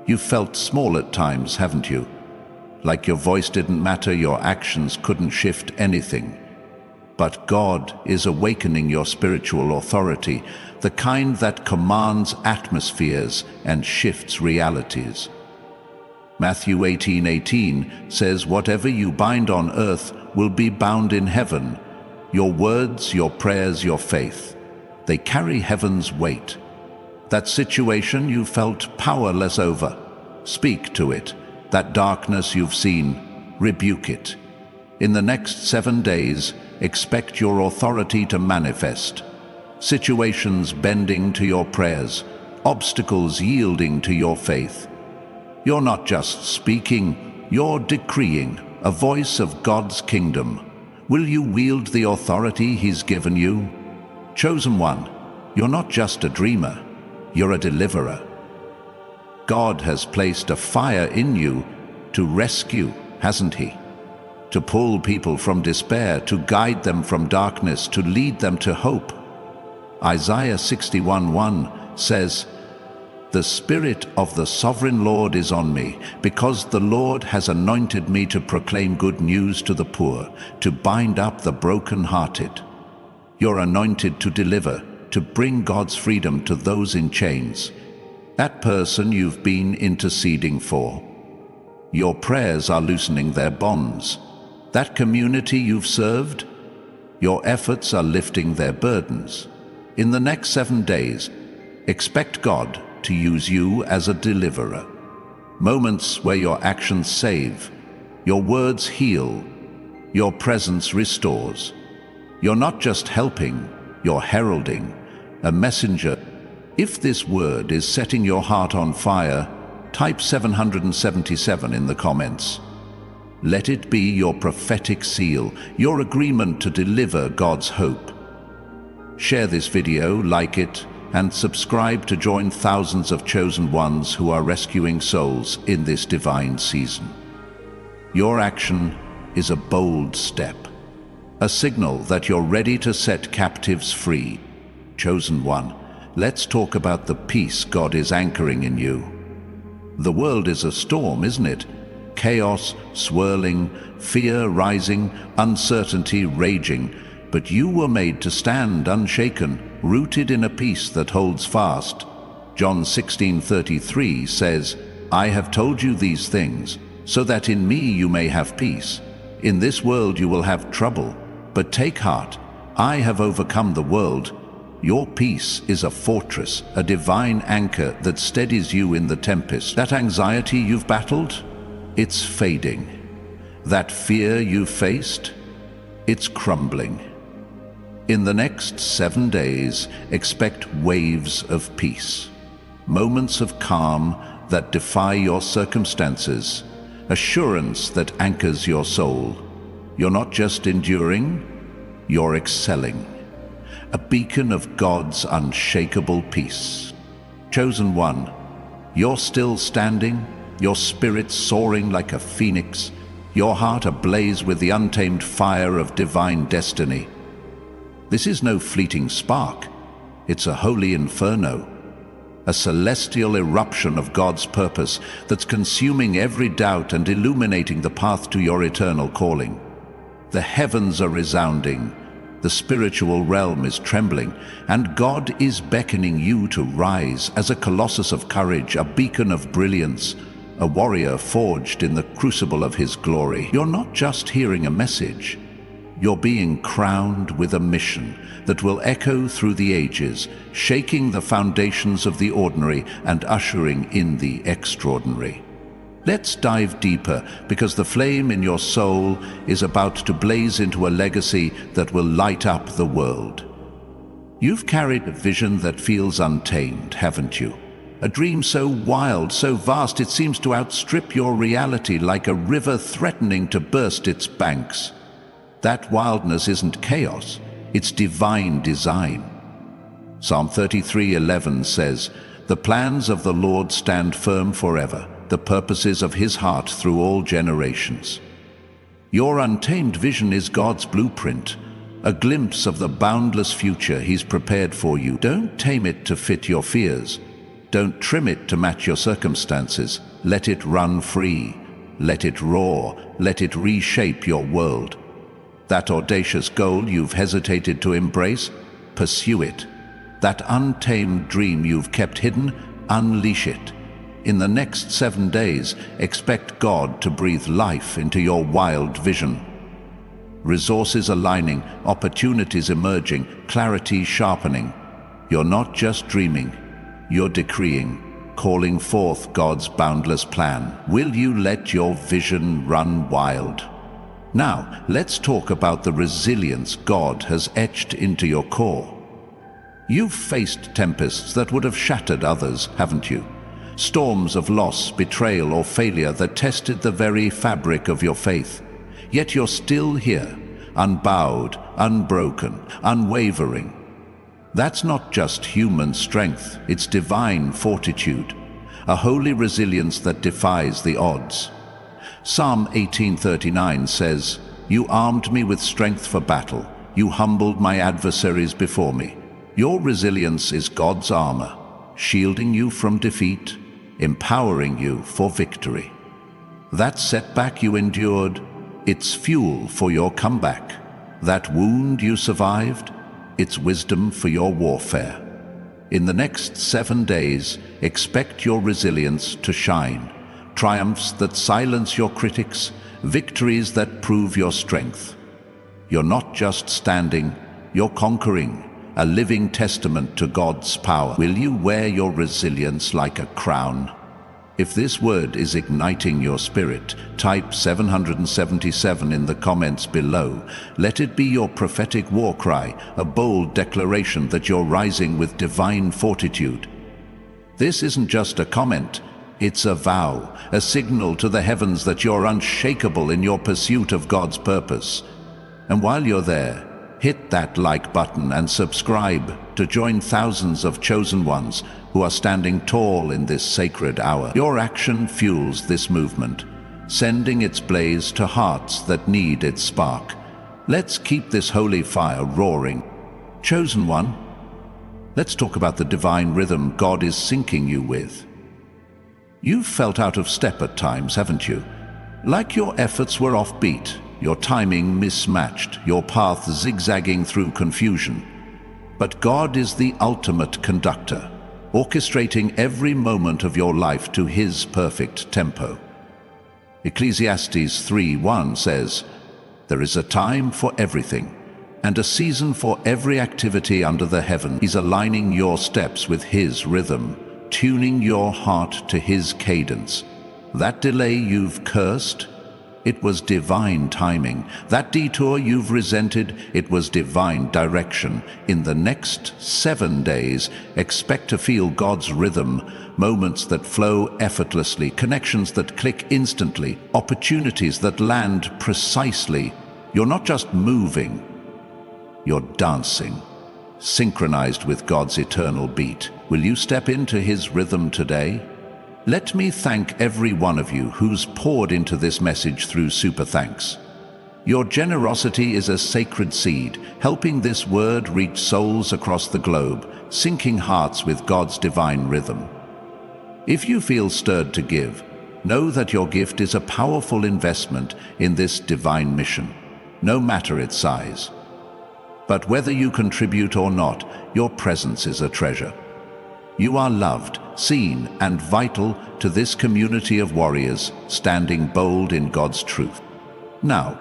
You've felt small at times, haven't you? Like your voice didn't matter, your actions couldn't shift anything. But God is awakening your spiritual authority, the kind that commands atmospheres and shifts realities. Matthew 18:18 says, "Whatever you bind on earth will be bound in heaven." Your words, your prayers, your faith, they carry heaven's weight. That situation you felt powerless over, speak to it. That darkness you've seen, rebuke it. In the next 7 days, expect your authority to manifest. Situations bending to your prayers, obstacles yielding to your faith. You're not just speaking, you're decreeing, a voice of God's kingdom. Will you wield the authority He's given you? Chosen one, you're not just a dreamer, you're a deliverer. God has placed a fire in you to rescue, hasn't He? To pull people from despair, to guide them from darkness, to lead them to hope. Isaiah 61:1 says, "The Spirit of the Sovereign Lord is on me, because the Lord has anointed me to proclaim good news to the poor, to bind up the broken-hearted." You're anointed to deliver, to bring God's freedom to those in chains. That person you've been interceding for. Your prayers are loosening their bonds. That community you've served, your efforts are lifting their burdens. In the next 7 days, expect God to use you as a deliverer. Moments where your actions save, your words heal, your presence restores. You're not just helping, you're heralding, a messenger. If this word is setting your heart on fire, type 777 in the comments. Let it be your prophetic seal, your agreement to deliver God's hope. Share this video, like it, and subscribe to join thousands of chosen ones who are rescuing souls in this divine season. Your action is a bold step, a signal that you're ready to set captives free. Chosen one, let's talk about the peace God is anchoring in you. The world is a storm, isn't it? Chaos swirling, fear rising, uncertainty raging. But you were made to stand unshaken, rooted in a peace that holds fast. John 16:33 says, "I have told you these things, so that in me you may have peace. In this world you will have trouble, but take heart, I have overcome the world." Your peace is a fortress, a divine anchor that steadies you in the tempest. That anxiety you've battled, it's fading. That fear you've faced, it's crumbling. In the next 7 days, expect waves of peace, moments of calm that defy your circumstances, assurance that anchors your soul. You're not just enduring, you're excelling. A beacon of God's unshakable peace. Chosen one, you're still standing, your spirit soaring like a phoenix, your heart ablaze with the untamed fire of divine destiny. This is no fleeting spark, it's a holy inferno, a celestial eruption of God's purpose that's consuming every doubt and illuminating the path to your eternal calling. The heavens are resounding, the spiritual realm is trembling, and God is beckoning you to rise as a colossus of courage, a beacon of brilliance, a warrior forged in the crucible of His glory. You're not just hearing a message, you're being crowned with a mission that will echo through the ages, shaking the foundations of the ordinary and ushering in the extraordinary. Let's dive deeper, because the flame in your soul is about to blaze into a legacy that will light up the world. You've carried a vision that feels untamed, haven't you? A dream so wild, so vast, it seems to outstrip your reality, like a river threatening to burst its banks. That wildness isn't chaos, it's divine design. Psalm 33:11 says, "The plans of the Lord stand firm forever, the purposes of His heart through all generations." Your untamed vision is God's blueprint, a glimpse of the boundless future He's prepared for you. Don't tame it to fit your fears. Don't trim it to match your circumstances. Let it run free. Let it roar. Let it reshape your world. That audacious goal you've hesitated to embrace, pursue it. That untamed dream you've kept hidden, unleash it. In the next 7 days, expect God to breathe life into your wild vision. Resources aligning, opportunities emerging, clarity sharpening. You're not just dreaming, you're decreeing, calling forth God's boundless plan. Will you let your vision run wild? Now, let's talk about the resilience God has etched into your core. You've faced tempests that would have shattered others, haven't you? storms of loss, betrayal, or failure that tested the very fabric of your faith. Yet you're still here, unbowed, unbroken, unwavering. That's not just human strength, it's divine fortitude, a holy resilience that defies the odds. Psalm 18:39 says, "You armed me with strength for battle. You humbled my adversaries before me." Your resilience is God's armor, shielding you from defeat, empowering you for victory. That setback you endured, it's fuel for your comeback. That wound you survived, it's wisdom for your warfare. In the next 7 days, expect your resilience to shine. Triumphs that silence your critics, victories that prove your strength. You're not just standing, you're conquering, a living testament to God's power. Will you wear your resilience like a crown? If this word is igniting your spirit, type 777 in the comments below. Let it be your prophetic war cry, a bold declaration that you're rising with divine fortitude. This isn't just a comment, it's a vow, a signal to the heavens that you're unshakable in your pursuit of God's purpose. And while you're there, hit that like button and subscribe to join thousands of chosen ones who are standing tall in this sacred hour. Your action fuels this movement, sending its blaze to hearts that need its spark. Let's keep this holy fire roaring. Chosen one, let's talk about the divine rhythm God is syncing you with. You've felt out of step at times, haven't you? Like your efforts were offbeat, your timing mismatched, your path zigzagging through confusion. But God is the ultimate conductor, orchestrating every moment of your life to His perfect tempo. Ecclesiastes 3:1 says, "There is a time for everything, and a season for every activity under the heaven." He's aligning your steps with His rhythm, tuning your heart to His cadence. That delay you've cursed, it was divine timing. That detour you've resented, it was divine direction. In the next 7 days, expect to feel God's rhythm, moments that flow effortlessly, connections that click instantly, opportunities that land precisely. You're not just moving, you're dancing, synchronized with God's eternal beat. Will you step into His rhythm today? Let me thank every one of you who's poured into this message through Super Thanks. Your generosity is a sacred seed, helping this word reach souls across the globe, syncing hearts with God's divine rhythm. If you feel stirred to give, know that your gift is a powerful investment in this divine mission, no matter its size. But whether you contribute or not, your presence is a treasure. You are loved, seen, and vital to this community of warriors standing bold in God's truth. Now,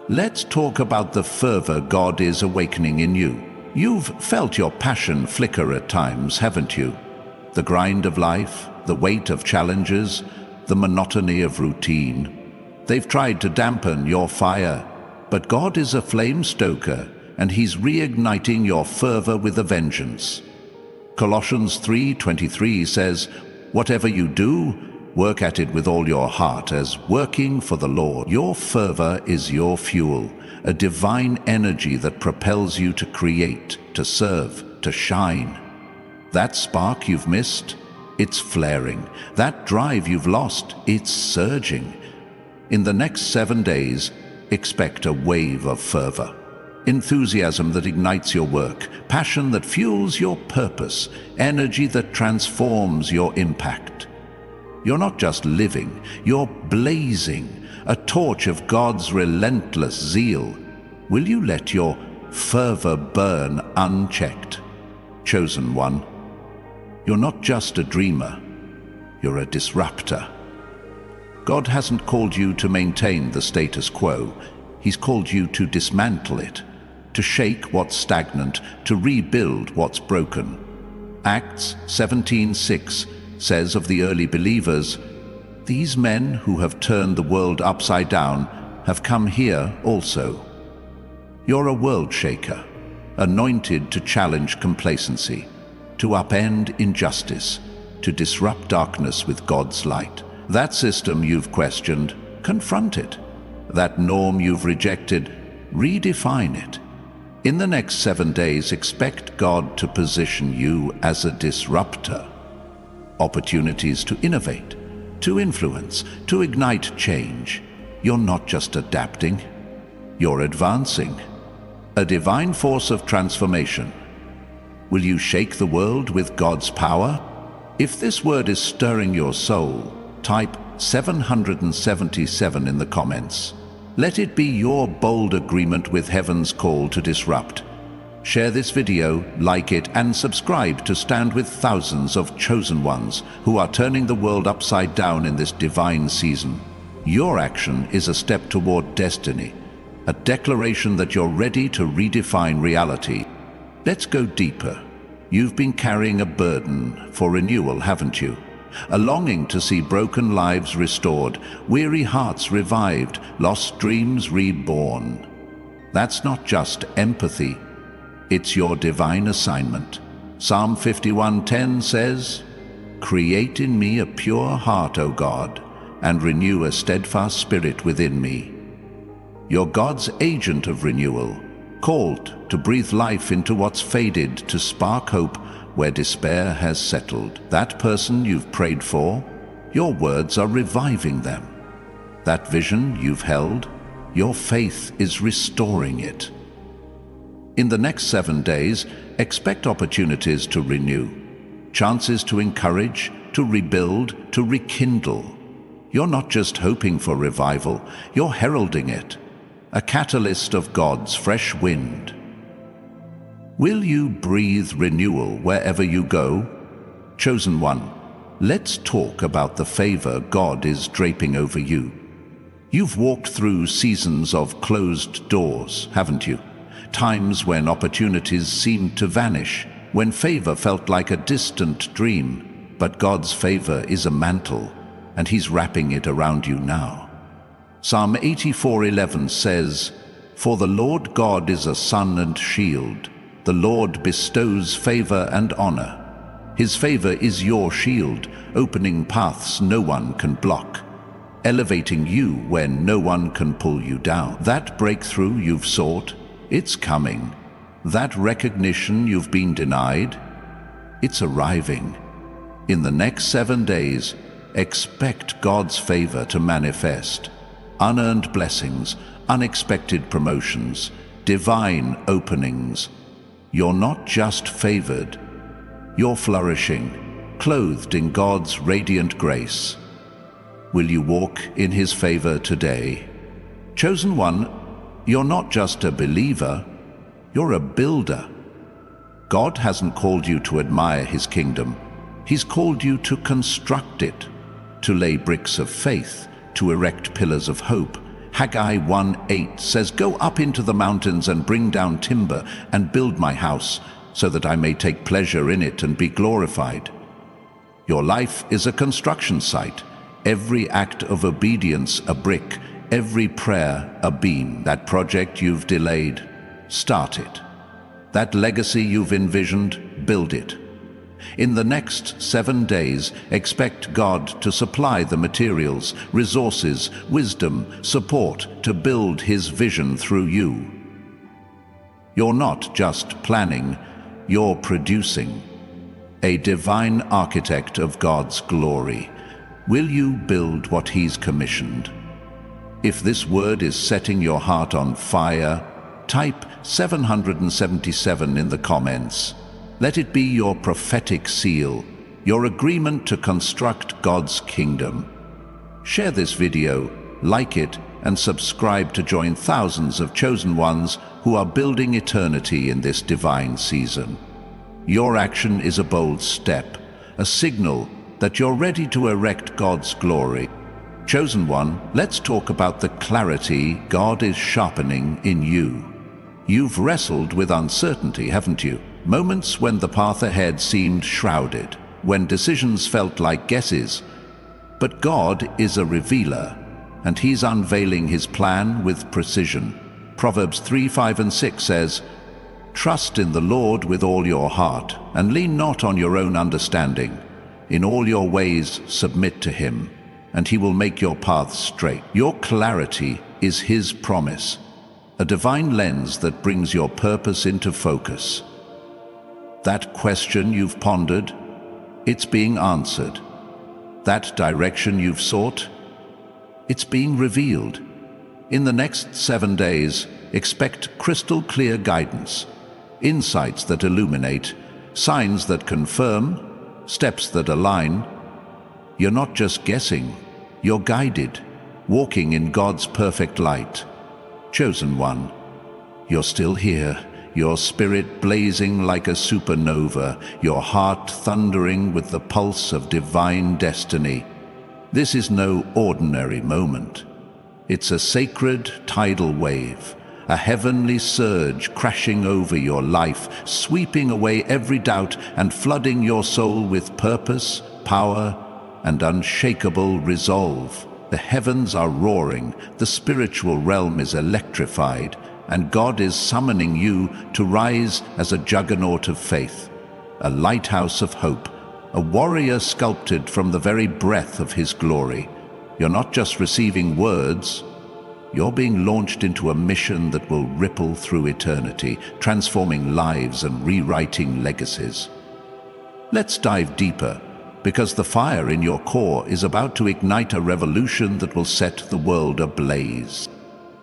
let's talk about the fervor God is awakening in you. You've felt your passion flicker at times, haven't you? The grind of life, the weight of challenges, the monotony of routine. They've tried to dampen your fire, but God is a flame stoker, and He's reigniting your fervor with a vengeance. Colossians 3:23 says, "Whatever you do, work at it with all your heart, as working for the Lord." Your fervor is your fuel, a divine energy that propels you to create, to serve, to shine. That spark you've missed, it's flaring. That drive you've lost, it's surging. In the next 7 days, expect a wave of fervor. Enthusiasm that ignites your work, passion that fuels your purpose, energy that transforms your impact. You're not just living, you're blazing, a torch of God's relentless zeal. Will you let your fervor burn unchecked? Chosen one, you're not just a dreamer, you're a disruptor. God hasn't called you to maintain the status quo, He's called you to dismantle it, to shake what's stagnant, to rebuild what's broken. Acts 17:6 says of the early believers, "These men who have turned the world upside down have come here also." You're a world shaker, anointed to challenge complacency, to upend injustice, to disrupt darkness with God's light. That system you've questioned, confront it. That norm you've rejected, redefine it. In the next 7 days, expect God to position you as a disruptor. Opportunities to innovate, to influence, to ignite change. You're not just adapting, you're advancing. A divine force of transformation. Will you shake the world with God's power? If this word is stirring your soul, type 777 in the comments. Let it be your bold agreement with heaven's call to disrupt. Share this video, like it, and subscribe to stand with thousands of chosen ones who are turning the world upside down in this divine season. Your action is a step toward destiny, a declaration that you're ready to redefine reality. Let's go deeper. You've been carrying a burden for renewal, haven't you? A longing to see broken lives restored, weary hearts revived, lost dreams reborn. That's not just empathy, it's your divine assignment. Psalm 51:10 says, "Create in me a pure heart, O God, and renew a steadfast spirit within me." You're God's agent of renewal, called to breathe life into what's faded, to spark hope where despair has settled. That person you've prayed for, your words are reviving them. That vision you've held, your faith is restoring it. In the next 7 days, expect opportunities to renew, chances to encourage, to rebuild, to rekindle. You're not just hoping for revival, you're heralding it, a catalyst of God's fresh wind. Will you breathe renewal wherever you go? Chosen one, let's talk about the favor God is draping over you. You've walked through seasons of closed doors, haven't you? Times when opportunities seemed to vanish, when favor felt like a distant dream. But God's favor is a mantle, and He's wrapping it around you now. Psalm 84:11 says, "For the Lord God is a sun and shield. The Lord bestows favor and honor. His favor is your shield, opening paths no one can block, elevating you when no one can pull you down." That breakthrough you've sought, it's coming. That recognition you've been denied, it's arriving. In the next 7 days, expect God's favor to manifest. Unearned blessings, unexpected promotions, divine openings. You're not just favored, you're flourishing, clothed in God's radiant grace. Will you walk in His favor today? Chosen one, you're not just a believer, you're a builder. God hasn't called you to admire His kingdom. He's called you to construct it, to lay bricks of faith, to erect pillars of hope. Haggai 1:8 says, "Go up into the mountains and bring down timber and build my house, so that I may take pleasure in it and be glorified." Your life is a construction site. Every act of obedience a brick, every prayer a beam. That project you've delayed, start it. That legacy you've envisioned, build it. In the next 7 days, expect God to supply the materials, resources, wisdom, support to build His vision through you. You're not just planning, you're producing. A divine architect of God's glory. Will you build what He's commissioned? If this word is setting your heart on fire, type 777 in the comments. Let it be your prophetic seal, your agreement to construct God's kingdom. Share this video, like it, and subscribe to join thousands of chosen ones who are building eternity in this divine season. Your action is a bold step, a signal that you're ready to erect God's glory. Chosen one, let's talk about the clarity God is sharpening in you. You've wrestled with uncertainty, haven't you? Moments when the path ahead seemed shrouded, when decisions felt like guesses. But God is a revealer, and He's unveiling His plan with precision. Proverbs 3:5-6 says, "Trust in the Lord with all your heart, and lean not on your own understanding. In all your ways submit to him, and he will make your paths straight. Your clarity is his promise, a divine lens that brings your purpose into focus. That question you've pondered, it's being answered. That direction you've sought, it's being revealed. In the next 7 days, expect crystal clear guidance, insights that illuminate, signs that confirm, steps that align. You're not just guessing, you're guided, walking in God's perfect light. Chosen one, you're still here, your spirit blazing like a supernova, your heart thundering with the pulse of divine destiny. This is no ordinary moment. It's a sacred tidal wave, a heavenly surge crashing over your life, sweeping away every doubt and flooding your soul with purpose, power, and unshakable resolve. The heavens are roaring, the spiritual realm is electrified, and God is summoning you to rise as a juggernaut of faith, a lighthouse of hope, a warrior sculpted from the very breath of his glory. You're not just receiving words, you're being launched into a mission that will ripple through eternity, transforming lives and rewriting legacies. Let's dive deeper, because the fire in your core is about to ignite a revolution that will set the world ablaze.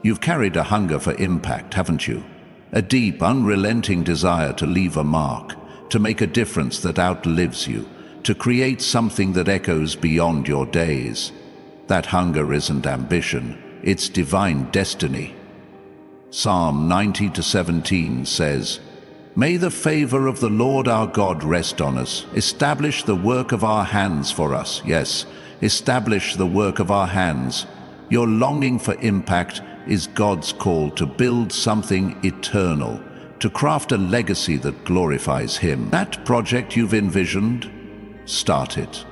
You've carried a hunger for impact, haven't you? A deep, unrelenting desire to leave a mark, to make a difference that outlives you, to create something that echoes beyond your days. That hunger isn't ambition, it's divine destiny. Psalm 90:17 says, "May the favor of the Lord our God rest on us. Establish the work of our hands for us." Yes, establish the work of our hands. Your longing for impact is God's call to build something eternal, to craft a legacy that glorifies him. That project you've envisioned, start it.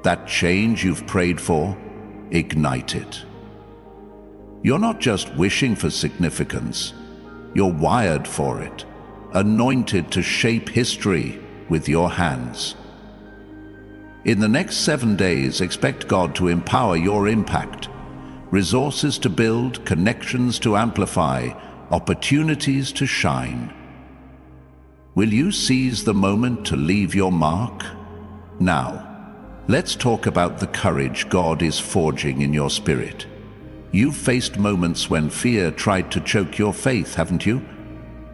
That change you've prayed for, ignite it. You're not just wishing for significance, you're wired for it, anointed to shape history with your hands. In the next 7 days, expect God to empower your impact. Resources to build, connections to amplify, opportunities to shine. Will you seize the moment to leave your mark? Now, let's talk about the courage God is forging in your spirit. You've faced moments when fear tried to choke your faith, haven't you?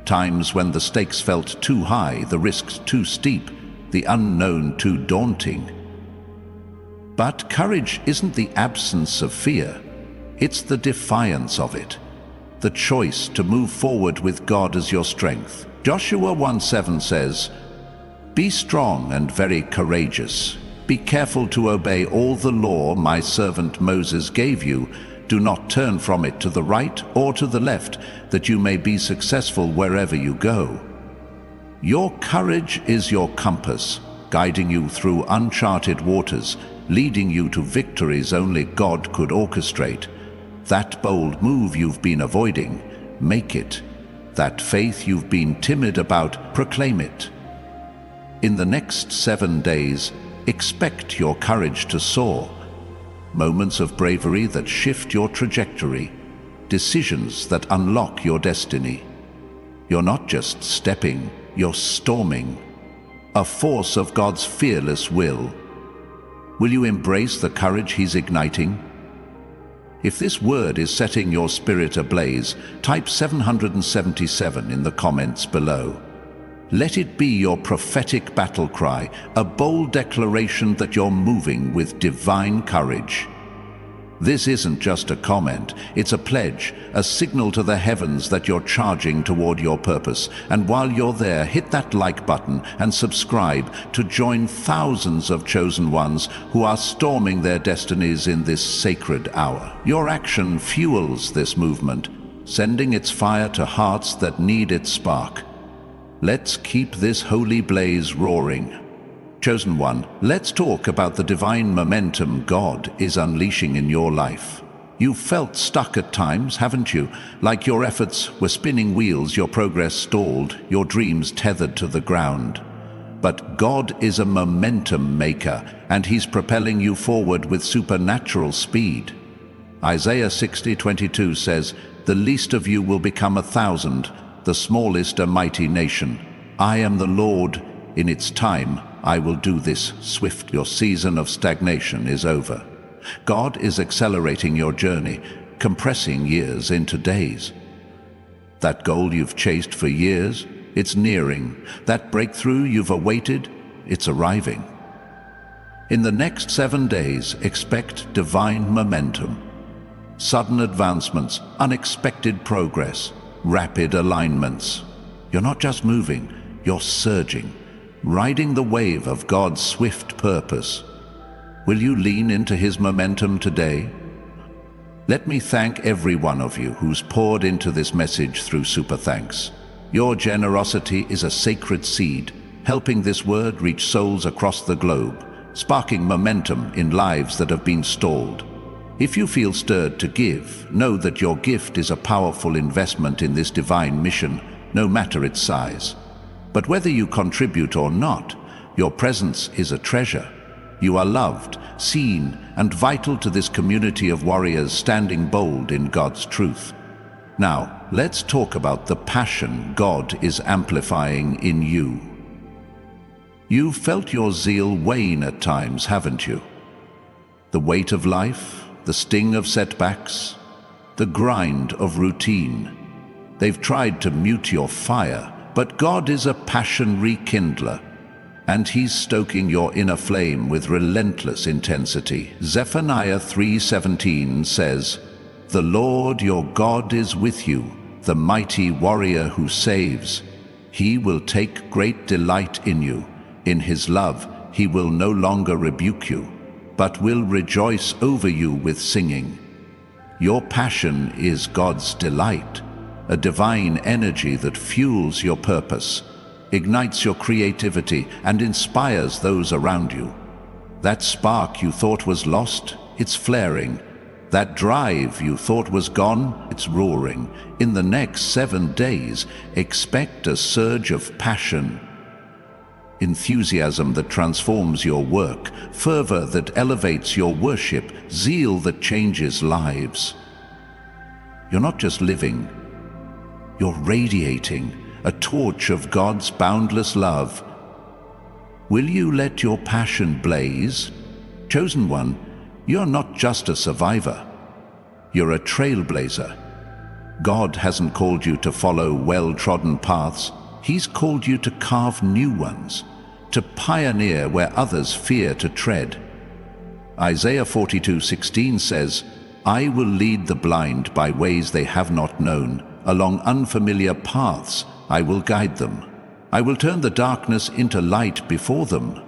Times when the stakes felt too high, the risks too steep, the unknown too daunting. But courage isn't the absence of fear. It's the defiance of it, the choice to move forward with God as your strength. Joshua 1:7 says, "Be strong and very courageous. Be careful to obey all the law my servant Moses gave you. Do not turn from it to the right or to the left, that you may be successful wherever you go." Your courage is your compass, guiding you through uncharted waters, leading you to victories only God could orchestrate. That bold move you've been avoiding, make it. That faith you've been timid about, proclaim it. In the next 7 days, expect your courage to soar. Moments of bravery that shift your trajectory, decisions that unlock your destiny. You're not just stepping, you're storming. A force of God's fearless will. Will you embrace the courage He's igniting? If this word is setting your spirit ablaze, type 777 in the comments below. Let it be your prophetic battle cry, a bold declaration that you're moving with divine courage. This isn't just a comment, it's a pledge, a signal to the heavens that you're charging toward your purpose. And while you're there, hit that like button and subscribe to join thousands of chosen ones who are storming their destinies in this sacred hour. Your action fuels this movement, sending its fire to hearts that need its spark. Let's keep this holy blaze roaring. Chosen one, let's talk about the divine momentum God is unleashing in your life. You've felt stuck at times, haven't you? Like your efforts were spinning wheels, your progress stalled, your dreams tethered to the ground. But God is a momentum maker, and He's propelling you forward with supernatural speed. Isaiah 60:22 says, "The least of you will become 1,000, the smallest a mighty nation. I am the Lord, in its time I will do this swift." Your season of stagnation is over. God is accelerating your journey, compressing years into days. That goal you've chased for years, it's nearing. That breakthrough you've awaited, it's arriving. In the next 7 days, expect divine momentum. Sudden advancements, unexpected progress, rapid alignments. You're not just moving, you're surging, riding the wave of God's swift purpose. Will you lean into His momentum today? Let me thank every one of you who's poured into this message through Super Thanks. Your generosity is a sacred seed, helping this word reach souls across the globe, sparking momentum in lives that have been stalled. If you feel stirred to give, know that your gift is a powerful investment in this divine mission, no matter its size. But whether you contribute or not, your presence is a treasure. You are loved, seen, and vital to this community of warriors standing bold in God's truth. Now, let's talk about the passion God is amplifying in you. You've felt your zeal wane at times, haven't you? The weight of life, the sting of setbacks, the grind of routine. They've tried to mute your fire, but God is a passion rekindler, and He's stoking your inner flame with relentless intensity. Zephaniah 3:17 says, "The Lord your God is with you, the mighty warrior who saves. He will take great delight in you. In His love He will no longer rebuke you, but will rejoice over you with singing." Your passion is God's delight, a divine energy that fuels your purpose, ignites your creativity, and inspires those around you. That spark you thought was lost, it's flaring. That drive you thought was gone, it's roaring. In the next 7 days, expect a surge of passion, enthusiasm that transforms your work, fervor that elevates your worship, zeal that changes lives. You're not just living, you're radiating, a torch of God's boundless love. Will you let your passion blaze? Chosen one, you're not just a survivor, you're a trailblazer. God hasn't called you to follow well-trodden paths, He's called you to carve new ones, to pioneer where others fear to tread. Isaiah 42:16 says, "I will lead the blind by ways they have not known. Along unfamiliar paths I will guide them. I will turn the darkness into light before them."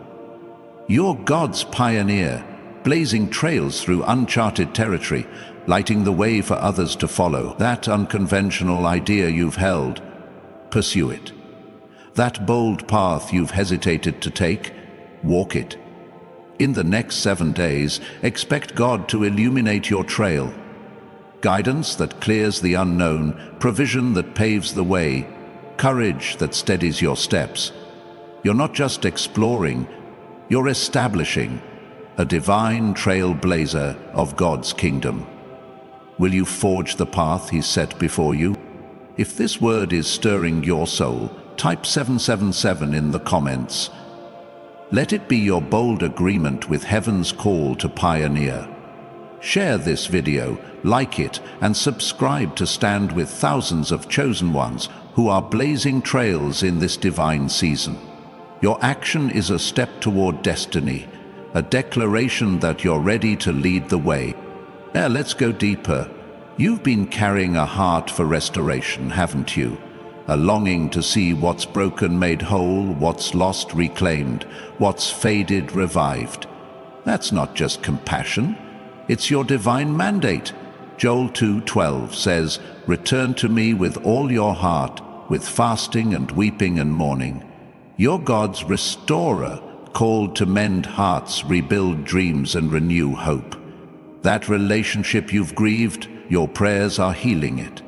You're God's pioneer, blazing trails through uncharted territory, lighting the way for others to follow. That unconventional idea you've held, pursue it. That bold path you've hesitated to take, walk it. In the next 7 days, expect God to illuminate your trail. Guidance that clears the unknown, provision that paves the way, courage that steadies your steps. You're not just exploring, you're establishing a divine trailblazer of God's kingdom. Will you forge the path He's set before you? If this word is stirring your soul, type 777 in the comments. Let it be your bold agreement with heaven's call to pioneer. Share this video, like it, and subscribe to stand with thousands of chosen ones who are blazing trails in this divine season. Your action is a step toward destiny, a declaration that you're ready to lead the way. Now let's go deeper. You've been carrying a heart for restoration, haven't you? A longing to see what's broken made whole, what's lost reclaimed, what's faded revived. That's not just compassion, it's your divine mandate. Joel 2:12 says, "Return to me with all your heart, with fasting and weeping and mourning." You're God's restorer, called to mend hearts, rebuild dreams, and renew hope. That relationship you've grieved, your prayers are healing it.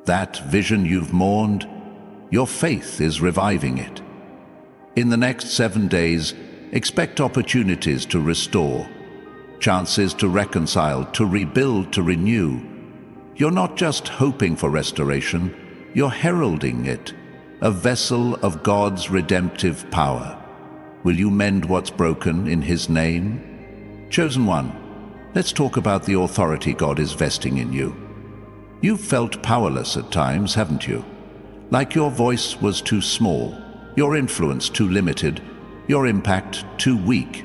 That vision you've mourned, your faith is reviving it. In the next 7 days, expect opportunities to restore, chances to reconcile, to rebuild, to renew. You're not just hoping for restoration, you're heralding it, a vessel of God's redemptive power. Will you mend what's broken in His name? Chosen one, let's talk about the authority God is vesting in you. You've felt powerless at times, haven't you? Like your voice was too small, your influence too limited, your impact too weak.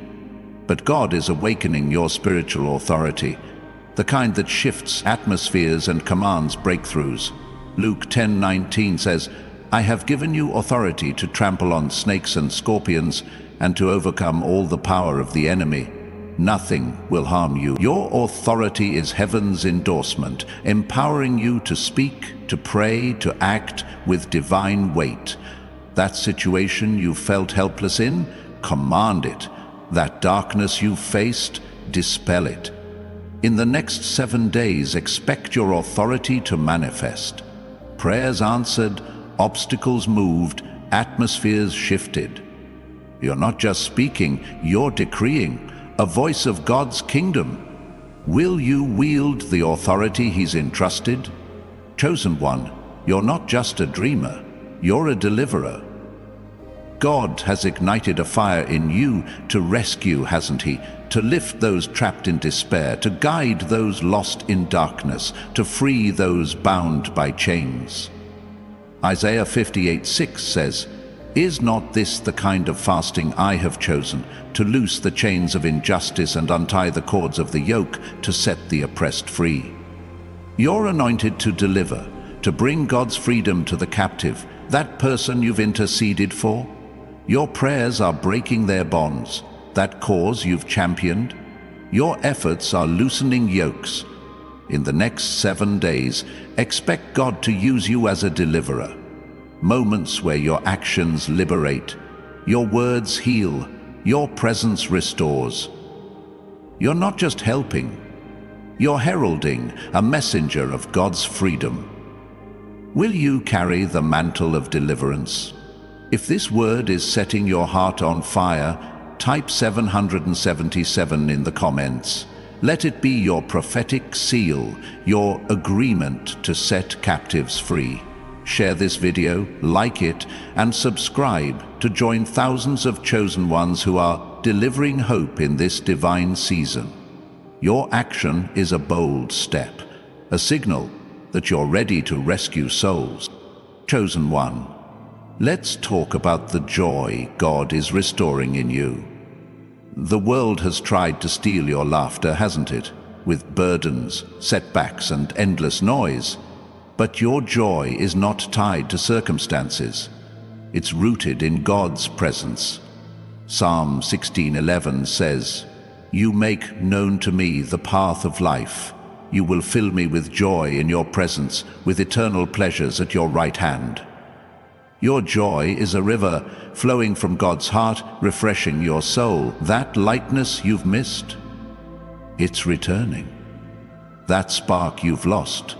But God is awakening your spiritual authority, the kind that shifts atmospheres and commands breakthroughs. Luke 10:19 says, "I have given you authority to trample on snakes and scorpions and to overcome all the power of the enemy. Nothing will harm you." Your authority is heaven's endorsement, empowering you to speak, to pray, to act with divine weight. That situation you felt helpless in, command it. That darkness you faced, dispel it. In the next 7 days, expect your authority to manifest. Prayers answered, obstacles moved, atmospheres shifted. You're not just speaking, you're decreeing, a voice of God's kingdom. Will you wield the authority He's entrusted? Chosen one, you're not just a dreamer, you're a deliverer. God has ignited a fire in you to rescue, hasn't He? To lift those trapped in despair, to guide those lost in darkness, to free those bound by chains. Isaiah 58:6 says, "Is not this the kind of fasting I have chosen, to loose the chains of injustice and untie the cords of the yoke, to set the oppressed free?" You're anointed to deliver, to bring God's freedom to the captive, that person you've interceded for. Your prayers are breaking their bonds, that cause you've championed. Your efforts are loosening yokes. In the next 7 days, expect God to use you as a deliverer. Moments where your actions liberate, your words heal, your presence restores. You're not just helping, you're heralding, a messenger of God's freedom. Will you carry the mantle of deliverance? If this word is setting your heart on fire, type 777 in the comments. Let it be your prophetic seal, your agreement to set captives free. Share this video, like it, and subscribe to join thousands of chosen ones who are delivering hope in this divine season. Your action is a bold step, a signal that you're ready to rescue souls. Chosen one, let's talk about the joy God is restoring in you. The world has tried to steal your laughter, hasn't it? With burdens, setbacks, and endless noise. But your joy is not tied to circumstances. It's rooted in God's presence. Psalm 16:11 says, "You make known to me the path of life. You will fill me with joy in your presence, with eternal pleasures at your right hand." Your joy is a river flowing from God's heart, refreshing your soul. That lightness you've missed, it's returning. That spark you've lost,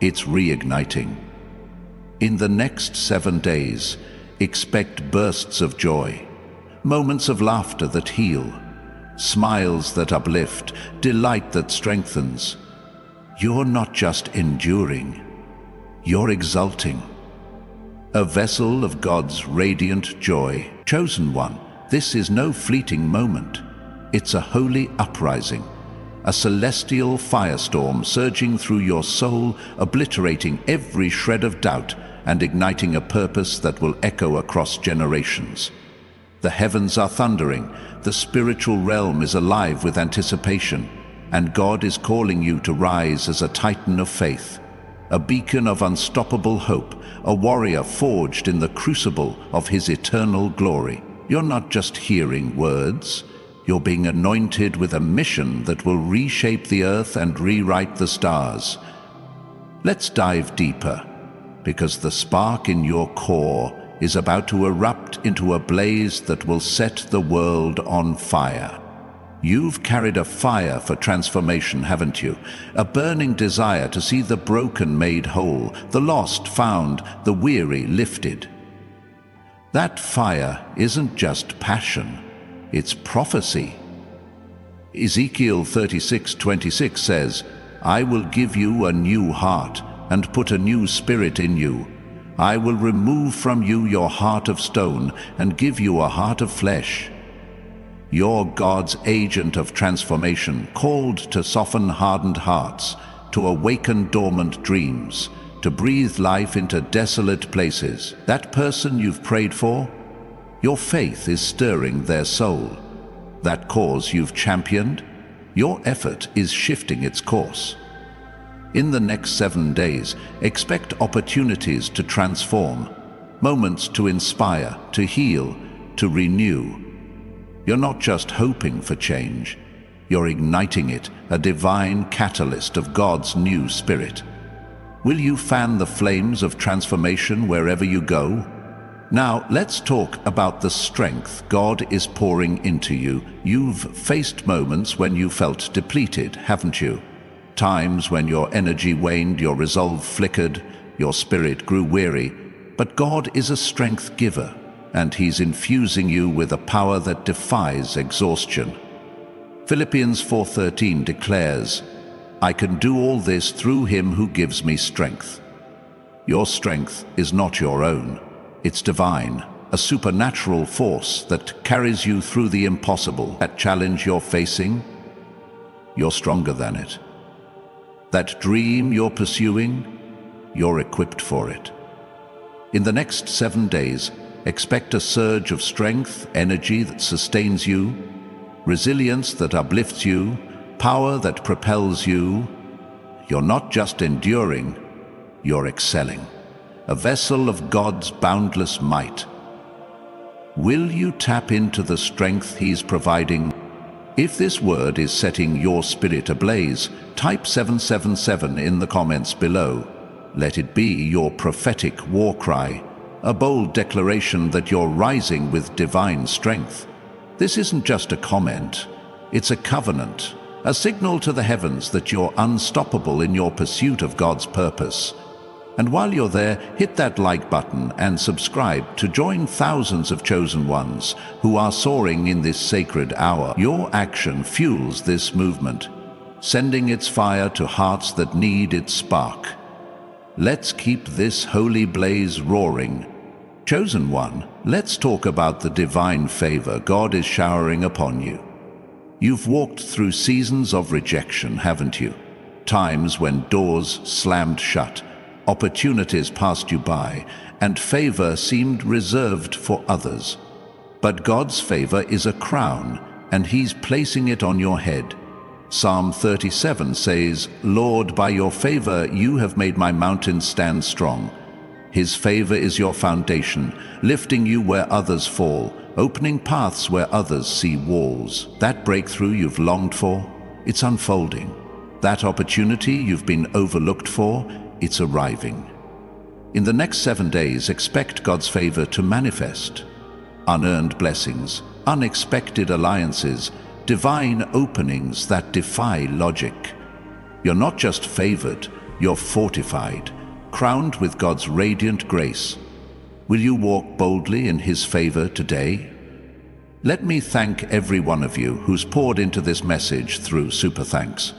it's reigniting. In the next 7 days, expect bursts of joy, moments of laughter that heal, smiles that uplift, delight that strengthens. You're not just enduring, you're exulting. A vessel of God's radiant joy. Chosen one, this is no fleeting moment. It's a holy uprising, a celestial firestorm surging through your soul, obliterating every shred of doubt and igniting a purpose that will echo across generations. The heavens are thundering, the spiritual realm is alive with anticipation, and God is calling you to rise as a titan of faith, a beacon of unstoppable hope, a warrior forged in the crucible of His eternal glory. You're not just hearing words, you're being anointed with a mission that will reshape the earth and rewrite the stars. Let's dive deeper, because the spark in your core is about to erupt into a blaze that will set the world on fire. You've carried a fire for transformation, haven't you? A burning desire to see the broken made whole, the lost found, the weary lifted. That fire isn't just passion, it's prophecy. Ezekiel 36:26 says, "I will give you a new heart and put a new spirit in you. I will remove from you your heart of stone and give you a heart of flesh." You're God's agent of transformation, called to soften hardened hearts, to awaken dormant dreams, to breathe life into desolate places. That person you've prayed for, your faith is stirring their soul. That cause you've championed, your effort is shifting its course. In the next 7 days, expect opportunities to transform, moments to inspire, to heal, to renew. You're not just hoping for change, you're igniting it, a divine catalyst of God's new spirit. Will you fan the flames of transformation wherever you go? Now, let's talk about the strength God is pouring into you. You've faced moments when you felt depleted, haven't you? Times when your energy waned, your resolve flickered, your spirit grew weary. But God is a strength giver, and He's infusing you with a power that defies exhaustion. Philippians 4:13 declares, "I can do all this through Him who gives me strength." Your strength is not your own. It's divine, a supernatural force that carries you through the impossible. That challenge you're facing, you're stronger than it. That dream you're pursuing, you're equipped for it. In the next 7 days, expect a surge of strength, energy that sustains you, resilience that uplifts you, power that propels you. You're not just enduring, you're excelling. A vessel of God's boundless might. Will you tap into the strength He's providing? If this word is setting your spirit ablaze, type 777 in the comments below. Let it be your prophetic war cry, a bold declaration that you're rising with divine strength. This isn't just a comment, it's a covenant, a signal to the heavens that you're unstoppable in your pursuit of God's purpose. And while you're there, hit that like button and subscribe to join thousands of chosen ones who are soaring in this sacred hour. Your action fuels this movement, sending its fire to hearts that need its spark. Let's keep this holy blaze roaring. Chosen one, let's talk about the divine favor God is showering upon you. You've walked through seasons of rejection, haven't you? Times when doors slammed shut, opportunities passed you by, and favor seemed reserved for others. But God's favor is a crown, and He's placing it on your head. Psalm 37 says, "Lord, by your favor you have made my mountains stand strong." His favor is your foundation, lifting you where others fall, opening paths where others see walls. That breakthrough you've longed for, it's unfolding. That opportunity you've been overlooked for, it's arriving. In the next 7 days, expect God's favor to manifest. Unearned blessings, unexpected alliances, divine openings that defy logic. You're not just favored, you're fortified, crowned with God's radiant grace. Will you walk boldly in His favor today? Let me thank every one of you who's poured into this message through Super Thanks.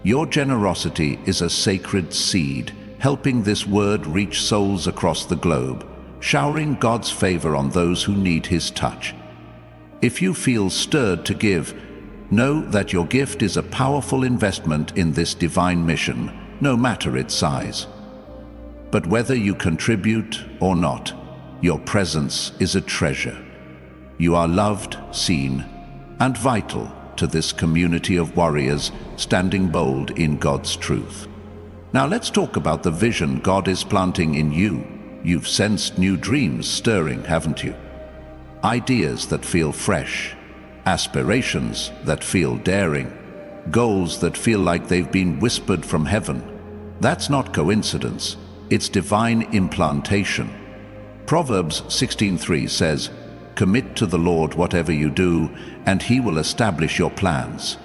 Your generosity is a sacred seed, helping this word reach souls across the globe, showering God's favor on those who need His touch. If you feel stirred to give, know that your gift is a powerful investment in this divine mission, no matter its size. But whether you contribute or not, your presence is a treasure. You are loved, seen, and vital to this community of warriors standing bold in God's truth. Now let's talk about the vision God is planting in you. You've sensed new dreams stirring, haven't you? Ideas that feel fresh, aspirations that feel daring, goals that feel like they've been whispered from heaven. That's not coincidence, it's divine implantation. Proverbs 16:3 says, "Commit to the Lord whatever you do, and He will establish your plans."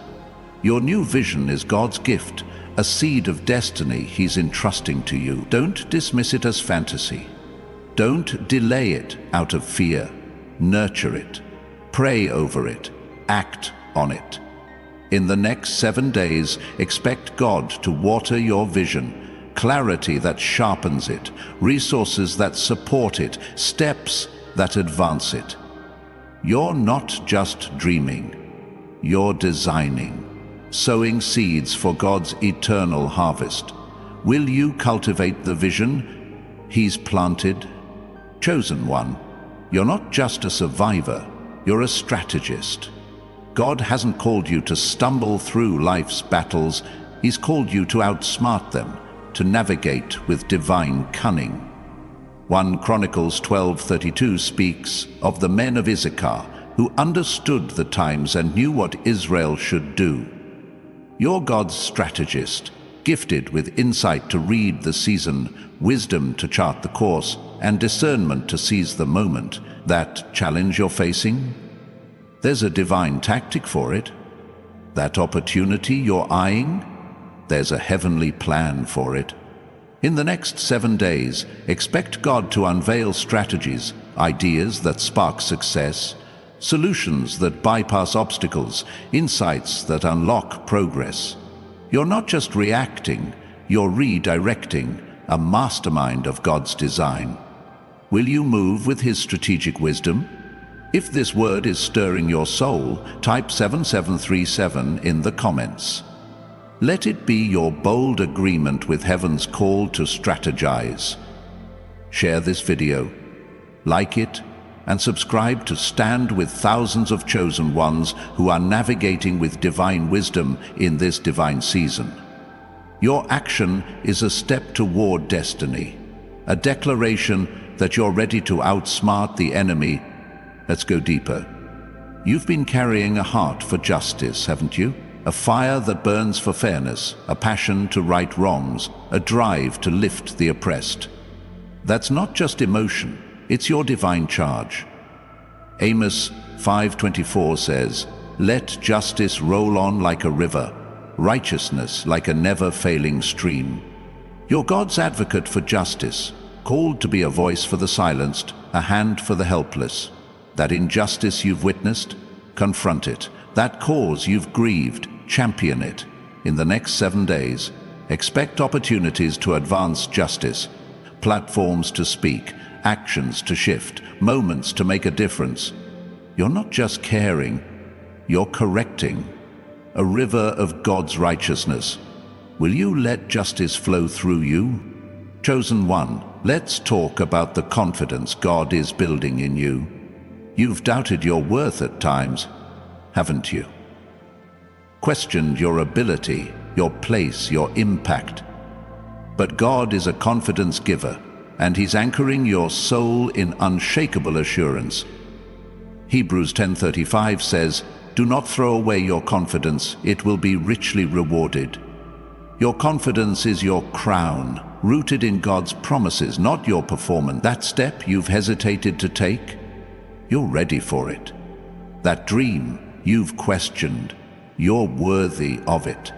Your new vision is God's gift, a seed of destiny He's entrusting to you. Don't dismiss it as fantasy. Don't delay it out of fear. Nurture it. Pray over it. Act on it. In the next 7 days, expect God to water your vision, clarity that sharpens it, resources that support it, steps that advance it. You're not just dreaming. You're designing, sowing seeds for God's eternal harvest. Will you cultivate the vision He's planted? Chosen one, you're not just a survivor, you're a strategist. God hasn't called you to stumble through life's battles. He's called you to outsmart them, to navigate with divine cunning. 1 Chronicles 12:32 speaks of the men of Issachar who understood the times and knew what Israel should do. You're God's strategist, gifted with insight to read the season, wisdom to chart the course, and discernment to seize the moment. That challenge you're facing? There's a divine tactic for it. That opportunity you're eyeing? There's a heavenly plan for it. In the next 7 days, expect God to unveil strategies, ideas that spark success, solutions that bypass obstacles, insights that unlock progress. You're not just reacting, you're redirecting, a mastermind of God's design. Will you move with His strategic wisdom? If this word is stirring your soul, type 7737 in the comments. Let it be your bold agreement with heaven's call to strategize. Share this video, like it, and subscribe to stand with thousands of chosen ones who are navigating with divine wisdom in this divine season. Your action is a step toward destiny, a declaration that you're ready to outsmart the enemy. Let's go deeper. You've been carrying a heart for justice, haven't you? A fire that burns for fairness, a passion to right wrongs, a drive to lift the oppressed. That's not just emotion, it's your divine charge. Amos 5:24 says, "Let justice roll on like a river, righteousness like a never-failing stream." You're God's advocate for justice, called to be a voice for the silenced, a hand for the helpless. That injustice you've witnessed, confront it. That cause you've grieved, champion it. In the next 7 days, expect opportunities to advance justice, platforms to speak, actions to shift, moments to make a difference. You're not just caring, you're correcting. A river of God's righteousness. Will you let justice flow through you? Chosen one, let's talk about the confidence God is building in you. You've doubted your worth at times, haven't you? Questioned your ability, your place, your impact. But God is a confidence giver, and He's anchoring your soul in unshakable assurance. Hebrews 10:35 says, "Do not throw away your confidence, it will be richly rewarded." Your confidence is your crown, rooted in God's promises, not your performance. That step you've hesitated to take, you're ready for it. That dream you've questioned, you're worthy of it.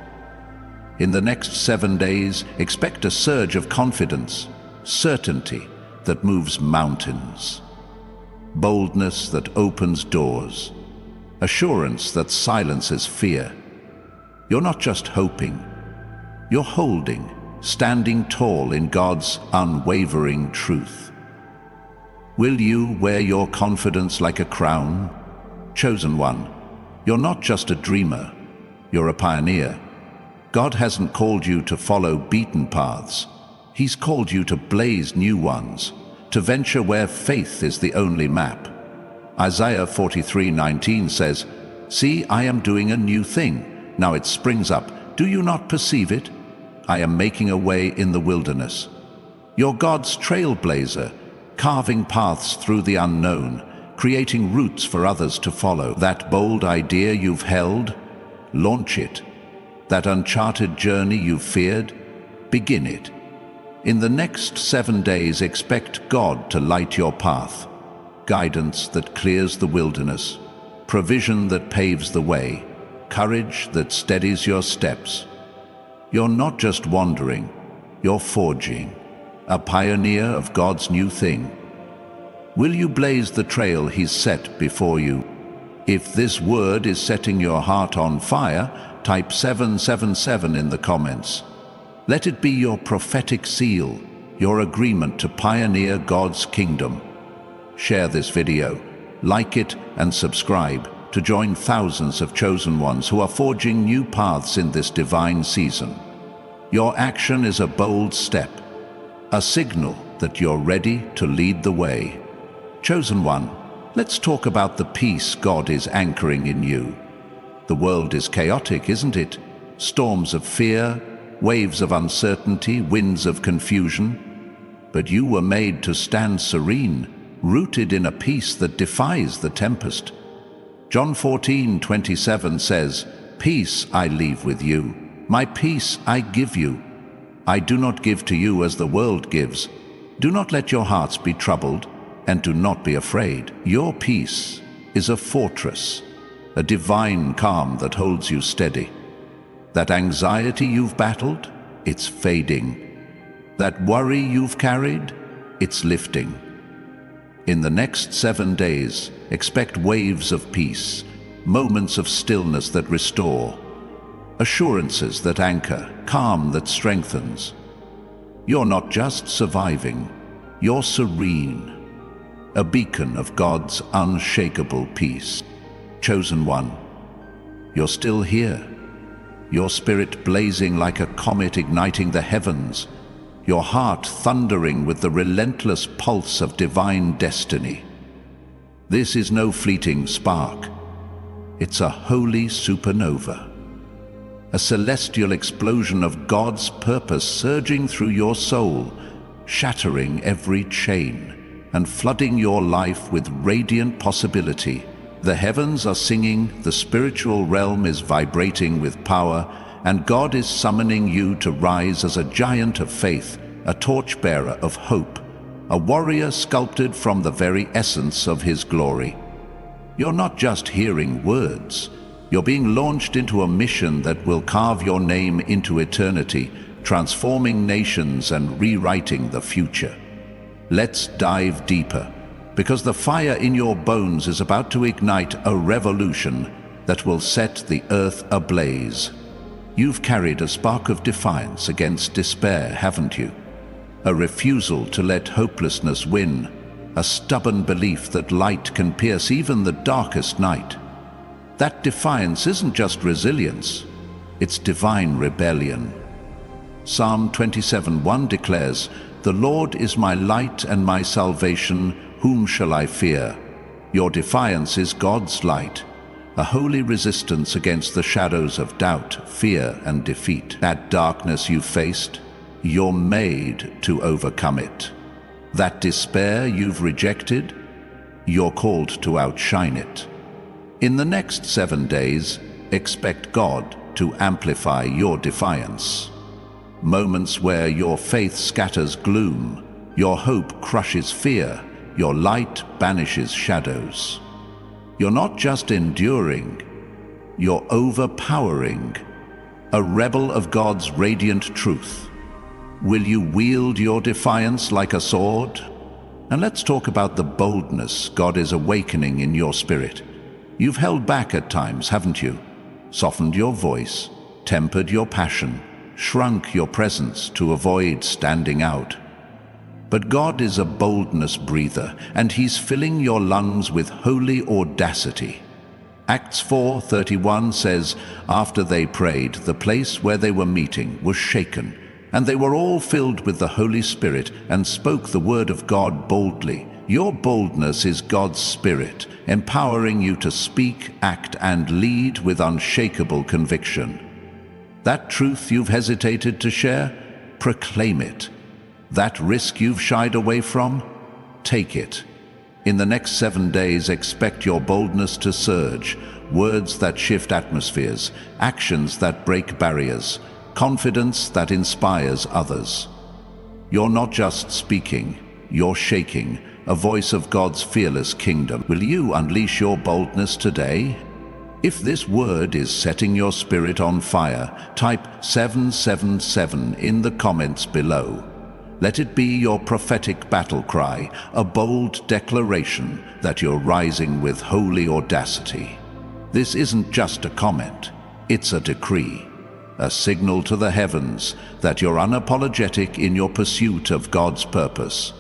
In the next 7 days, expect a surge of confidence, certainty that moves mountains, boldness that opens doors, assurance that silences fear. You're not just hoping, you're holding, standing tall in God's unwavering truth. Will you wear your confidence like a crown? Chosen one, you're not just a dreamer, you're a pioneer. God hasn't called you to follow beaten paths. He's called you to blaze new ones, to venture where faith is the only map. Isaiah 43:19 says, "See, I am doing a new thing. Now it springs up. Do you not perceive it? I am making a way in the wilderness." You're God's trailblazer, carving paths through the unknown, creating routes for others to follow. That bold idea you've held, launch it. That uncharted journey you've feared, begin it. In the next 7 days, expect God to light your path, guidance that clears the wilderness, provision that paves the way, courage that steadies your steps. You're not just wandering, you're forging, a pioneer of God's new thing. Will you blaze the trail He's set before you? If this word is setting your heart on fire, type 777 in the comments. Let it be your prophetic seal, your agreement to pioneer God's kingdom. Share this video, like it, and subscribe to join thousands of chosen ones who are forging new paths in this divine season. Your action is a bold step, a signal that you're ready to lead the way. Chosen one, let's talk about the peace God is anchoring in you. The world is chaotic, isn't it? Storms of fear, waves of uncertainty, winds of confusion. But you were made to stand serene, rooted in a peace that defies the tempest. John 14:27 says, "Peace I leave with you, my peace I give you. I do not give to you as the world gives. Do not let your hearts be troubled, and do not be afraid." Your peace is a fortress, a divine calm that holds you steady. That anxiety you've battled, it's fading. That worry you've carried, it's lifting. In the next 7 days, expect waves of peace, moments of stillness that restore, assurances that anchor, calm that strengthens. You're not just surviving, you're serene, a beacon of God's unshakable peace. Chosen one, you're still here, your spirit blazing like a comet igniting the heavens, your heart thundering with the relentless pulse of divine destiny. This is no fleeting spark. It's a holy supernova, a celestial explosion of God's purpose surging through your soul, shattering every chain and flooding your life with radiant possibility. The heavens are singing, the spiritual realm is vibrating with power, and God is summoning you to rise as a giant of faith, a torchbearer of hope, a warrior sculpted from the very essence of His glory. You're not just hearing words, you're being launched into a mission that will carve your name into eternity, transforming nations and rewriting the future. Let's dive deeper, because the fire in your bones is about to ignite a revolution that will set the earth ablaze. You've carried a spark of defiance against despair, haven't you? A refusal to let hopelessness win, a stubborn belief that light can pierce even the darkest night. That defiance isn't just resilience, it's divine rebellion. Psalm 27:1 declares, "The Lord is my light and my salvation, whom shall I fear?" Your defiance is God's light, a holy resistance against the shadows of doubt, fear, and defeat. That darkness you faced, you're made to overcome it. That despair you've rejected, you're called to outshine it. In the next 7 days, expect God to amplify your defiance. Moments where your faith scatters gloom, your hope crushes fear, your light banishes shadows. You're not just enduring, you're overpowering, a rebel of God's radiant truth. Will you wield your defiance like a sword? And let's talk about the boldness God is awakening in your spirit. You've held back at times, haven't you? Softened your voice, tempered your passion, shrunk your presence to avoid standing out. But God is a boldness breather, and He's filling your lungs with holy audacity. Acts 4:31 says, "After they prayed, the place where they were meeting was shaken, and they were all filled with the Holy Spirit and spoke the word of God boldly." Your boldness is God's Spirit, empowering you to speak, act, and lead with unshakable conviction. That truth you've hesitated to share, proclaim it. That risk you've shied away from, take it. In the next 7 days, expect your boldness to surge, words that shift atmospheres, actions that break barriers, confidence that inspires others. You're not just speaking, you're shaking, a voice of God's fearless kingdom. Will you unleash your boldness today? If this word is setting your spirit on fire, type 777 in the comments below. Let it be your prophetic battle cry, a bold declaration that you're rising with holy audacity. This isn't just a comment, it's a decree, a signal to the heavens that you're unapologetic in your pursuit of God's purpose.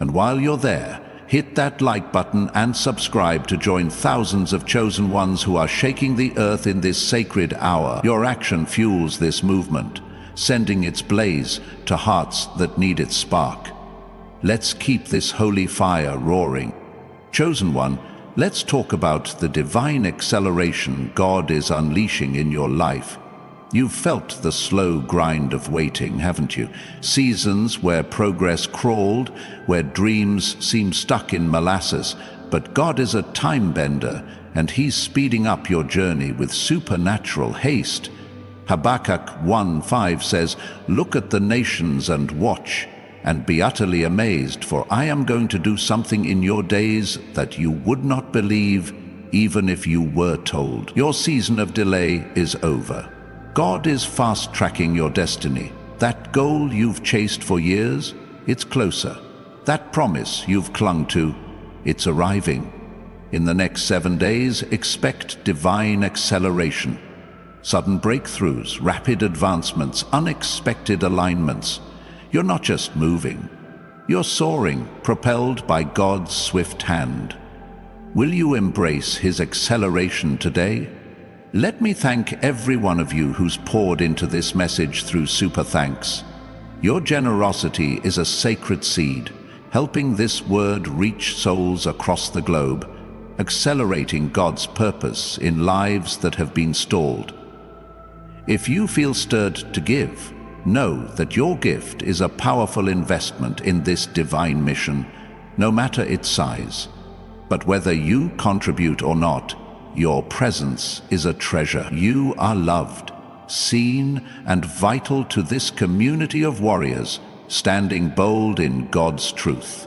And while you're there, hit that like button and subscribe to join thousands of chosen ones who are shaking the earth in this sacred hour. Your action fuels this movement, sending its blaze to hearts that need its spark. Let's keep this holy fire roaring. Chosen one, let's talk about the divine acceleration God is unleashing in your life. You've felt the slow grind of waiting, haven't you? Seasons where progress crawled, where dreams seemed stuck in molasses. But God is a time bender, and He's speeding up your journey with supernatural haste. Habakkuk 1:5 says, "Look at the nations and watch, and be utterly amazed, for I am going to do something in your days that you would not believe, even if you were told." Your season of delay is over. God is fast-tracking your destiny. That goal you've chased for years, it's closer. That promise you've clung to, it's arriving. In the next 7 days, expect divine acceleration. Sudden breakthroughs, rapid advancements, unexpected alignments. You're not just moving, you're soaring, propelled by God's swift hand. Will you embrace His acceleration today? Let me thank every one of you who's poured into this message through Super Thanks. Your generosity is a sacred seed, helping this word reach souls across the globe, accelerating God's purpose in lives that have been stalled. If you feel stirred to give, know that your gift is a powerful investment in this divine mission, no matter its size. But whether you contribute or not, your presence is a treasure. You are loved, seen, and vital to this community of warriors, standing bold in God's truth.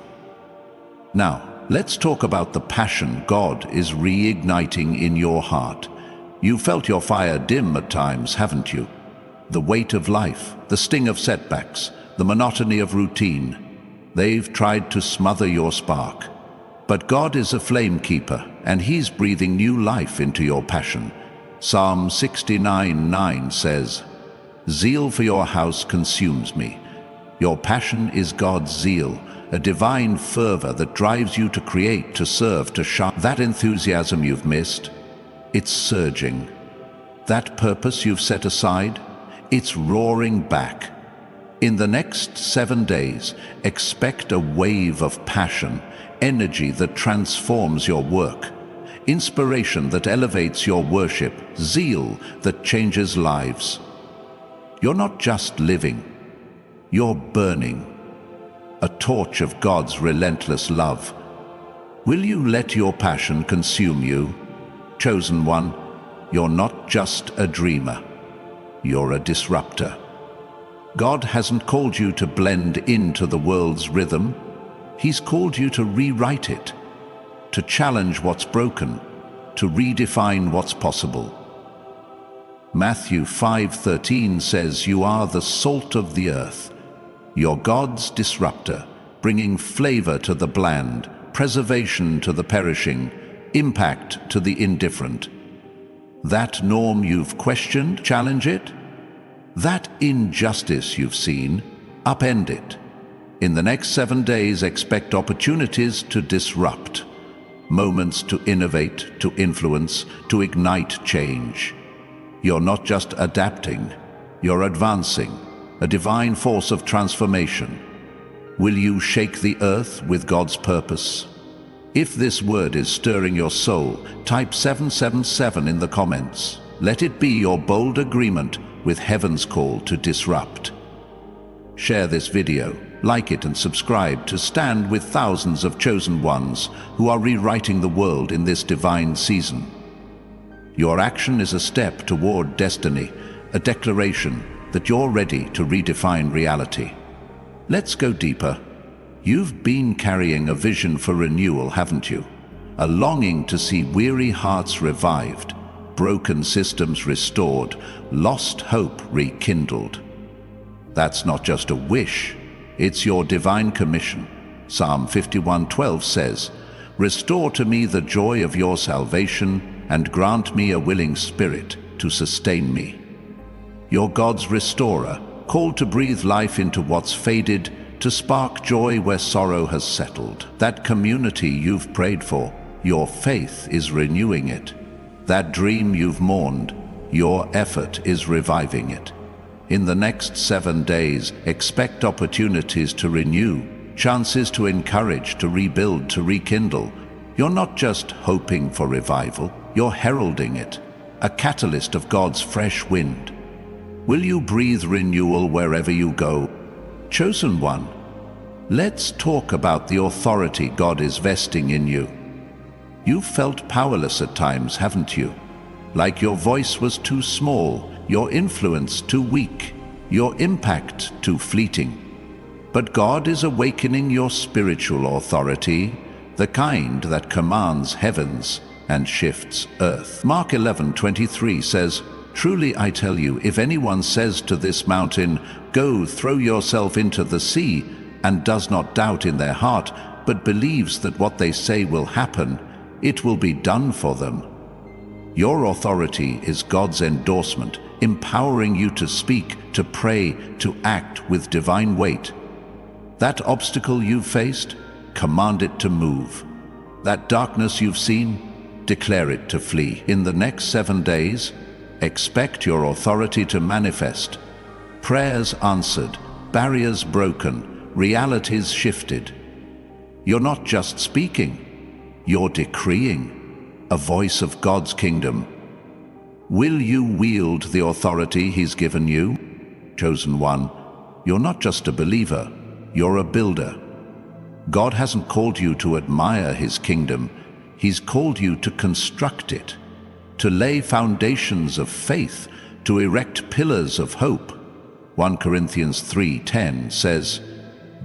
Now, let's talk about the passion God is reigniting in your heart. You felt your fire dim at times, haven't you? The weight of life, the sting of setbacks, the monotony of routine, they've tried to smother your spark. But God is a flame keeper, and He's breathing new life into your passion. Psalm 69:9 says, "Zeal for your house consumes me." Your passion is God's zeal, a divine fervor that drives you to create, to serve, to shine. That enthusiasm you've missed, it's surging. That purpose you've set aside, it's roaring back. In the next 7 days, expect a wave of passion, energy that transforms your work, inspiration that elevates your worship, zeal that changes lives. You're not just living, you're burning, a torch of God's relentless love. Will you let your passion consume you? Chosen one, you're not just a dreamer, you're a disruptor. God hasn't called you to blend into the world's rhythm. He's called you to rewrite it, to challenge what's broken, to redefine what's possible. Matthew 5:13 says, "You are the salt of the earth." You're God's disruptor, bringing flavor to the bland, preservation to the perishing, impact to the indifferent. That norm you've questioned, challenge it. That injustice you've seen, upend it. In the next 7 days, expect opportunities to disrupt, moments to innovate, to influence, to ignite change. You're not just adapting, you're advancing, a divine force of transformation. Will you shake the earth with God's purpose? If this word is stirring your soul, type 777 in the comments. Let it be your bold agreement with heaven's call to disrupt. Share this video, like it and subscribe to stand with thousands of chosen ones who are rewriting the world in this divine season. Your action is a step toward destiny, a declaration that you're ready to redefine reality. Let's go deeper. You've been carrying a vision for renewal, haven't you? A longing to see weary hearts revived, broken systems restored, lost hope rekindled. That's not just a wish, It's your divine commission. Psalm 51:12 says, "Restore to me the joy of your salvation and grant me a willing spirit to sustain me." You're God's restorer, called to breathe life into what's faded, to spark joy where sorrow has settled. That community you've prayed for, your faith is renewing it. That dream you've mourned, your effort is reviving it. In the next 7 days, expect opportunities to renew, chances to encourage, to rebuild, to rekindle. You're not just hoping for revival, you're heralding it, a catalyst of God's fresh wind. Will you breathe renewal wherever you go? Chosen one, let's talk about the authority God is vesting in you. You've felt powerless at times, haven't you? Like your voice was too small, your influence too weak, your impact too fleeting. But God is awakening your spiritual authority, the kind that commands heavens and shifts earth. Mark 11:23 says, "Truly I tell you, if anyone says to this mountain, 'Go, throw yourself into the sea,' and does not doubt in their heart, but believes that what they say will happen, it will be done for them." Your authority is God's endorsement, empowering you to speak, to pray, to act with divine weight. That obstacle you've faced, command it to move. That darkness you've seen, declare it to flee. In the next 7 days, expect your authority to manifest. Prayers answered, barriers broken, realities shifted. You're not just speaking, you're decreeing, a voice of God's kingdom. Will you wield the authority He's given you? Chosen one, you're not just a believer, you're a builder. God hasn't called you to admire His kingdom, He's called you to construct it, to lay foundations of faith, to erect pillars of hope. 1 Corinthians 3:10 says,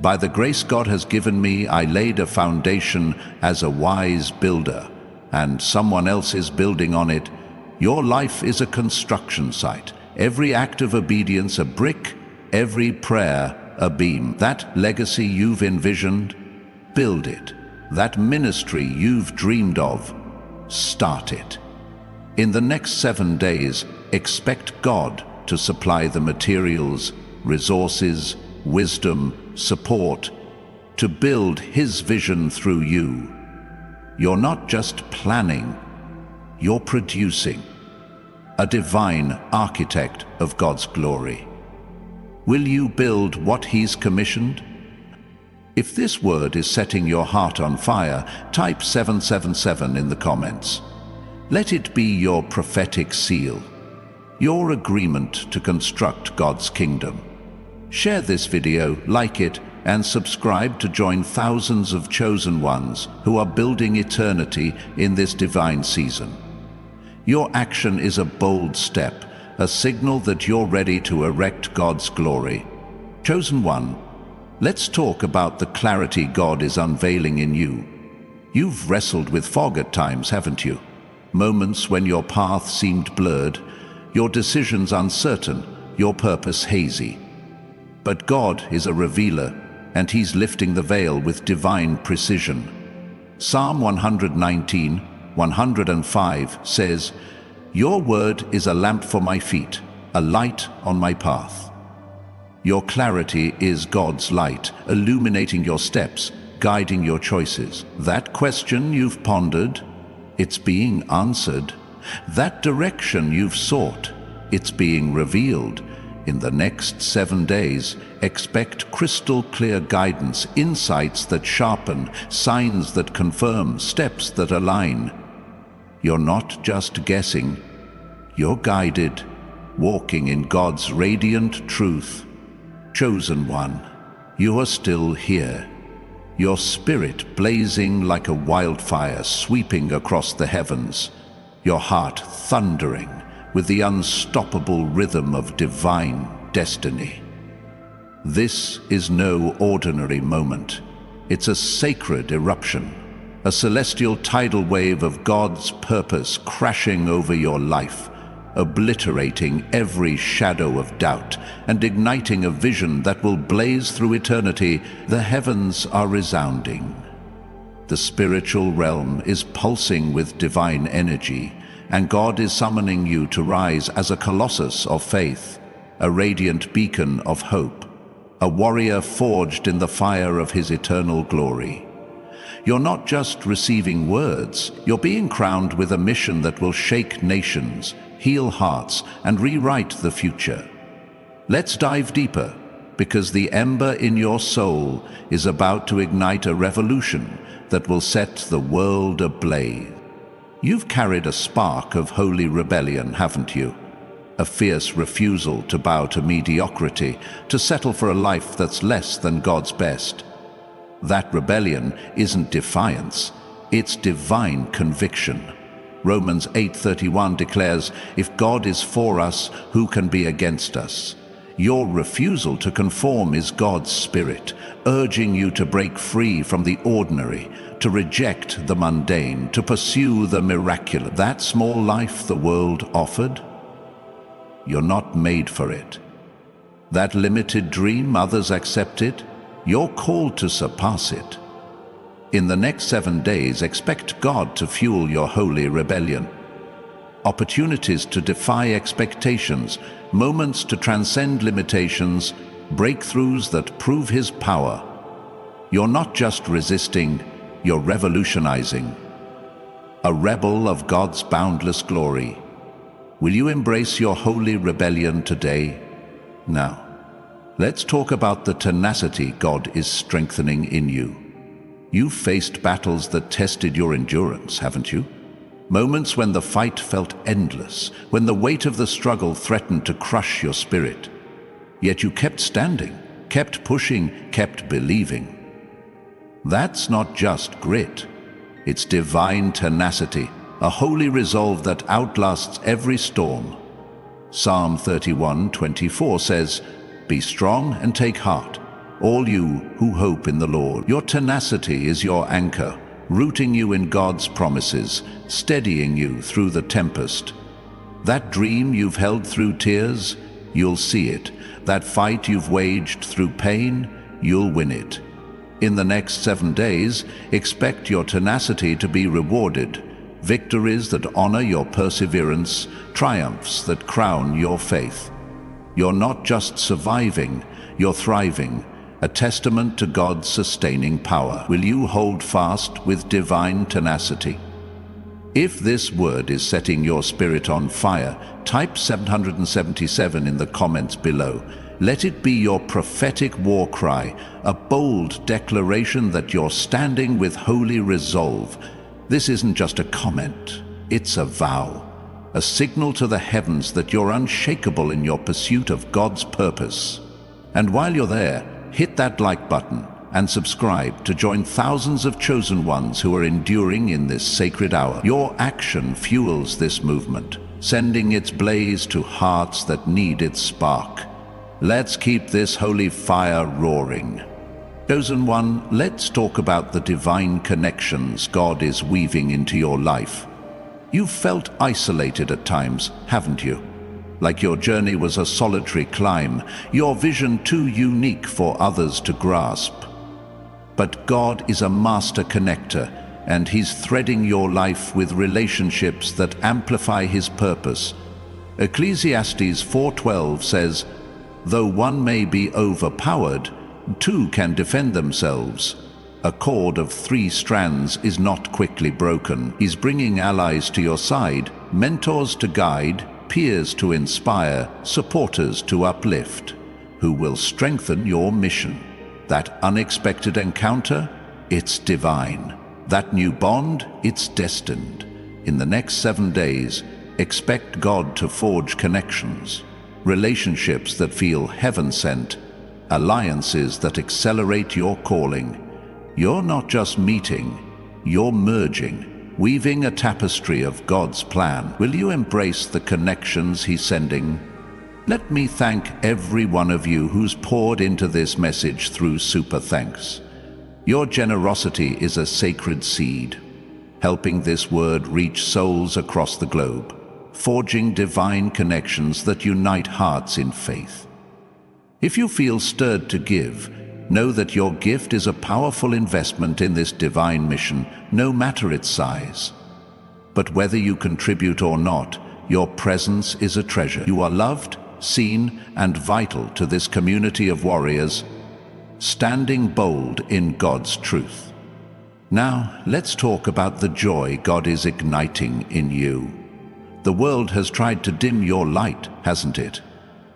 "By the grace God has given me, I laid a foundation as a wise builder, and someone else is building on it." Your life is a construction site. Every act of obedience a brick, every prayer a beam. That legacy you've envisioned, build it. That ministry you've dreamed of, start it. In the next 7 days, expect God to supply the materials, resources, wisdom, support, to build His vision through you. You're not just planning, you're producing, a divine architect of God's glory. Will you build what He's commissioned? If this word is setting your heart on fire, type 777 in the comments. Let it be your prophetic seal, your agreement to construct God's kingdom. Share this video, like it, and subscribe to join thousands of chosen ones who are building eternity in this divine season. Your action is a bold step, a signal that you're ready to erect God's glory. Chosen one, let's talk about the clarity God is unveiling in you. You've wrestled with fog at times, haven't you? Moments when your path seemed blurred, your decisions uncertain, your purpose hazy. But God is a revealer, and He's lifting the veil with divine precision. Psalm 119:105 says, "Your word is a lamp for my feet, a light on my path." Your clarity is God's light, illuminating your steps, guiding your choices. That question you've pondered, it's being answered. That direction you've sought, it's being revealed. In the next 7 days, expect crystal clear guidance, insights that sharpen, signs that confirm, steps that align. You're not just guessing, you're guided, walking in God's radiant truth. Chosen one, you are still here. Your spirit blazing like a wildfire sweeping across the heavens. Your heart thundering with the unstoppable rhythm of divine destiny. This is no ordinary moment. It's a sacred eruption, a celestial tidal wave of God's purpose crashing over your life, obliterating every shadow of doubt and igniting a vision that will blaze through eternity. The heavens are resounding. The spiritual realm is pulsing with divine energy, and God is summoning you to rise as a colossus of faith, a radiant beacon of hope, a warrior forged in the fire of his eternal glory. You're not just receiving words, you're being crowned with a mission that will shake nations, heal hearts, and rewrite the future. Let's dive deeper, because the ember in your soul is about to ignite a revolution that will set the world ablaze. You've carried a spark of holy rebellion, haven't you? A fierce refusal to bow to mediocrity, to settle for a life that's less than God's best. That rebellion isn't defiance, it's divine conviction. Romans 8:31 declares, "If God is for us, who can be against us?" Your refusal to conform is God's Spirit, urging you to break free from the ordinary, to reject the mundane, to pursue the miraculous. That small life the world offered? You're not made for it. That limited dream others accepted? You're called to surpass it. In the next 7 days, expect God to fuel your holy rebellion. Opportunities to defy expectations, moments to transcend limitations, breakthroughs that prove His power. You're not just resisting, you're revolutionizing. A rebel of God's boundless glory. Will you embrace your holy rebellion today? Now, let's talk about the tenacity God is strengthening in you. You've faced battles that tested your endurance, haven't you? Moments when the fight felt endless, when the weight of the struggle threatened to crush your spirit. Yet you kept standing, kept pushing, kept believing. That's not just grit. It's divine tenacity, a holy resolve that outlasts every storm. Psalm 31:24 says, "Be strong and take heart, all you who hope in the Lord." Your tenacity is your anchor, rooting you in God's promises, steadying you through the tempest. That dream you've held through tears, you'll see it. That fight you've waged through pain, you'll win it. In the next 7 days, expect your tenacity to be rewarded. Victories that honor your perseverance, triumphs that crown your faith. You're not just surviving, you're thriving, a testament to God's sustaining power. Will you hold fast with divine tenacity? If this word is setting your spirit on fire, type 777 in the comments below. Let it be your prophetic war cry, a bold declaration that you're standing with holy resolve. This isn't just a comment, it's a vow, a signal to the heavens that you're unshakable in your pursuit of God's purpose. And while you're there, hit that like button and subscribe to join thousands of chosen ones who are enduring in this sacred hour. Your action fuels this movement, sending its blaze to hearts that need its spark. Let's keep this holy fire roaring. Chosen one, let's talk about the divine connections God is weaving into your life. You've felt isolated at times, haven't you? Like your journey was a solitary climb, your vision too unique for others to grasp. But God is a master connector, and He's threading your life with relationships that amplify His purpose. Ecclesiastes 4:12 says, "Though one may be overpowered, two can defend themselves. A cord of 3 strands is not quickly broken." He's bringing allies to your side, mentors to guide, peers to inspire, supporters to uplift, who will strengthen your mission. That unexpected encounter, it's divine. That new bond, it's destined. In the next 7 days, expect God to forge connections, relationships that feel heaven-sent, alliances that accelerate your calling. You're not just meeting, you're merging, weaving a tapestry of God's plan. Will you embrace the connections He's sending? Let me thank every one of you who's poured into this message through Super Thanks. Your generosity is a sacred seed, helping this word reach souls across the globe. forging divine connections that unite hearts in faith. If you feel stirred to give, know that your gift is a powerful investment in this divine mission, no matter its size. But whether you contribute or not, your presence is a treasure. You are loved, seen, and vital to this community of warriors, standing bold in God's truth. Now, let's talk about the joy God is igniting in you. The world has tried to dim your light, hasn't it?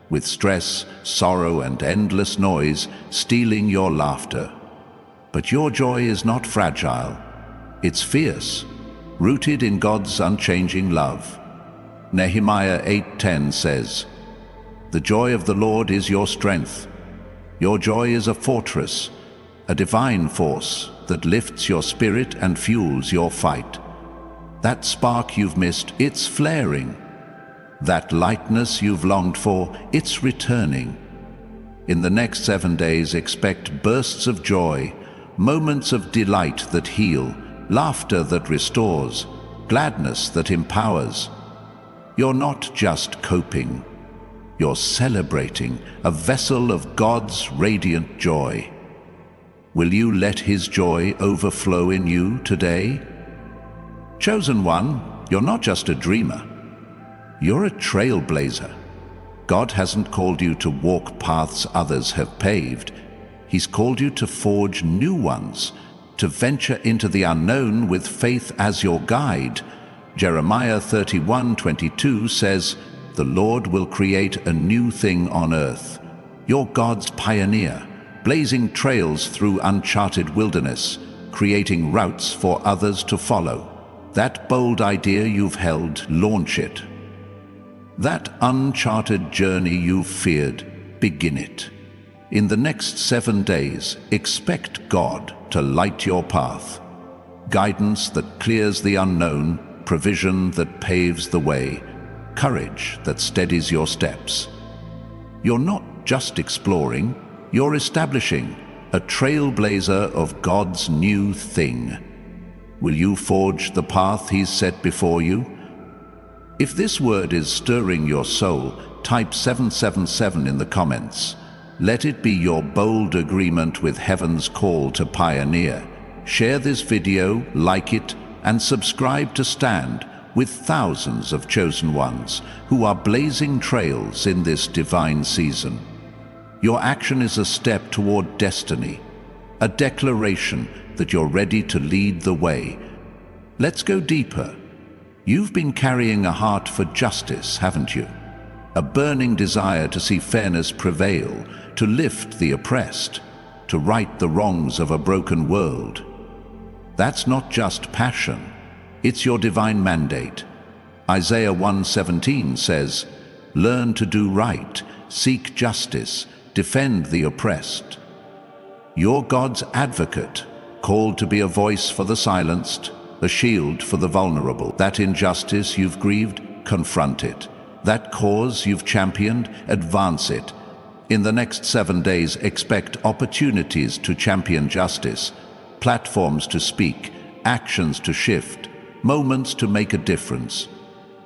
With stress, sorrow, and endless noise stealing your laughter. But your joy is not fragile. It's fierce, rooted in God's unchanging love. Nehemiah 8:10 says, "The joy of the Lord is your strength. Your joy is a fortress, a divine force that lifts your spirit and fuels your fight. That spark you've missed, it's flaring. That lightness you've longed for, it's returning. In the next 7 days, expect bursts of joy, moments of delight that heal, laughter that restores, gladness that empowers. You're not just coping. You're celebrating, a vessel of God's radiant joy. Will you let His joy overflow in you today? Chosen one, you're not just a dreamer. You're a trailblazer. God hasn't called you to walk paths others have paved. He's called you to forge new ones, to venture into the unknown with faith as your guide. Jeremiah 31:22 says, "The Lord will create a new thing on earth." You're God's pioneer, blazing trails through uncharted wilderness, creating routes for others to follow. That bold idea you've held, launch it. That uncharted journey you've feared, begin it. In the next 7 days, expect God to light your path. Guidance that clears the unknown, provision that paves the way, courage that steadies your steps. You're not just exploring, you're establishing, a trailblazer of God's new thing. Will you forge the path He's set before you? If this word is stirring your soul, type 777 in the comments. Let it be your bold agreement with heaven's call to pioneer. Share this video, like it, and subscribe to stand with thousands of chosen ones who are blazing trails in this divine season. Your action is a step toward destiny, a declaration that you're ready to lead the way. Let's go deeper. You've been carrying a heart for justice, haven't you? A burning desire to see fairness prevail, to lift the oppressed, to right the wrongs of a broken world. That's not just passion, it's your divine mandate. Isaiah 1:17 says, "Learn to do right, seek justice, defend the oppressed." You're God's advocate, called to be a voice for the silenced, a shield for the vulnerable. That injustice you've grieved, confront it. That cause you've championed, advance it. In the next 7 days, expect opportunities to champion justice, platforms to speak, actions to shift, moments to make a difference.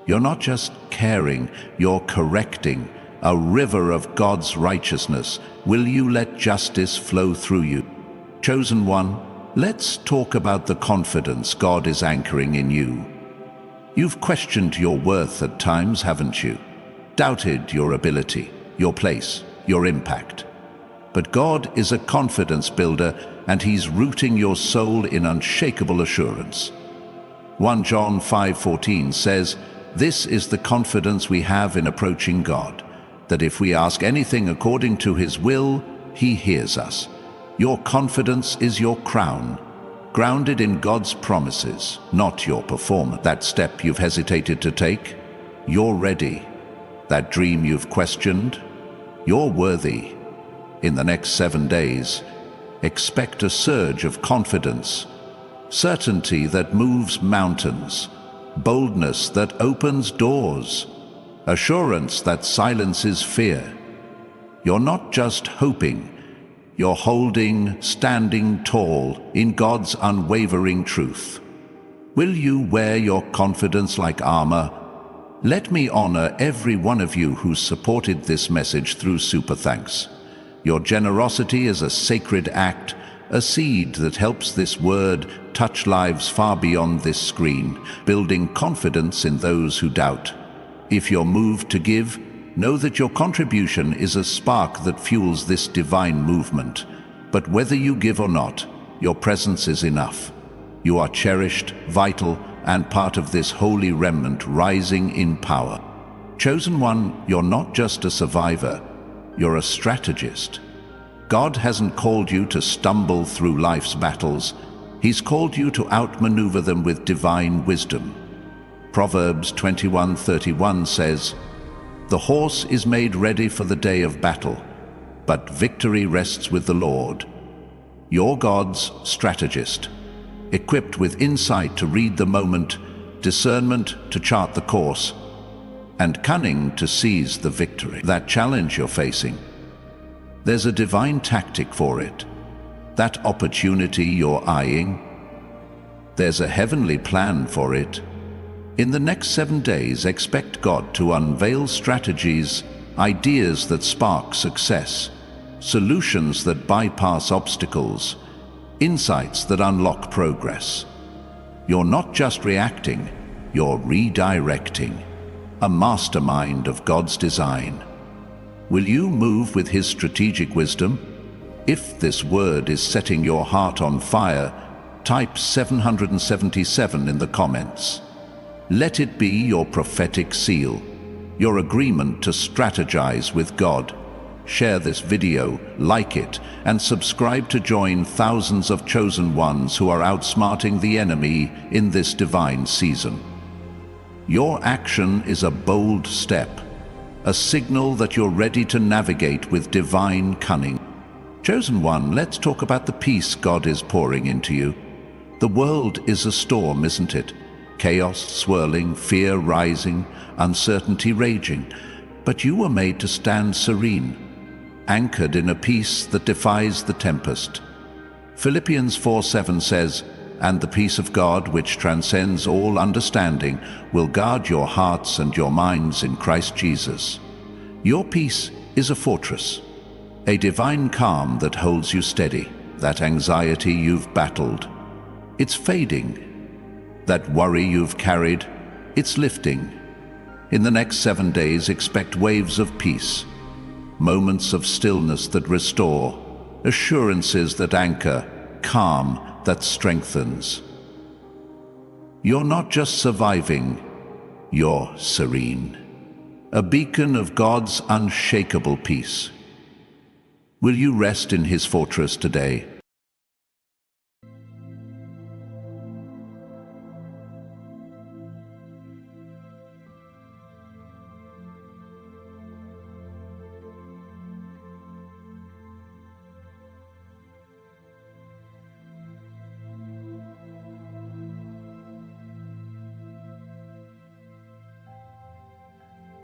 You're not just caring, you're correcting, a river of God's righteousness. Will you let justice flow through you? Chosen one, let's talk about the confidence God is anchoring in you. You've questioned your worth at times, haven't you? Doubted your ability, your place, your impact. But God is a confidence builder, and He's rooting your soul in unshakable assurance. 1 John 5:14 says, "This is the confidence we have in approaching God, that if we ask anything according to His will, He hears us." Your confidence is your crown, grounded in God's promises, not your performance. That step you've hesitated to take, you're ready. That dream you've questioned, you're worthy. In the next 7 days, expect a surge of confidence, certainty that moves mountains, boldness that opens doors, assurance that silences fear. You're not just hoping, you're holding, standing tall in God's unwavering truth. Will you wear your confidence like armor? Let me honor every one of you who supported this message through Super Thanks. Your generosity is a sacred act, a seed that helps this word touch lives far beyond this screen, building confidence in those who doubt. If you're moved to give, know that your contribution is a spark that fuels this divine movement. But whether you give or not, your presence is enough. You are cherished, vital, and part of this holy remnant rising in power. Chosen one, you're not just a survivor, you're a strategist. God hasn't called you to stumble through life's battles. He's called you to outmaneuver them with divine wisdom. Proverbs 21:31 says, "The horse is made ready for the day of battle, but victory rests with the Lord." You're God's strategist, equipped with insight to read the moment, discernment to chart the course, and cunning to seize the victory. That challenge you're facing, there's a divine tactic for it. That opportunity you're eyeing, there's a heavenly plan for it. In the next 7 days, expect God to unveil strategies, ideas that spark success, solutions that bypass obstacles, insights that unlock progress. You're not just reacting, you're redirecting, a mastermind of God's design. Will you move with His strategic wisdom? If this word is setting your heart on fire, type 777 in the comments. Let it be your prophetic seal, your agreement to strategize with God. Share this video, like it, and subscribe to join thousands of chosen ones who are outsmarting the enemy in this divine season. Your action is a bold step, a signal that you're ready to navigate with divine cunning. Chosen one, let's talk about the peace God is pouring into you. The world is a storm, isn't it? Chaos swirling, fear rising, uncertainty raging. But you were made to stand serene, anchored in a peace that defies the tempest. Philippians 4:7 says, "And the peace of God, which transcends all understanding, will guard your hearts and your minds in Christ Jesus." Your peace is a fortress, a divine calm that holds you steady. That anxiety you've battled, it's fading. That worry you've carried, it's lifting. In the next 7 days, expect waves of peace, moments of stillness that restore, assurances that anchor, calm that strengthens. You're not just surviving, you're serene, a beacon of God's unshakable peace. Will you rest in His fortress today?